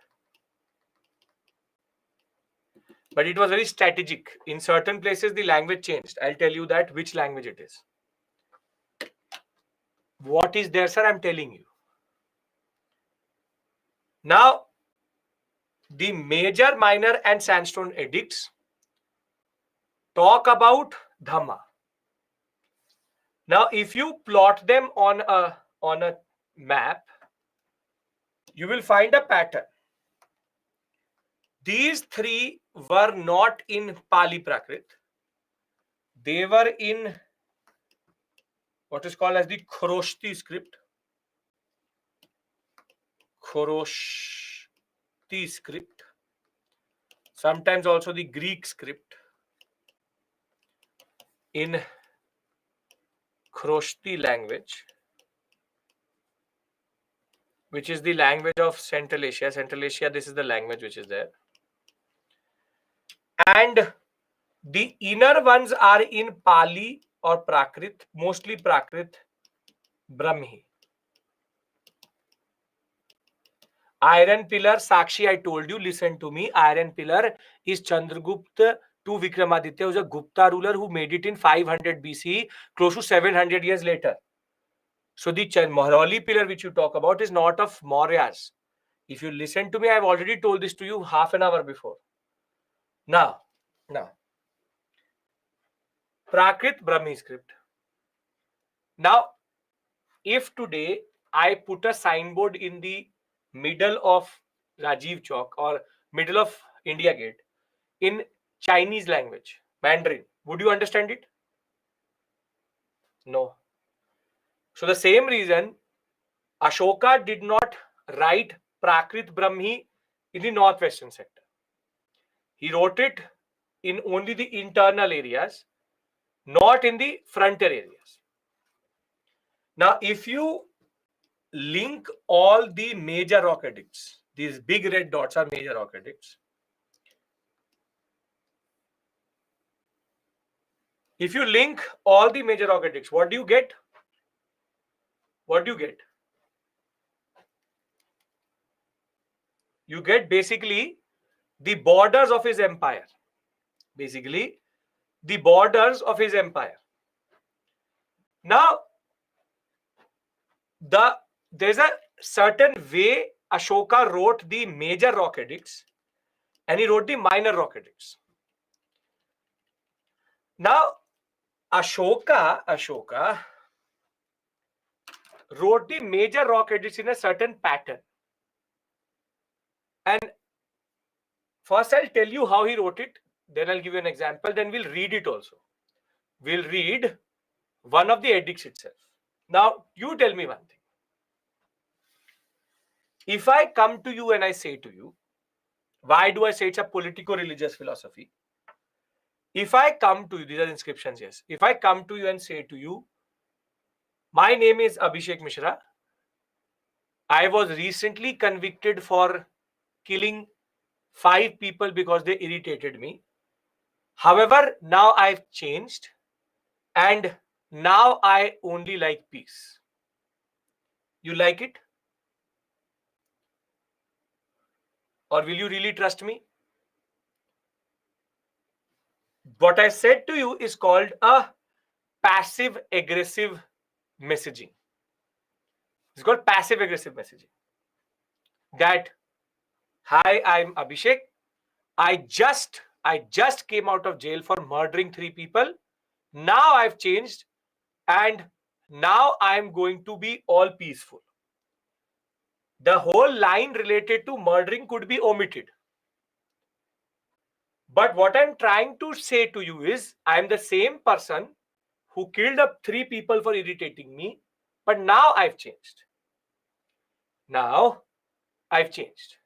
But it was very strategic. In certain places, the language changed. I'll tell you that which language it is. What is there, sir? I'm telling you. Now, the major, minor, and sandstone edicts talk about Dhamma. Now, if you plot them on a map, you will find a pattern. These 3 were not in Pali Prakrit. They were in what is called as the Khoroshti script. Khoroshti. Khroshti script, sometimes also the Greek script. In Khroshti language, which is the language of Central Asia. Central Asia, this is the language which is there. And the inner ones are in Pali or Prakrit, mostly Prakrit, Brahmi. Iron pillar, Sakshi, I told you, listen to me. Iron pillar is Chandragupta to Vikramaditya, who was a Gupta ruler who made it in 500 BC, close to 700 years later. So the Mahrauli pillar which you talk about is not of Mauryas. If you listen to me, I've already told this to you half an hour before. Now, Prakrit Brahmi script. Now, if today I put a signboard in the middle of Rajiv Chowk or middle of India Gate in Chinese language, Mandarin, would you understand it? No. So the same reason Ashoka did not write Prakrit Brahmi in the northwestern sector. He wrote it in only the internal areas, not in the frontier areas. Now, if you link all the major rock edicts, these big red dots are major rock edicts. If you link all the major rock edicts, what do you get? What do you get? You get basically the borders of his empire. Basically, the borders of his empire. Now, there's a certain way Ashoka wrote the major rock edicts and he wrote the minor rock edicts. Now, Ashoka wrote the major rock edicts in a certain pattern. And first I'll tell you how he wrote it, then I'll give you an example, then we'll read it also. We'll read one of the edicts itself. Now, you tell me one thing. If I come to you and I say to you, why do I say it's a politico-religious philosophy? If I come to you, these are inscriptions, yes. If I come to you and say to you, my name is Abhishek Mishra. I was recently convicted for killing 5 people because they irritated me. However, now I've changed and now I only like peace. You like it? Or will you really trust me? What I said to you is called a passive aggressive messaging. It's called passive aggressive messaging. That, hi, I'm Abhishek. I just came out of jail for murdering 3 people. Now I've changed and now I'm going to be all peaceful. The whole line related to murdering could be omitted. But what I'm trying to say to you is, I'm the same person who killed up 3 people for irritating me, but now I've changed. Now I've changed.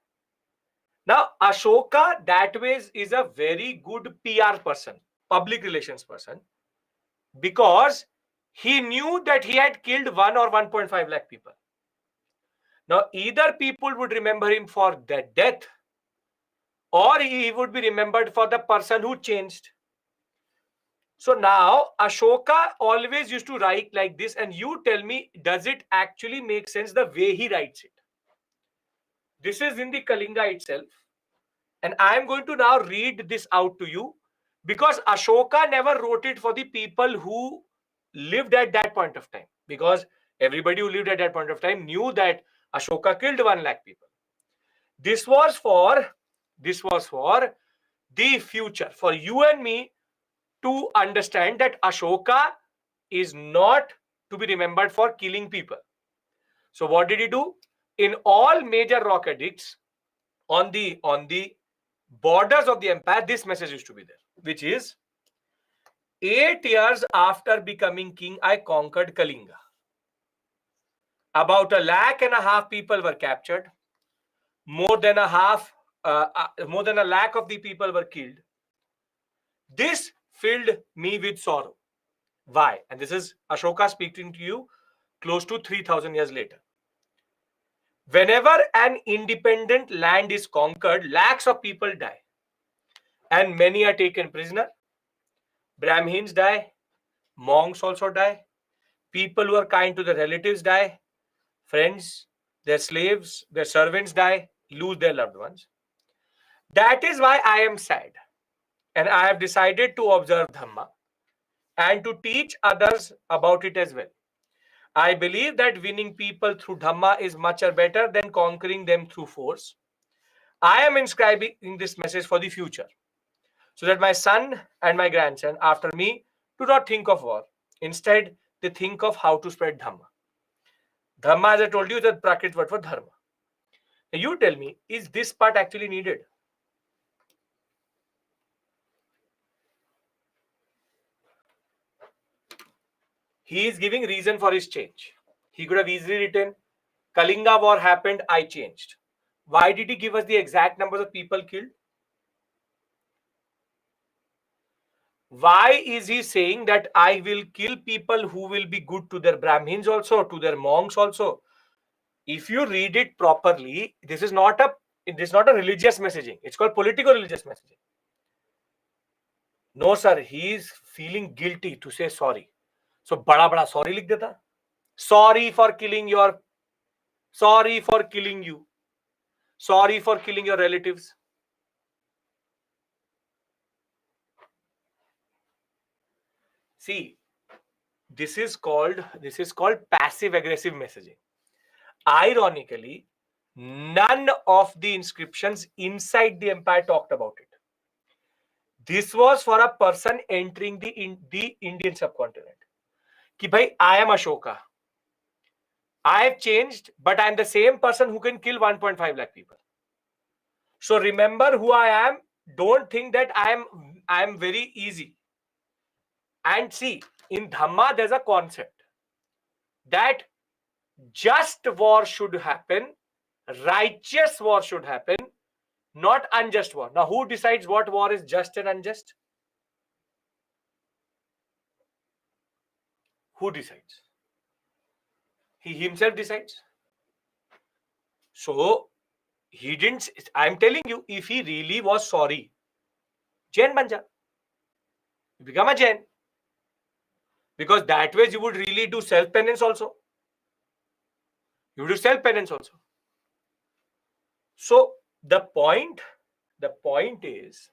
Now, Ashoka, that way, is a very good PR person, public relations person, because he knew that he had killed 1 or 1.5 lakh people. Now, either people would remember him for the death, or he would be remembered for the person who changed. So now, Ashoka always used to write like this, and you tell me, does it actually make sense the way he writes it? This is in the Kalinga itself. And I am going to now read this out to you because Ashoka never wrote it for the people who lived at that point of time. Because everybody who lived at that point of time knew that Ashoka killed 1 lakh people. This was for the future, for you and me to understand that Ashoka is not to be remembered for killing people. So what did he do? In all major rock edicts, on the borders of the empire, this message used to be there, which is, 8 years after becoming king, I conquered Kalinga. About 1.5 lakh people were captured. more than a lakh of the people were killed. This filled me with sorrow. Why? And this is Ashoka speaking to you close to 3,000 years later. Whenever an independent land is conquered, lakhs of people die. And many are taken prisoner. Brahmins die. Monks also die. People who are kind to their relatives die. Friends, their slaves, their servants die, lose their loved ones. That is why I am sad. And I have decided to observe Dhamma and to teach others about it as well. I believe that winning people through Dhamma is much better than conquering them through force. I am inscribing this message for the future, so that my son and my grandson after me do not think of war. Instead, they think of how to spread Dhamma. Dhamma, as I told you, is a Prakrit word for Dharma. Now you tell me, is this part actually needed? He is giving reason for his change. He could have easily written, Kalinga war happened, I changed. Why did he give us the exact numbers of people killed? Why is he saying that I will kill people who will be good to their Brahmins also, to their monks also? If you read it properly, this is not a religious messaging. It's called political religious messaging. No, sir, he is feeling guilty to say sorry. So, bada sorry लिख देता. Sorry for killing your, sorry for killing you, sorry for killing your relatives. See, this is called passive aggressive messaging. Ironically, none of the inscriptions inside the empire talked about it. This was for a person entering the Indian subcontinent. Ki bhai, I am Ashoka. I have changed, but I am the same person who can kill 1.5 lakh people. So remember who I am. Don't think that I am very easy. And see, in Dhamma, there's a concept that just war should happen, righteous war should happen, not unjust war. Now, who decides what war is just and unjust? Who decides? He himself decides. So, he didn't. I'm telling you, if he really was sorry, Jain banja. You become a Jain. Because that way you would really do self-penance also. You do self-penance also. So, the point is,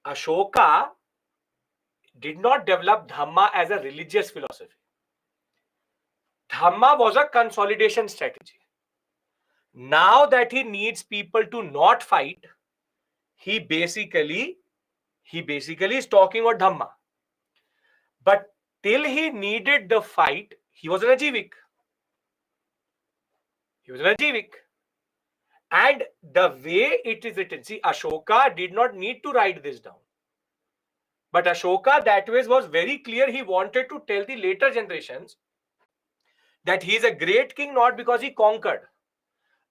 Ashoka did not develop Dhamma as a religious philosophy. Dhamma was a consolidation strategy. Now that he needs people to not fight, he basically is talking about Dhamma. But till he needed the fight, he was an Ajivik. And the way it is written, see, Ashoka did not need to write this down. But Ashoka that way was very clear. He wanted to tell the later generations that he is a great king not because he conquered.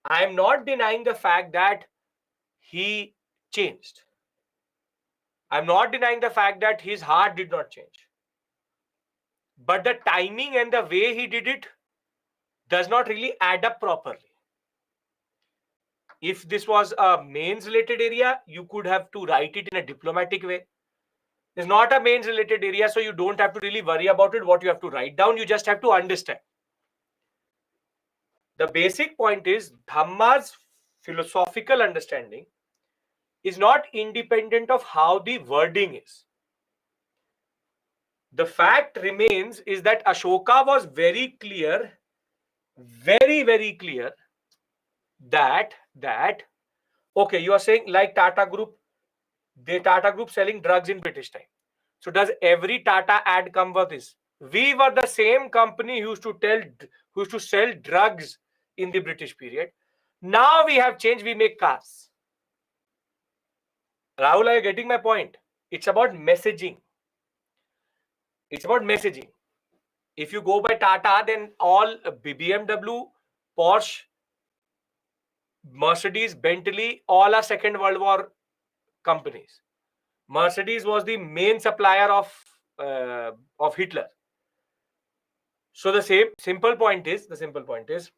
I am not denying the fact that he changed. I'm not denying the fact that his heart did not change. But the timing and the way he did it does not really add up properly. If this was a mains related area, you could have to write it in a diplomatic way. It's not a mains related area, so you don't have to really worry about it, what you have to write down. You just have to understand. The basic point is Dhamma's philosophical understanding is not independent of how the wording is. The fact remains is that Ashoka was very clear, very, very clear that okay, you are saying like Tata Group, the Tata Group selling drugs in British time. So does every Tata ad come with this? We were the same company who used to sell drugs in the British period. Now we have changed, we make cars. Rahul, are you getting my point? It's about messaging. It's about messaging. If you go by Tata, then all BMW, Porsche, Mercedes, Bentley, all are Second World War companies. Mercedes was the main supplier of Hitler. So the simple point is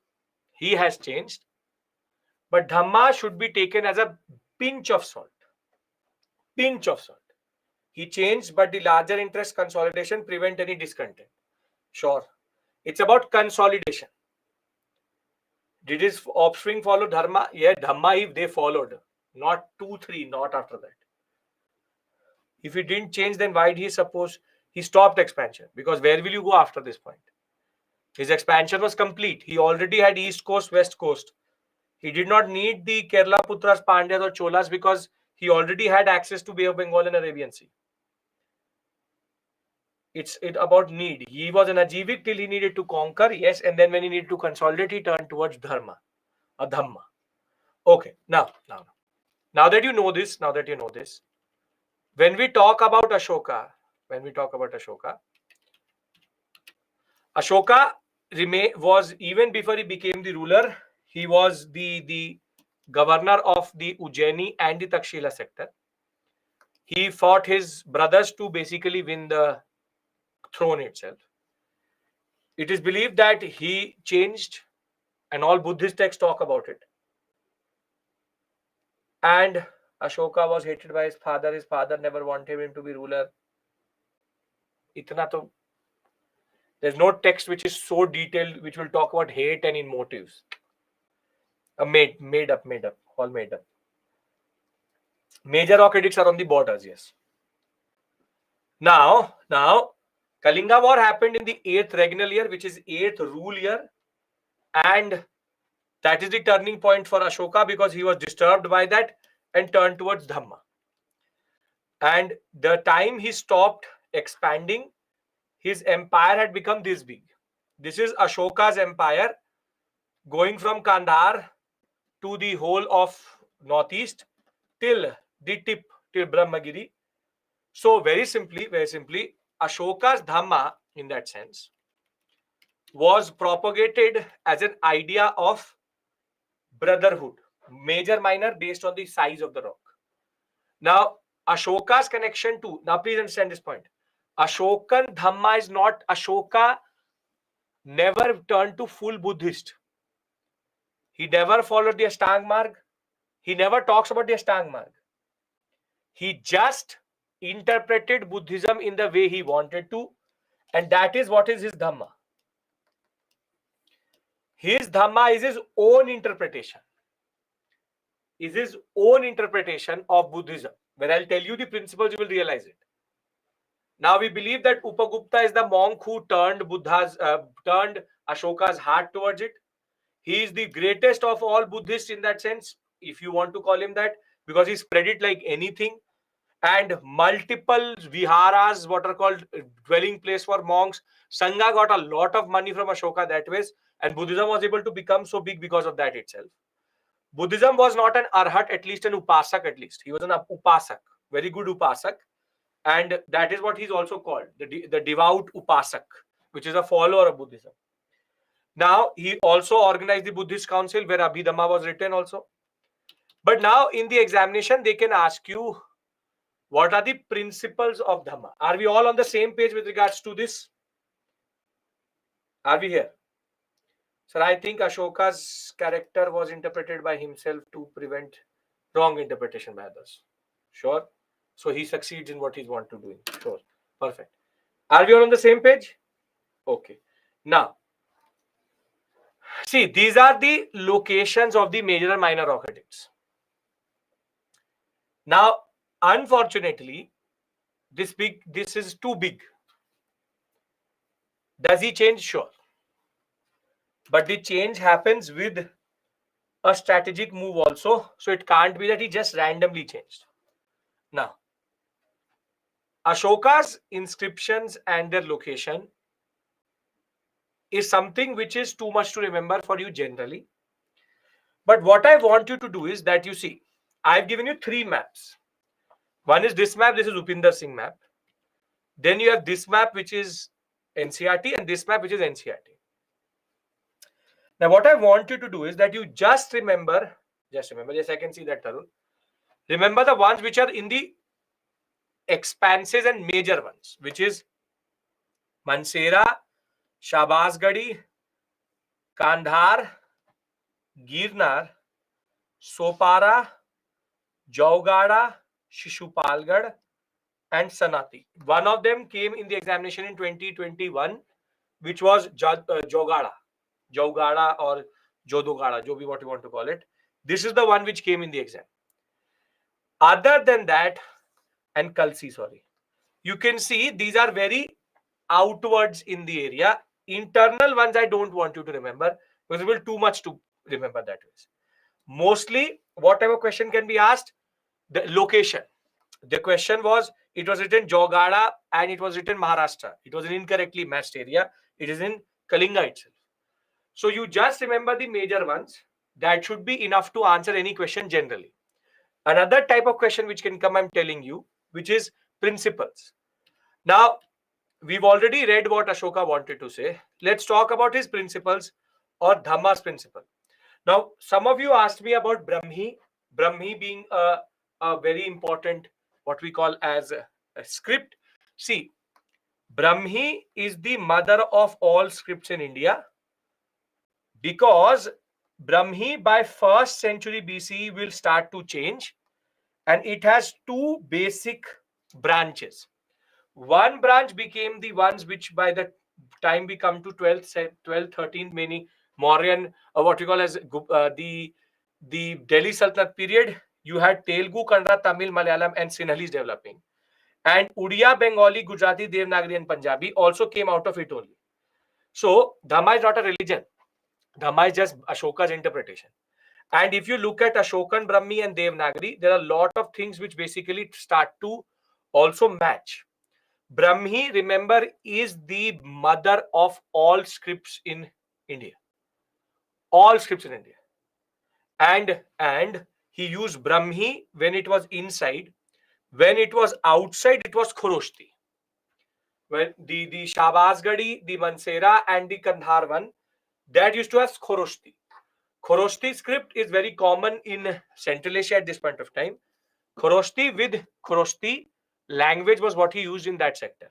he has changed, but Dhamma should be taken as a pinch of salt. Pinch of salt. He changed, but the larger interest consolidation prevent any discontent. Sure, it's about consolidation. Did his offspring follow Dharma? Yeah, Dhamma if they followed, not 2, 3, not after that. If he didn't change, then why did he suppose he stopped expansion? Because where will you go after this point? His expansion was complete. He already had East Coast, West Coast. He did not need the Kerala Putras, Pandyas or Cholas because he already had access to Bay of Bengal and Arabian Sea. It's about need. He was an Ajivik till he needed to conquer, yes, and then when he needed to consolidate, he turned towards Dharma, or Dhamma. Okay, now that you know this, when we talk about Ashoka, Ashoka was, even before he became the ruler, he was the governor of the Ujjaini and the Takshila sector. He fought his brothers to basically win the throne itself. It is believed that he changed, and all Buddhist texts talk about it. And Ashoka was hated by his father. His father never wanted him to be ruler. Itna to, there's no text which is so detailed which will talk about hate and in motives. Made up, all made up. Major rock edicts are on the borders, yes. Now, Kalinga War happened in the 8th regnal year, which is 8th rule year, and that is the turning point for Ashoka because he was disturbed by that and turned towards Dhamma. And the time he stopped expanding, his empire had become this big. This is Ashoka's empire, going from Kandahar to the whole of northeast till the tip, till Brahmagiri. So very simply, Ashoka's Dhamma, in that sense, was propagated as an idea of brotherhood, major minor based on the size of the rock. Now, Ashoka's connection to, now please understand this point, Ashokan Dhamma is not, Ashoka never turned to full Buddhist. He never followed the Ashtanga Marg. He never talks about the Ashtanga Marg. He just interpreted Buddhism in the way he wanted to, and that is what is his Dhamma. His Dhamma is his own interpretation. Is his own interpretation of Buddhism. When I'll tell you the principles, you will realize it. Now we believe that Upagupta is the monk who turned Ashoka's heart towards it. He is the greatest of all Buddhists in that sense, if you want to call him that, because he spread it like anything. And multiple viharas, what are called dwelling place for monks. Sangha got a lot of money from Ashoka that way, and Buddhism was able to become so big because of that itself. Buddhism was not an arhat, at least an upasak, at least. He was an upasak, very good upasak. And that is what he's also called, the devout upasak, which is a follower of Buddhism. Now, he also organized the Buddhist council where Abhidhamma was written also. But now in the examination, they can ask you, what are the principles of Dhamma? Are we all on the same page with regards to this? Are we here? Sir, I think Ashoka's character was interpreted by himself to prevent wrong interpretation by others. Sure. So he succeeds in what he's want to do. Sure. Perfect. Are we all on the same page? Okay. Now, see, these are the locations of the major and minor rock edicts. Now, unfortunately, this is too big. Does he change? Sure. But the change happens with a strategic move also. So it can't be that he just randomly changed. Now, Ashoka's inscriptions and their location is something which is too much to remember for you generally. But what I want you to do is that you see, I've given you 3 maps. One is this map, this is Upinder Singh map. Then you have this map, which is NCRT, and this map, which is NCRT. Now, what I want you to do is that you just remember Just remember. Yes, I can see that, Tarun. Remember the ones which are in the expanses and major ones, which is Mansehra, Shahbazgadi, Kandhar, Girnar, Sopara, Jaugada, Shishupalgarh, and Sanati. One of them came in the examination in 2021, which was Jaugada or Jodogada, Jobi, what you want to call it. This is the one which came in the exam. Other than that, and Kalsi, sorry, you can see these are very outwards in the area. Internal ones I don't want you to remember because it will be too much to remember that way. Mostly, whatever question can be asked, the location. The question was, it was written Jogada and it was written Maharashtra. It was an incorrectly matched area. It is in Kalinga itself. So you just remember the major ones. That should be enough to answer any question generally. Another type of question which can come, I'm telling you, which is principles. Now, we've already read what Ashoka wanted to say. Let's talk about his principles or Dhamma's principle. Now, some of you asked me about Brahmi. Brahmi being a very important, what we call as a script. See, Brahmi is the mother of all scripts in India because Brahmi by 1st century BCE will start to change, and it has two basic branches. One branch became the ones which by the time we come to 12th, 13th, many Mauryan, what we call as the Delhi Sultanate period, you had Telugu, Kannada, Tamil, Malayalam and Sinhalese developing. And Udiya, Bengali, Gujarati, Devanagari and Punjabi also came out of it only. So Dhamma is not a religion. Dhamma is just Ashoka's interpretation. And if you look at Ashokan, Brahmi and Devanagari, there are a lot of things which basically start to also match. Brahmi, remember, is the mother of all scripts in India. All scripts in India. And he used Brahmi when it was inside. When it was outside, it was Khoroshti. When the Shahbazgadi, the Mansehra and the Kandhar one, that used to have Khoroshti. Khoroshti script is very common in Central Asia at this point of time. Khoroshti with Khoroshti language was what he used in that sector.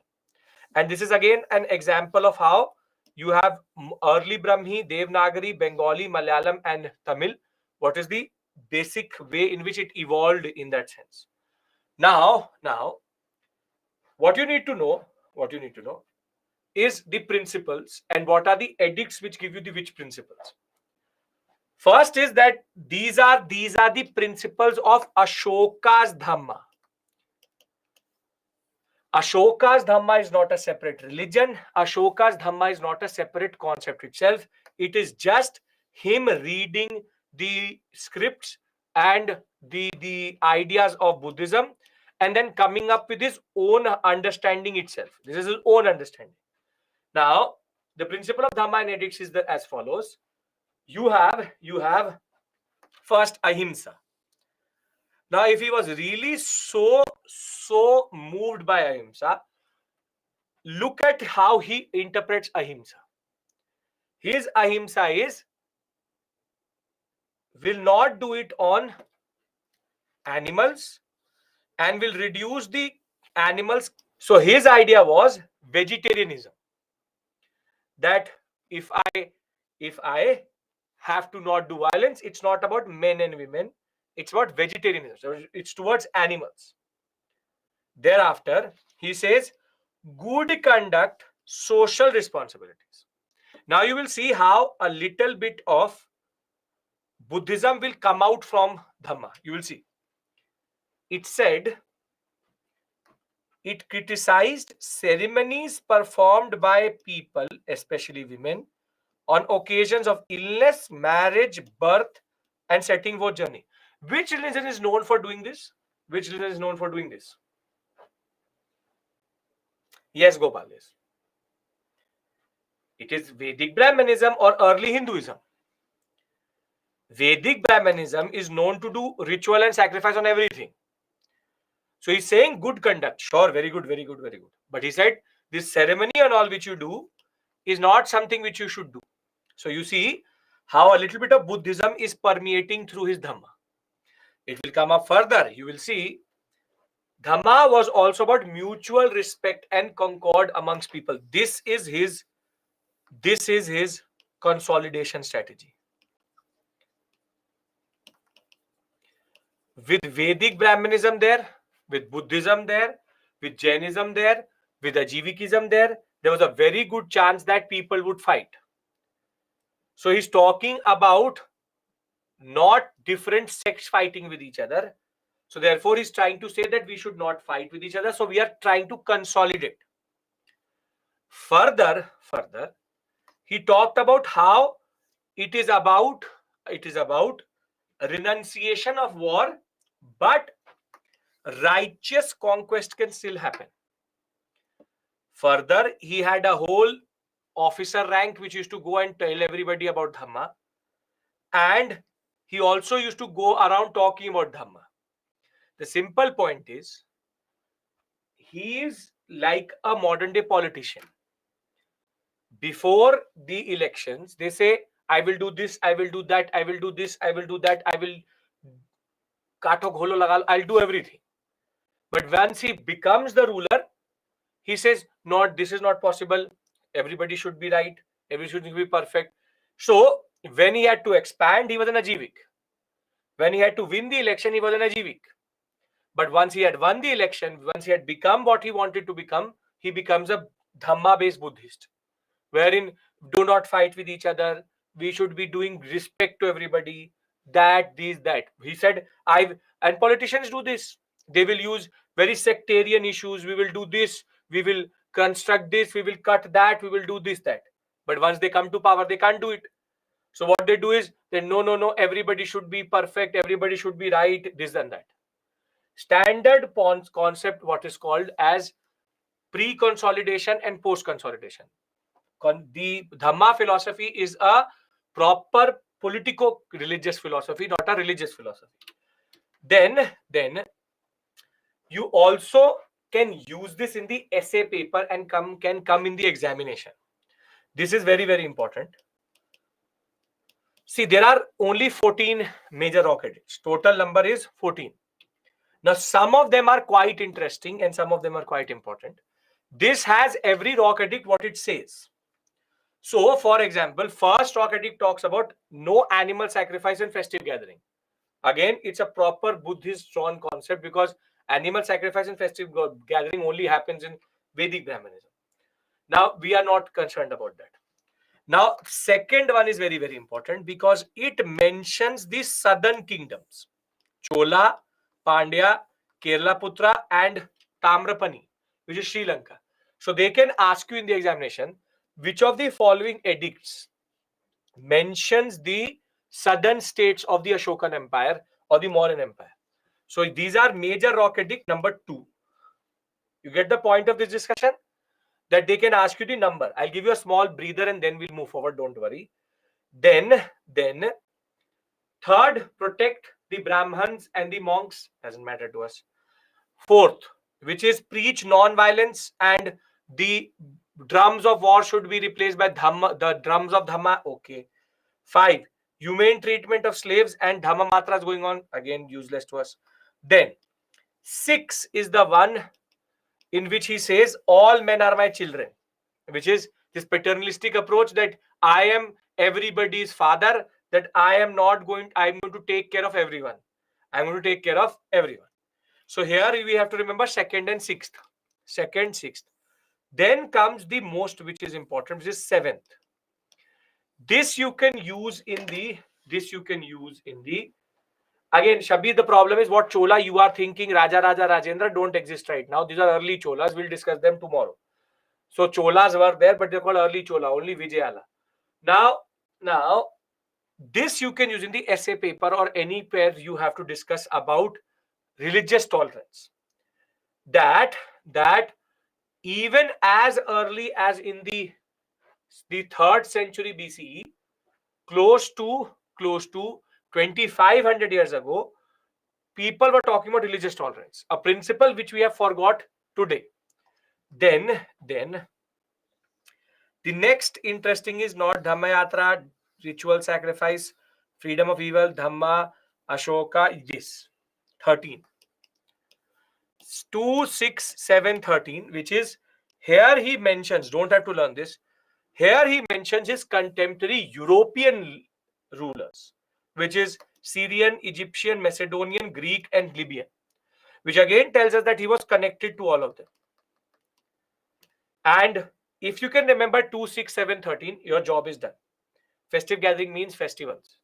And this is again an example of how you have early Brahmi, Devanagari, Bengali, Malayalam and Tamil. What is the basic way in which it evolved in that sense? Now, what you need to know is the principles and what are the edicts which give you the which principles. First is that these are the principles of Ashoka's Dhamma. Ashoka's Dhamma is not a separate religion. Ashoka's Dhamma is not a separate concept itself. It is just him reading the scripts and the ideas of Buddhism and then coming up with his own understanding itself. This is his own understanding. Now, the principle of Dhamma and edicts is as follows. You have first Ahimsa. Now, if he was really so moved by Ahimsa, look at how he interprets Ahimsa. His Ahimsa is, will not do it on animals and will reduce the animals. So his idea was vegetarianism. That if I have to not do violence, it's not about men and women. It's about vegetarianism. So it's towards animals. Thereafter, he says, good conduct, social responsibilities. Now you will see how a little bit of Buddhism will come out from Dhamma. You will see. It said, it criticized ceremonies performed by people, especially women, on occasions of illness, marriage, birth, and setting forth journey. Which religion is known for doing this? Which religion is known for doing this? Yes, Gopal, yes. It is Vedic Brahmanism or early Hinduism. Vedic Brahmanism is known to do ritual and sacrifice on everything. So he's saying good conduct. Sure, very good, very good, very good. But he said this ceremony and all which you do is not something which you should do. So you see how a little bit of Buddhism is permeating through his Dhamma. It will come up further. You will see Dhamma was also about mutual respect and concord amongst people. This is his consolidation strategy. With Vedic Brahmanism there, with Buddhism there, with Jainism there, with Ajivikism there was a very good chance that people would fight. So he's talking about not different sects fighting with each other. So therefore he's trying to say that we should not fight with each other. So we are trying to consolidate. Further, he talked about how it is about renunciation of war, but righteous conquest can still happen. Further, he had a whole officer rank which used to go and tell everybody about Dhamma, and he also used to go around talking about Dhamma. The simple point is, he is like a modern day politician. Before the elections, they say, I will do this, I will do that, I will do this, I will do that, I will kato gholo lagal, I'll do everything. But once he becomes the ruler, he says, not, this is not possible. Everybody should be right. Everybody should be perfect. So when he had to expand, he was an Ajivik. When he had to win the election, he was an Ajivik. But once he had won the election, once he had become what he wanted to become, he becomes a Dhamma-based Buddhist, wherein do not fight with each other. We should be doing respect to everybody. That. He said, and politicians do this. They will use very sectarian issues. We will do this. We will construct this. We will cut that. We will do this, that. But once they come to power, they can't do it. So what they do is, they no, everybody should be perfect. Everybody should be right. This and that. Standard concept, what is called as pre-consolidation and post-consolidation. The Dhamma philosophy is a proper politico-religious philosophy, not a religious philosophy. Then you also can use this in the essay paper and can come in the examination. This is very, very important. See, there are only 14 major rock edicts. Total number is 14. Now, some of them are quite interesting and some of them are quite important. This has every rock edict what it says. So, for example, first rock edict talks about no animal sacrifice and festive gathering. Again, it's a proper Buddhist drawn concept because animal sacrifice and festive gathering only happens in Vedic Brahmanism. Now, we are not concerned about that. Now, second one is very, very important because it mentions the southern kingdoms, Chola, Pandya, Kerala Putra, and Tamrapani, which is Sri Lanka. So they can ask you in the examination, which of the following edicts mentions the southern states of the Ashokan Empire or the Mauryan Empire? So these are major rock edict number 2. You get the point of this discussion? That they can ask you the number. I'll give you a small breather and then we'll move forward. Don't worry. Then third, protect the Brahmins and the monks. Doesn't matter to us. Fourth, which is preach non-violence and the drums of war should be replaced by Dhamma, the drums of Dhamma. Okay. 5, humane treatment of slaves and Dhamma matras going on. Again, useless to us. Then 6 is the one in which he says all men are my children, which is this paternalistic approach that I am everybody's father, that I'm going to take care of everyone. I'm going to take care of everyone. So here we have to remember second and sixth. Second, sixth. Then comes the most, which is important, which is 7th. This you can use in the, again, Shabir, the problem is what Chola you are thinking, Raja Rajendra don't exist right now. These are early Cholas. We'll discuss them tomorrow. So Cholas were there, but they're called early Chola, only Vijayala. Now, this you can use in the essay paper or any pair you have to discuss about religious tolerance. That even as early as in the 3rd century BCE, close to 2500 years ago, people were talking about religious tolerance, a principle which we have forgot today. Then the next interesting is not Dhammayatra, ritual sacrifice, freedom of evil, Dhamma, Ashoka, this. 13. 2, 6, 7, 13, which is here he mentions, don't have to learn this. Here he mentions his contemporary European rulers, which is Syrian, Egyptian, Macedonian, Greek, and Libyan, which again tells us that he was connected to all of them. And if you can remember 2, 6, 7, 13, your job is done. Festive gathering means festivals.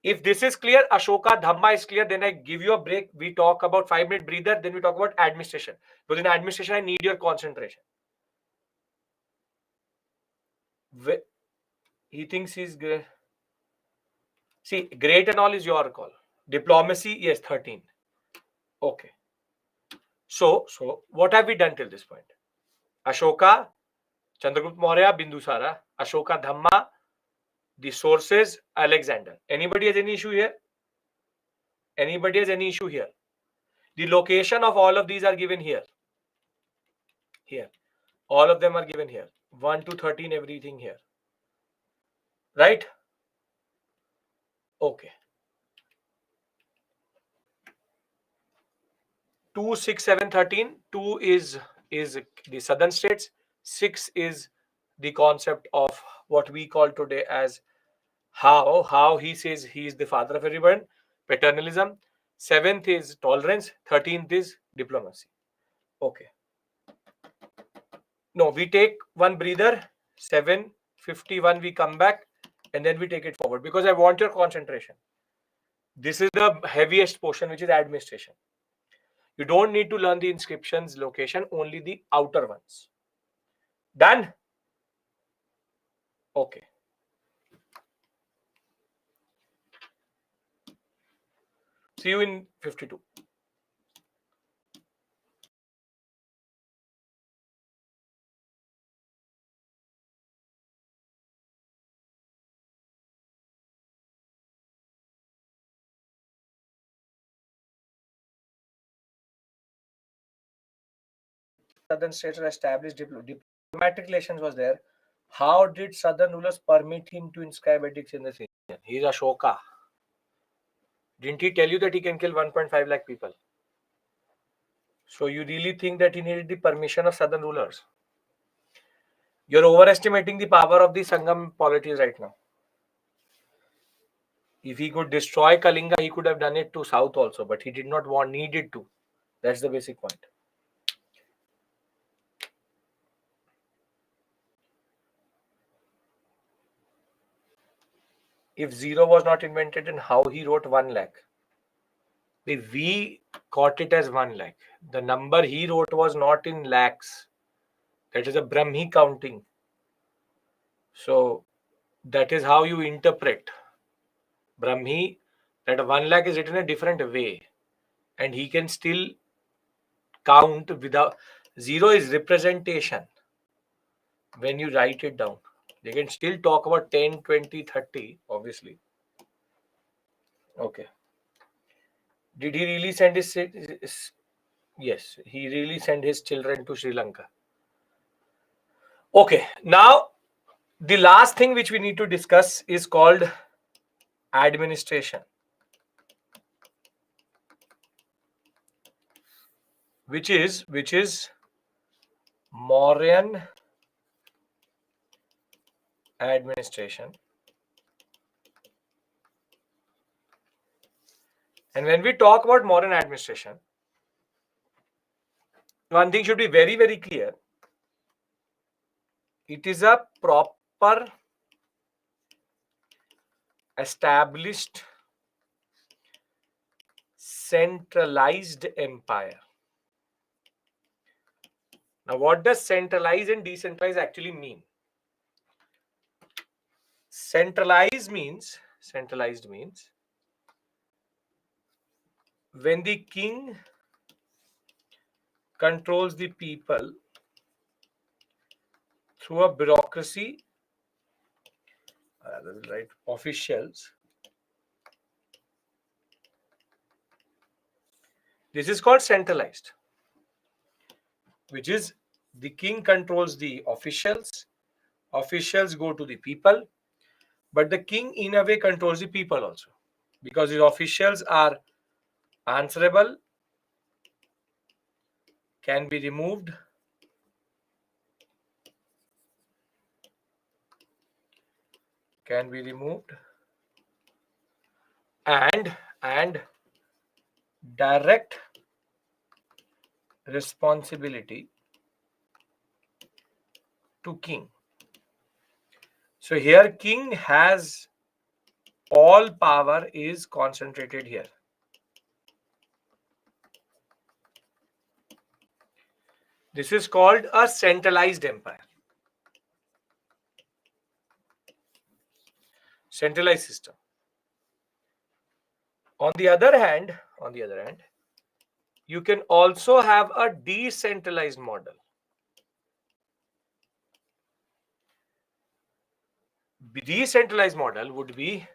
If this is clear, Ashoka Dhamma is clear, then I give you a break. We talk about 5-minute breather, then we talk about administration. Because in administration, I need your concentration. He thinks he's great. See, great and all is your call. Diplomacy, yes, 13. Okay. So what have we done till this point? Ashoka, Chandragupta Maurya, Bindusara, Ashoka Dhamma, the sources, Alexander. Anybody has any issue here? Anybody has any issue here? The location of all of these are given here. Here. All of them are given here. 1 to 13, everything here. Right? Okay. 2, 6, 7, 13. 2 is the southern states. 6 is the concept of what we call today as how he says he is the father of everyone, paternalism. 7th is tolerance. 13th is diplomacy. Okay. No, we take one breather. 7:51 we come back and then we take it forward because I want your concentration. This is the heaviest portion, which is administration. You don't need to learn the inscriptions, location, only the outer ones. Done? Okay. See you in 52. Southern states were established, diplomatic relations was there. How did southern rulers permit him to inscribe edicts in this region? He is Ashoka. Didn't he tell you that he can kill 1.5 lakh people? So you really think that he needed the permission of southern rulers? You're overestimating the power of the Sangam polities right now. If he could destroy Kalinga, he could have done it to south also, but he did not needed to. That's the basic point. If zero was not invented, then how he wrote 1 lakh? We got it as 1 lakh. The number he wrote was not in lakhs. That is a Brahmi counting. So that is how you interpret Brahmi, that 1 lakh is written a different way. And he can still count without. Zero is representation. When you write it down, they can still talk about 10, 20, 30, obviously. Okay. Did he really send his yes, he really sent his children to Sri Lanka. Okay, now the last thing which we need to discuss is called administration, which is Mauryan administration. And when we talk about Mauryan administration, one thing should be very, very clear. It is a proper established centralized empire. Now, what does centralized and decentralized actually mean? Centralized means when the king controls the people through a bureaucracy, right, officials. This is called centralized, which is the king controls the officials. Officials go to the people. But the king in a way controls the people also, because his officials are answerable, can be removed, and direct responsibility to king. So here king has all power is concentrated here. This is called a centralized empire. Centralized system. On the other hand, you can also have a decentralized model. Decentralized model would be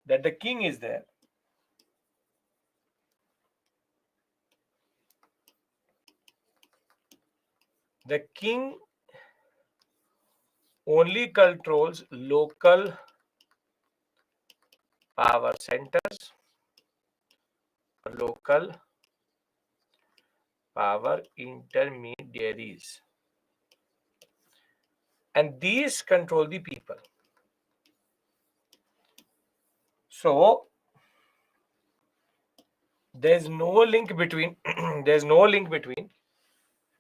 that the king is there. The king only controls local power centers, local power intermediaries, and these control the people. So there's no link between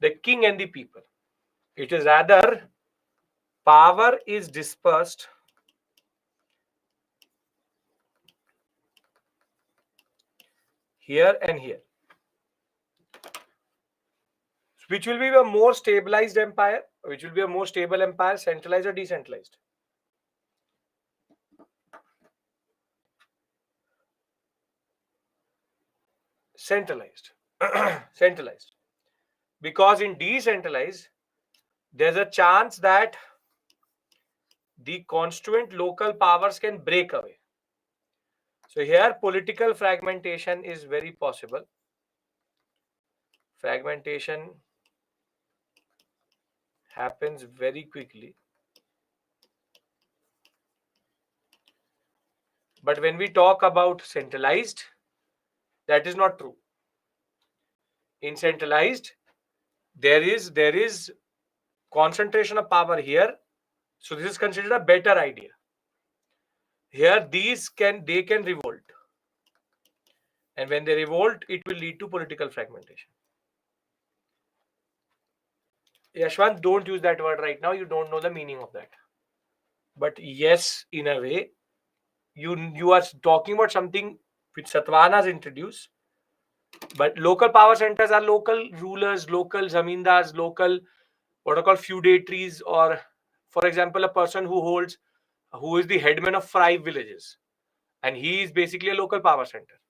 the king and the people. It is rather power is dispersed here and here. Which will be a more stabilized empire? Which will be a more stable empire, centralized or decentralized? Centralized. Centralized. Because in decentralized, there's a chance that the constituent local powers can break away. So here political fragmentation is very possible. Fragmentation happens very quickly. But when we talk about centralized, that is not true. In centralized, there is concentration of power here. So this is considered a better idea. Here they can revolt. And when they revolt, it will lead to political fragmentation. Yashwant, don't use that word right now. You don't know the meaning of that. But yes, in a way, you are talking about something which Satavahanas introduced. But local power centers are local rulers, local zamindars, local what are called feudatories, or for example, a person who is the headman of 5 villages, and he is basically a local power center.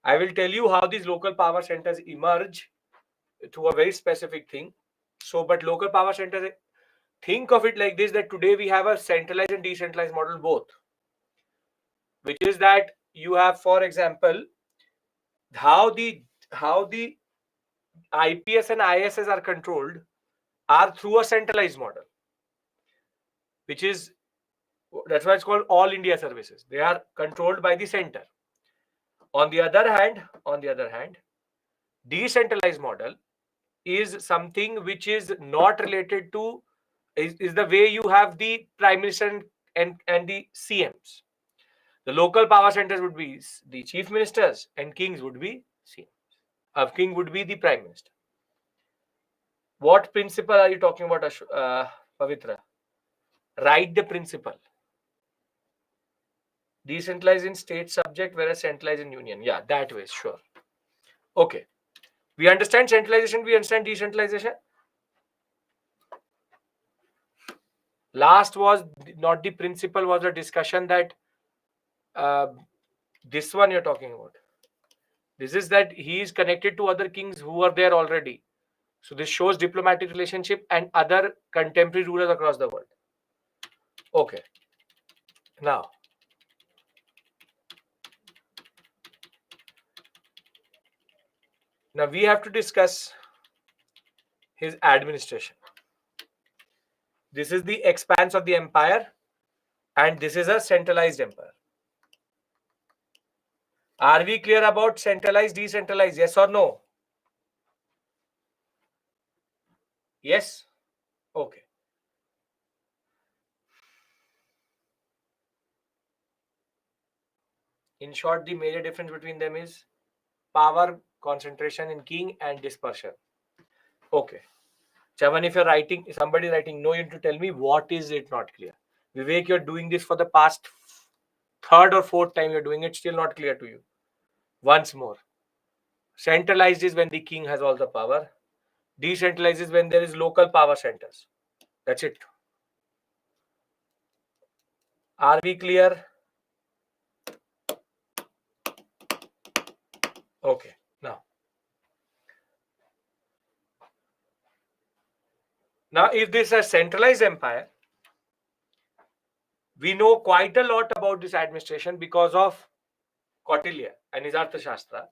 I will tell you how these local power centers emerge to a very specific thing. So, but local power centers, think of it like this, that today we have a centralized and decentralized model both, which is that you have, for example, how the IPS and ISS are controlled are through a centralized model, that's why it's called all India services. They are controlled by the center. On the other hand, decentralized model is something which is not related to is the way you have the prime minister and the CMs. The local power centers would be the chief ministers and kings would be CMs. King would be the prime minister. What principle are you talking about, Pavitra? Write the principle. Decentralized in state subject, whereas centralized in union. Yeah, that way, sure. Okay. We understand centralization, we understand decentralization. Last was not the principle, was a discussion that this one you're talking about. This is that he is connected to other kings who are there already. So this shows diplomatic relationship and other contemporary rulers across the world. Okay. Now we have to discuss his administration. This is the expanse of the empire. And this is a centralized empire. Are we clear about centralized, decentralized? Yes or no? Yes? Okay. In short, the major difference between them is power concentration in king and dispersion. Okay. Chavan, if you're writing, somebody writing, no, you need to tell me what is it not clear. Vivek, you're doing this for the past third or fourth time you're doing it, still not clear to you. Once more. Centralized is when the king has all the power. Decentralized is when there is local power centers. That's it. Are we clear? Okay. Now, if this is a centralized empire, we know quite a lot about this administration because of Kautilya and his Arthashastra.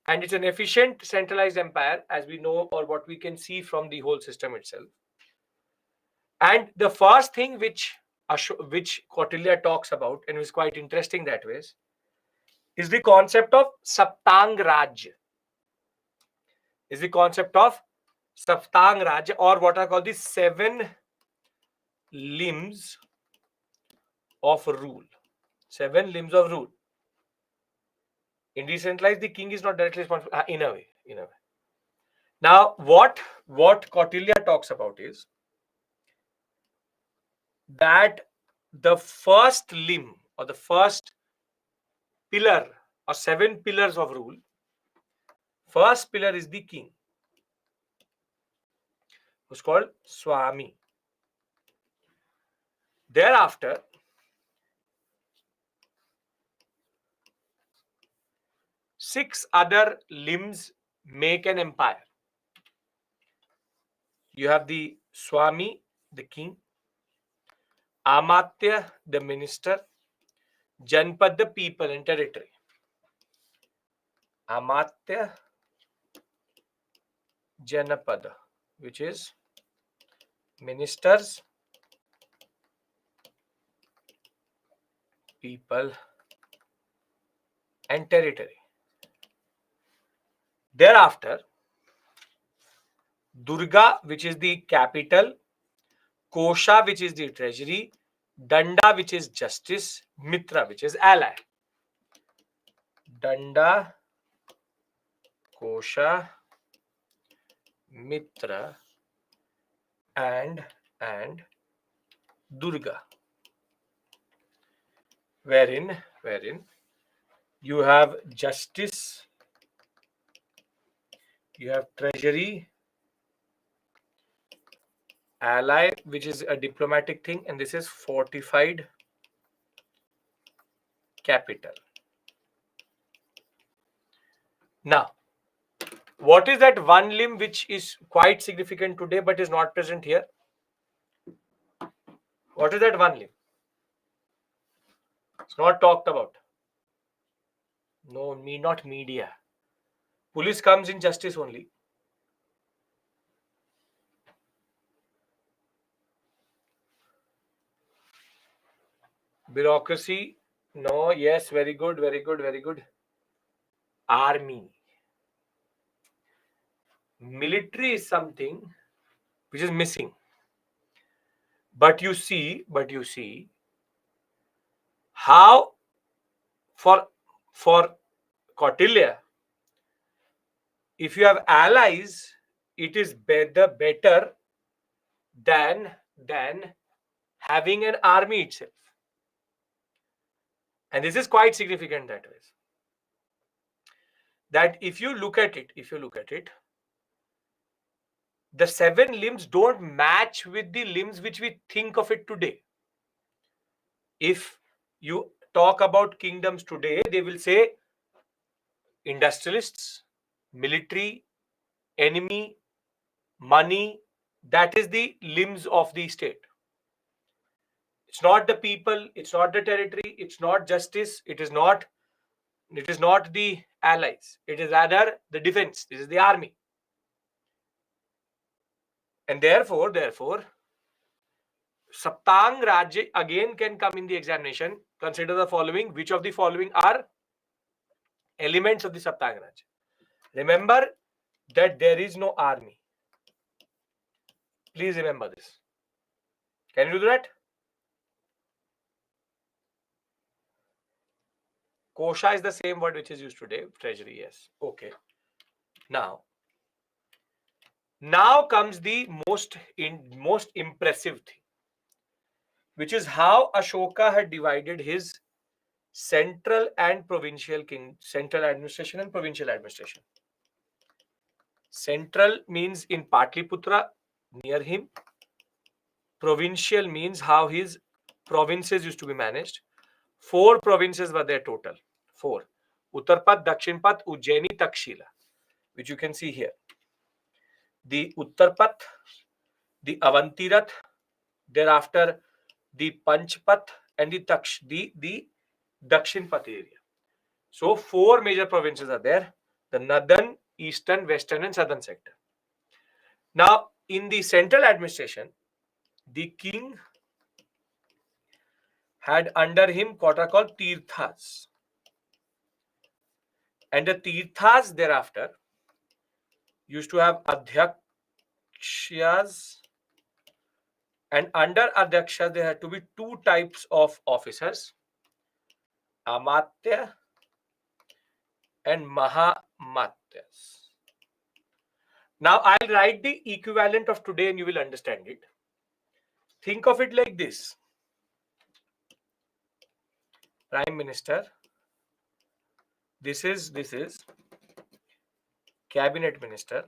And it's an efficient centralized empire, as we know, or what we can see from the whole system itself. And the first thing which Kautilya talks about, and is quite interesting that way, is the concept of Saptang Raj. Is the concept of Saptang Raj, or what are called the 7 limbs of rule. 7 limbs of rule. In decentralized, the king is not directly responsible in a way. Now, what Kautilya talks about is that the first limb or the first pillar or 7 pillars of rule, first pillar is the king, who's called Swami. Thereafter, six other limbs make an empire. You have the Swami, the king, Amatya, the minister, Janpad, the people and territory. Amatya, Janapada, which is ministers, people and territory. Thereafter, Durga, which is the capital, Kosha, which is the treasury, Danda, which is justice, Mitra, which is ally. Danda, Kosha, Mitra, and Durga. Wherein you have justice, you have treasury, ally, which is a diplomatic thing, and this is fortified capital. Now, what is that one limb which is quite significant today but is not present here? What is that one limb? It's not talked about. No, not media. Police comes in justice only. Bureaucracy, no, yes, very good, very good, very good. Army. Military is something which is missing. But you see how for Kautilya, if you have allies, it is better than having an army itself. And this is quite significant that way. That if you look at it, the 7 limbs don't match with the limbs which we think of it today. If you talk about kingdoms today, they will say industrialists, military, enemy, money. That is the limbs of the state. It's not the people, it's not the territory, it's not justice, it is not the allies, it is rather the defense. This is the army. And therefore Saptang Rajya again can come in the examination. Consider the following. Which of the following are elements of the Saptang Rajya? Remember that there is no army. Please remember this. Can you do that? Kosha is the same word which is used today. Treasury, yes. Okay. Now comes the most impressive thing, which is how Ashoka had divided his central and provincial central administration and provincial administration. Central means in Patliputra, near him. Provincial means how his provinces used to be managed. 4 provinces were there total. 4. Uttarpat, Dakshinpat, Ujjaini, Takshila, which you can see here. The Uttarpat, the Avantirath, thereafter the Panchpat and the Dakshinpat area. So 4 major provinces are there: the northern, eastern, western and southern sector. Now in the central administration, the king had under him what are called Tirthas. And the Tirthas thereafter used to have Adhyakshas, and under Adhyakshas there had to be 2 types of officers: Amatya and Mahamatyas. Now I'll write the equivalent of today and you will understand it. Think of it like this. Prime Minister. This is Cabinet Minister.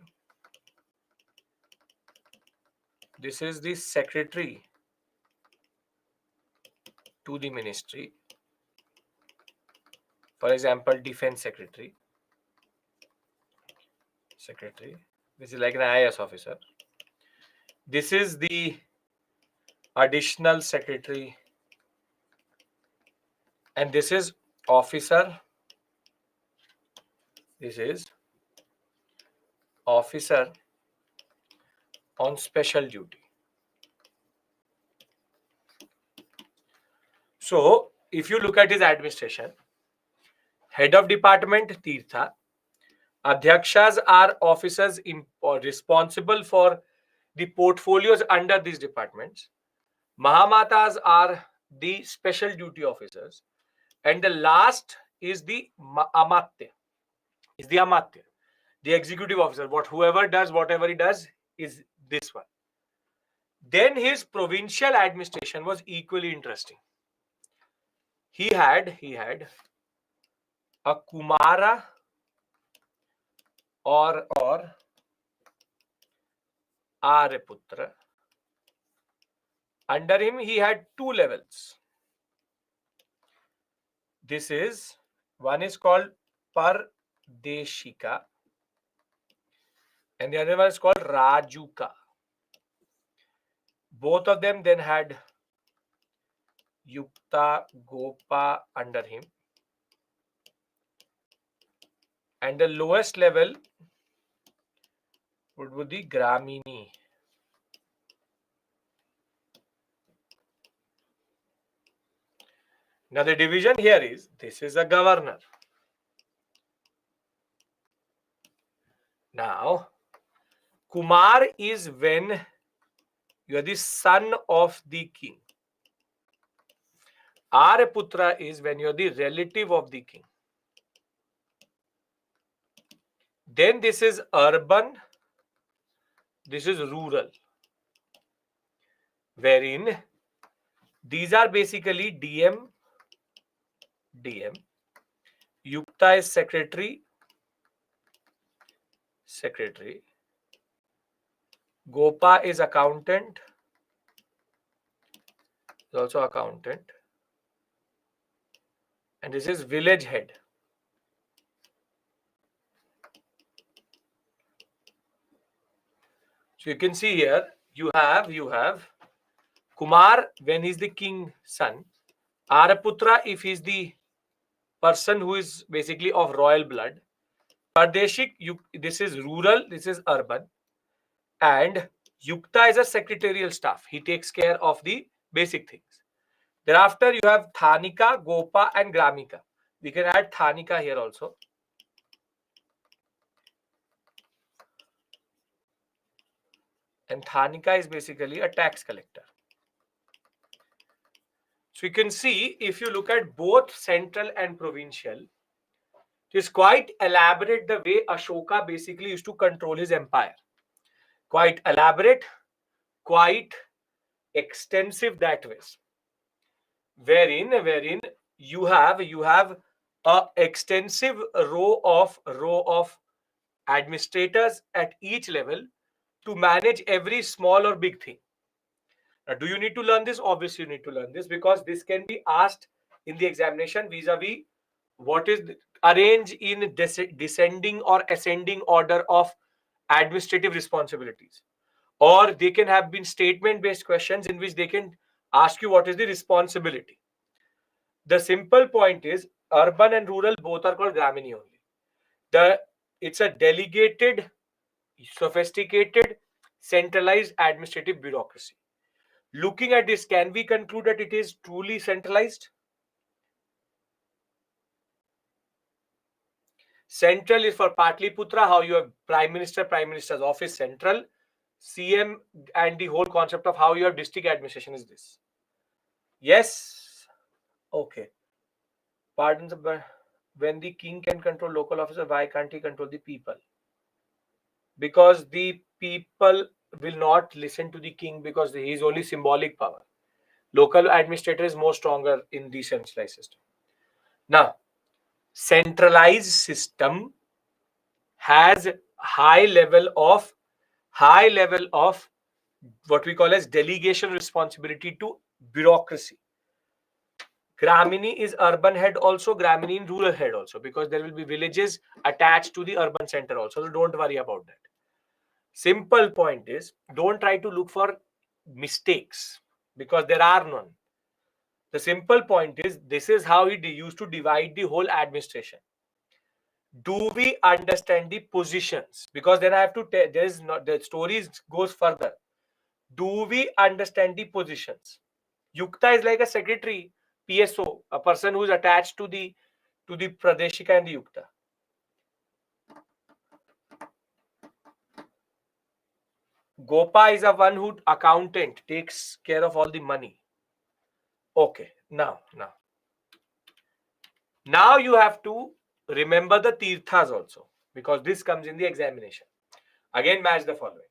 This is the Secretary to the Ministry. For example, Defense Secretary. This is like an IAS officer. This is the Additional Secretary. And this is officer. This is officer on special duty. So, if you look at his administration, head of department Tirtha, Adhyakshas are officers responsible for the portfolios under these departments. Mahamatas are the special duty officers. And the last is the Amatya. The executive officer. Whoever does whatever he does is this one. Then his provincial administration was equally interesting. He had a Kumara or Aryaputra. Under him, he had 2 levels. One is called Pardeshika and the other one is called Rajuka. Both of them then had Yukta, Gopa under him. And the lowest level would be Gramini. Now the division here is, this is a governor. Now, Kumar is when you are the son of the king. Aryaputra is when you are the relative of the king. Then this is urban, this is rural, wherein these are basically DM. Yukta is secretary. Gopa is accountant. Is also accountant. And this is village head. So you can see here, you have Kumar when he's the king's son. Aryaputra if he's the person who is basically of royal blood. Pardeshik, this is rural, this is urban. And Yukta is a secretarial staff. He takes care of the Basic things. Thereafter, you have Thanika, Gopa, and Gramika. We can add Thanika here also. And Thanika is basically a tax collector. So you can see, if you look at both central and provincial, it is quite elaborate the way Ashoka basically used to control his empire. Quite elaborate, quite extensive that way. Wherein you have a extensive row of administrators at each level to manage every small or big thing. Now, do you need to learn this? Obviously, you need to learn this, because this can be asked in the examination vis-a-vis what is arranged in descending or ascending order of administrative responsibilities. Or they can have been statement-based questions in which they can ask you what is the responsibility. The simple point is, urban and rural both are called Gramini only. It's a delegated, sophisticated, centralized administrative bureaucracy. Looking at this, can we conclude that it is truly centralized? Central is for Patliputra, how you have Prime Minister, Prime Minister's office, central. CM and the whole concept of how you have district administration is this. Yes? Okay. Pardon, but when the king can control local officer, why can't he control the people? Because the people will not listen to the king, because he is only symbolic power. Local administrator is more stronger in decentralized system. Now, centralized system has high level of what we call as delegation responsibility to bureaucracy. Gramini is urban head also, Gramini in rural head also, because there will be villages attached to the urban center also. So don't worry about that. Simple point is, don't try to look for mistakes, because there are none. The simple point is, this is how he used to divide the whole administration. Do we understand the positions? Because then I have to tell, there is not, the story goes further. Do we understand the positions? Yukta is like a secretary, PSO, a person who is attached to the Pradeshika and the Yukta. Gopa is a one who accountant, takes care of all the money. Okay, now you have to remember the tirthas also, because this comes in the examination. Again, match the following.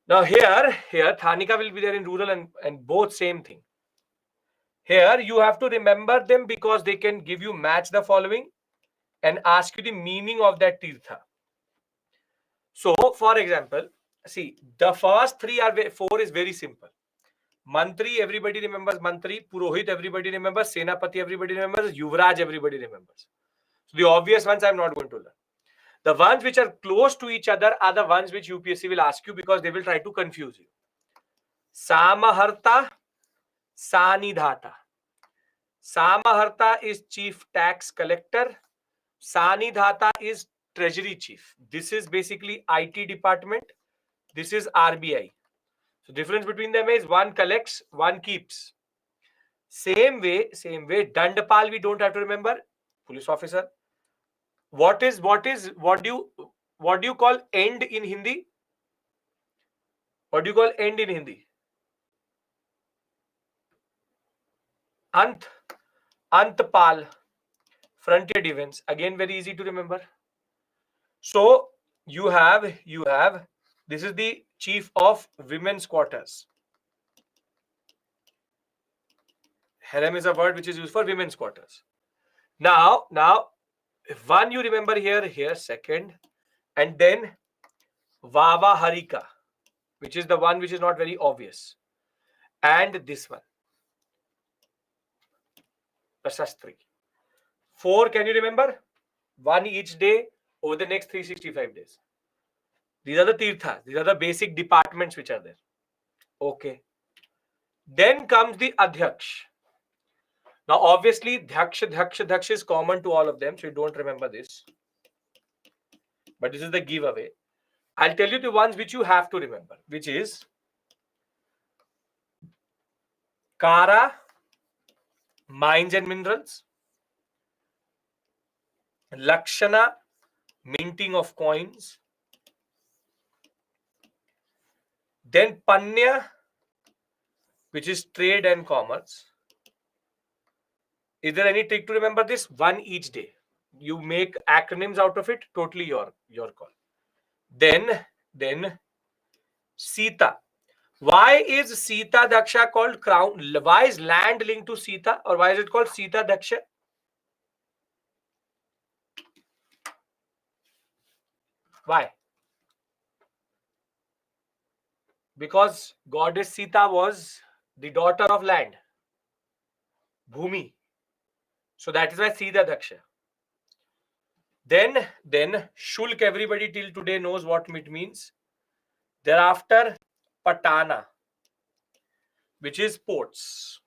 Now here Thanika will be there in rural and both same thing. Here you have to remember them, because they can give you match the following and ask you the meaning of that tirtha. So, for example, see, the first four is very simple. Mantri, everybody remembers Mantri. Purohit, everybody remembers. Senapati, everybody remembers. Yuvraj, everybody remembers. So the obvious ones I'm not going to learn. The ones which are close to each other are the ones which UPSC will ask you, because they will try to confuse you. Samaharta, Sanidhata. Samaharta is chief tax collector. Sanidhata is treasury chief. This is basically IT department. This is RBI. So difference between them is one collects, one keeps. Same way, Dandapal we don't have to remember. Police officer. What do you call end in Hindi? What do you call end in Hindi? Antpal. Frontier defense. Again, very easy to remember. So you have this is the chief of women's quarters. Harem is a word which is used for women's quarters. Now, one you remember here, second, and then Vava Harika, which is the one which is not very obvious, and this one, Prasastri. 4, can you remember? 1 each day over the next 365 days. These are the tirthas. These are the basic departments which are there. Okay. Then comes the Adhyaksh. Now, obviously, Dhyaksha is common to all of them, so you don't remember this. But this is the giveaway. I'll tell you the ones which you have to remember, which is Kara, mines and minerals. Lakshana, minting of coins. Then Panya, which is trade and commerce. Is there any trick to remember this? One each day. You make acronyms out of it, totally your call. Then Sita. Why is Sita Daksha called crown? Why is land linked to Sita, or why is it called Sita Daksha? Why? Because goddess Sita was the daughter of land, Bhumi. So that is why Sita Daksha. Then Shulk, everybody till today knows what it means. Thereafter, Patana, which is ports.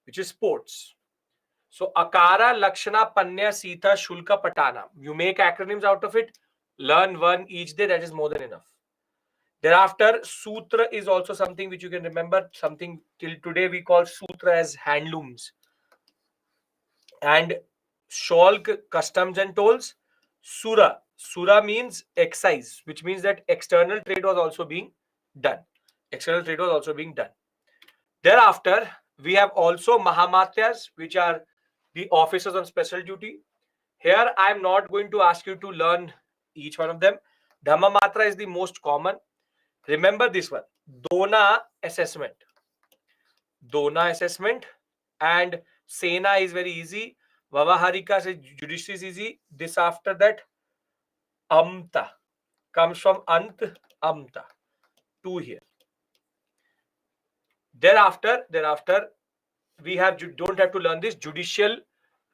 So Akara, Lakshana, Panya, Sita, Shulka, Patana. You make acronyms out of it. Learn one each day. That is more than enough. Thereafter, Sutra is also something which you can remember. Something till today we call Sutra as handlooms. And Sholk, customs and tolls. Sura means excise, which means that external trade was also being done. Thereafter, we have also Mahamatyas, which are the officers on special duty. Here, I am not going to ask you to learn each one of them. Dhammamatra is the most common. Remember this one. Dona assessment. And Sena is very easy. Vavaharika is judiciary is easy. This after that, Amta comes from Ant, Amta. 2 here. Thereafter, we don't have to learn this judicial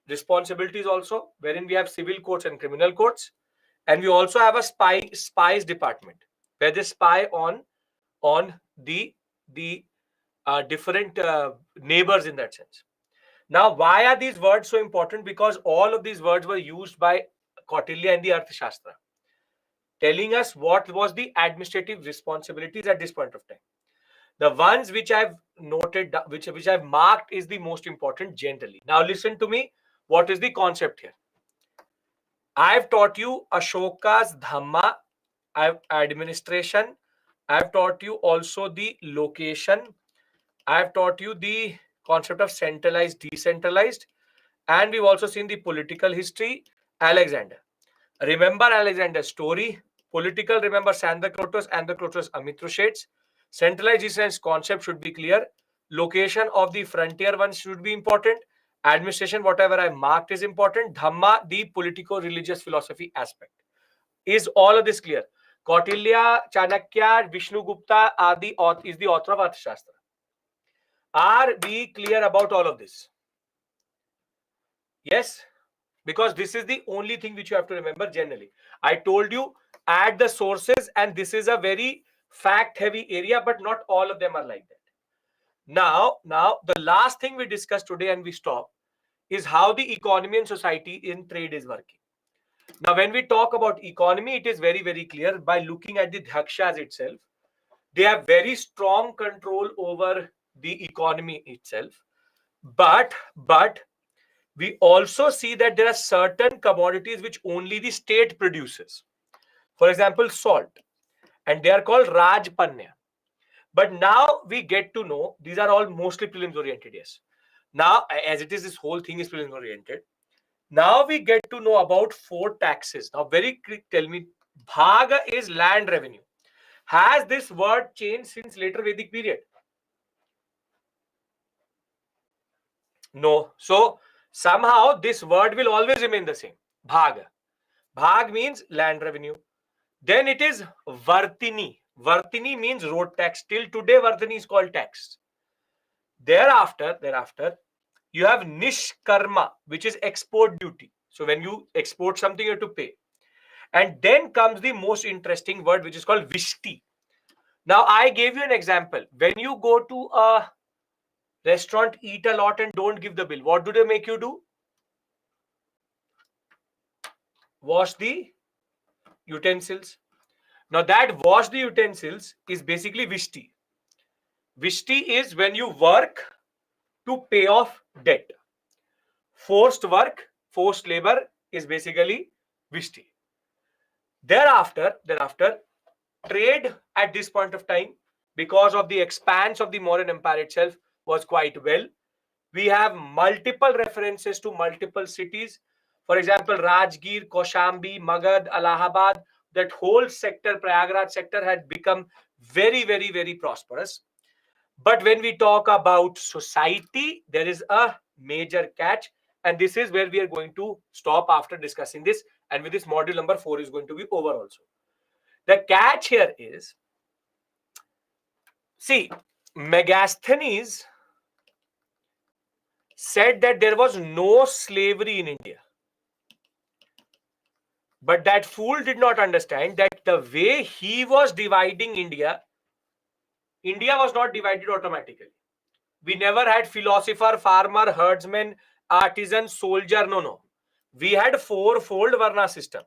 responsibilities also, wherein we have civil courts and criminal courts, and we also have a spies department where they spy on the different neighbors in that sense. Now, why are these words so important? Because all of these words were used by Kautilya in the Arthashastra, telling us what was the administrative responsibilities at this point of time. The ones which I've noted, which I've marked, is the most important generally. Now listen to me. What is the concept here? I've taught you Ashoka's Dhamma, administration. I've taught you also the location. I've taught you the concept of centralized, decentralized, and we've also seen the political history. Alexander. Remember Alexander's story. Political, remember Sandaklotos, Andaklotos, Amitrushates. Centralized decentralized concept should be clear. Location of the frontier ones should be important. Administration, whatever I marked, is important. Dhamma, the politico-religious philosophy aspect. Is all of this clear? Kautilya, Chanakya, Vishnu Gupta is the author of Arthashastra. Are we clear about all of this? Yes? Because this is the only thing which you have to remember generally. I told you, add the sources, and this is a very fact-heavy area, but not all of them are like that. Now, the last thing we discussed today and we stop is how the economy and society in trade is working. Now, when we talk about economy, it is very, very clear by looking at the Dhakshas itself. They have very strong control over the economy itself. But we also see that there are certain commodities which only the state produces. For example, salt. And they are called Rajpanya. But now we get to know, these are all mostly prelims oriented, yes. Now, as it is, this whole thing is prelims oriented. Now we get to know about 4 taxes. Now, very quick, tell me, Bhaga is land revenue. Has this word changed since later Vedic period? No. So, somehow this word will always remain the same. Bhaga. Bhag means land revenue. Then it is Vartini. Vartini means road tax. Till today, Vartini is called tax. Thereafter, you have Nishkarma, which is export duty. So when you export something, you have to pay. And then comes the most interesting word, which is called Vishti. Now, I gave you an example. When you go to a restaurant, eat a lot and don't give the bill, what do they make you do? Wash the utensils. Now, that wash the utensils is basically Vishti. Vishti is when you work to pay off debt. Forced work, forced labor is basically Vishti. Thereafter, trade at this point of time, because of the expanse of the Mauryan Empire itself, was quite well. We have multiple references to multiple cities. For example, Rajgir, Kaushambi, Magad, Allahabad, that whole sector, Prayagraj sector, had become very, very, very prosperous. But when we talk about society, there is a major catch. And this is where we are going to stop after discussing this. And with this, module number 4 is going to be over also. The catch here is, see, Megasthenes said that there was no slavery in India. But that fool did not understand that the way he was dividing India, India was not divided automatically. We never had philosopher, farmer, herdsman, artisan, soldier. No. We had fourfold Varna system.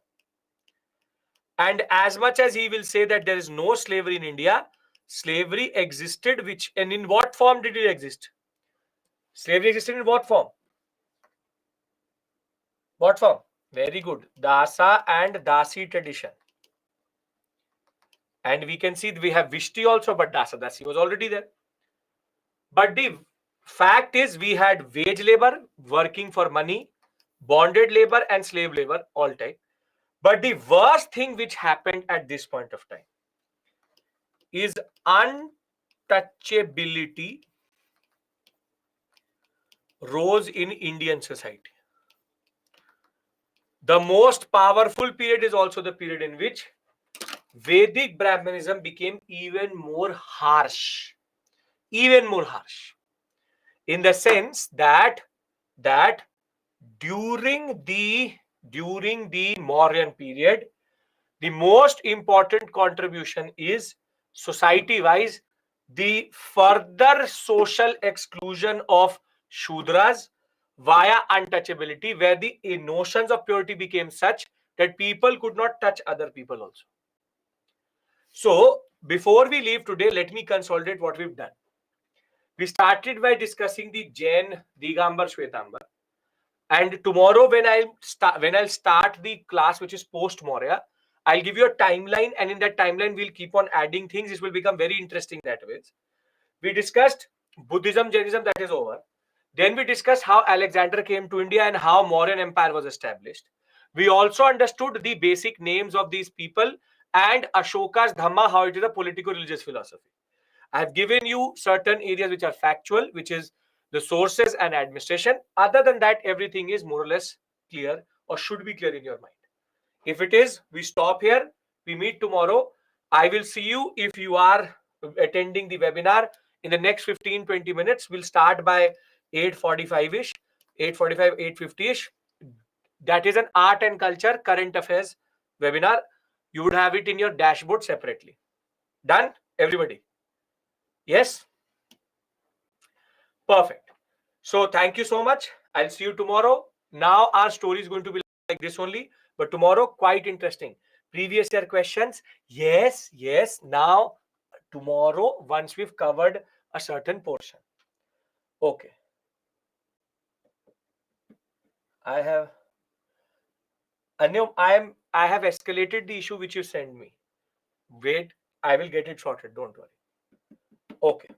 And as much as he will say that there is no slavery in India, slavery existed, and in what form did it exist? Slavery existed in what form? What form? Very good. Dasa and Dasi tradition. And we can see we have Vishti also, but Dasi was already there. But the fact is, we had wage labor, working for money, bonded labor, and slave labor all time. But the worst thing which happened at this point of time is untouchability rose in Indian society. The most powerful period is also the period in which Vedic Brahmanism became even more harsh. Even more harsh. In the sense that during the Mauryan period, the most important contribution is society-wise the further social exclusion of Shudras via untouchability, where the notions of purity became such that people could not touch other people also. So, before we leave today, let me consolidate what we've done. We started by discussing the Jain Digambar Shwetambar. And tomorrow, when I'll start the class, which is post Maurya, I'll give you a timeline, and in that timeline, we'll keep on adding things. This will become very interesting that way. We discussed Buddhism, Jainism, that is over. Then we discussed how Alexander came to India and how Mauryan Empire was established. We also understood the basic names of these people and Ashoka's Dhamma, how it is a political-religious philosophy. I've given you certain areas which are factual, which is the sources and administration. Other than that, everything is more or less clear or should be clear in your mind. If it is, we stop here. We meet tomorrow. I will see you if you are attending the webinar in the next 15-20 minutes. We'll start by 8:45-ish, 8:45, 8:50-ish. That is an art and culture current affairs webinar. You would have it in your dashboard separately. Done, everybody? Yes? Perfect. So thank you so much. I'll see you tomorrow. Now our story is going to be like this only, but tomorrow quite interesting. Previous year questions. Yes. Now tomorrow, once we've covered a certain portion. Okay. I have escalated the issue which you sent me. Wait, I will get it sorted. Don't worry. Okay.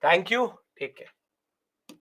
Thank you. Take care.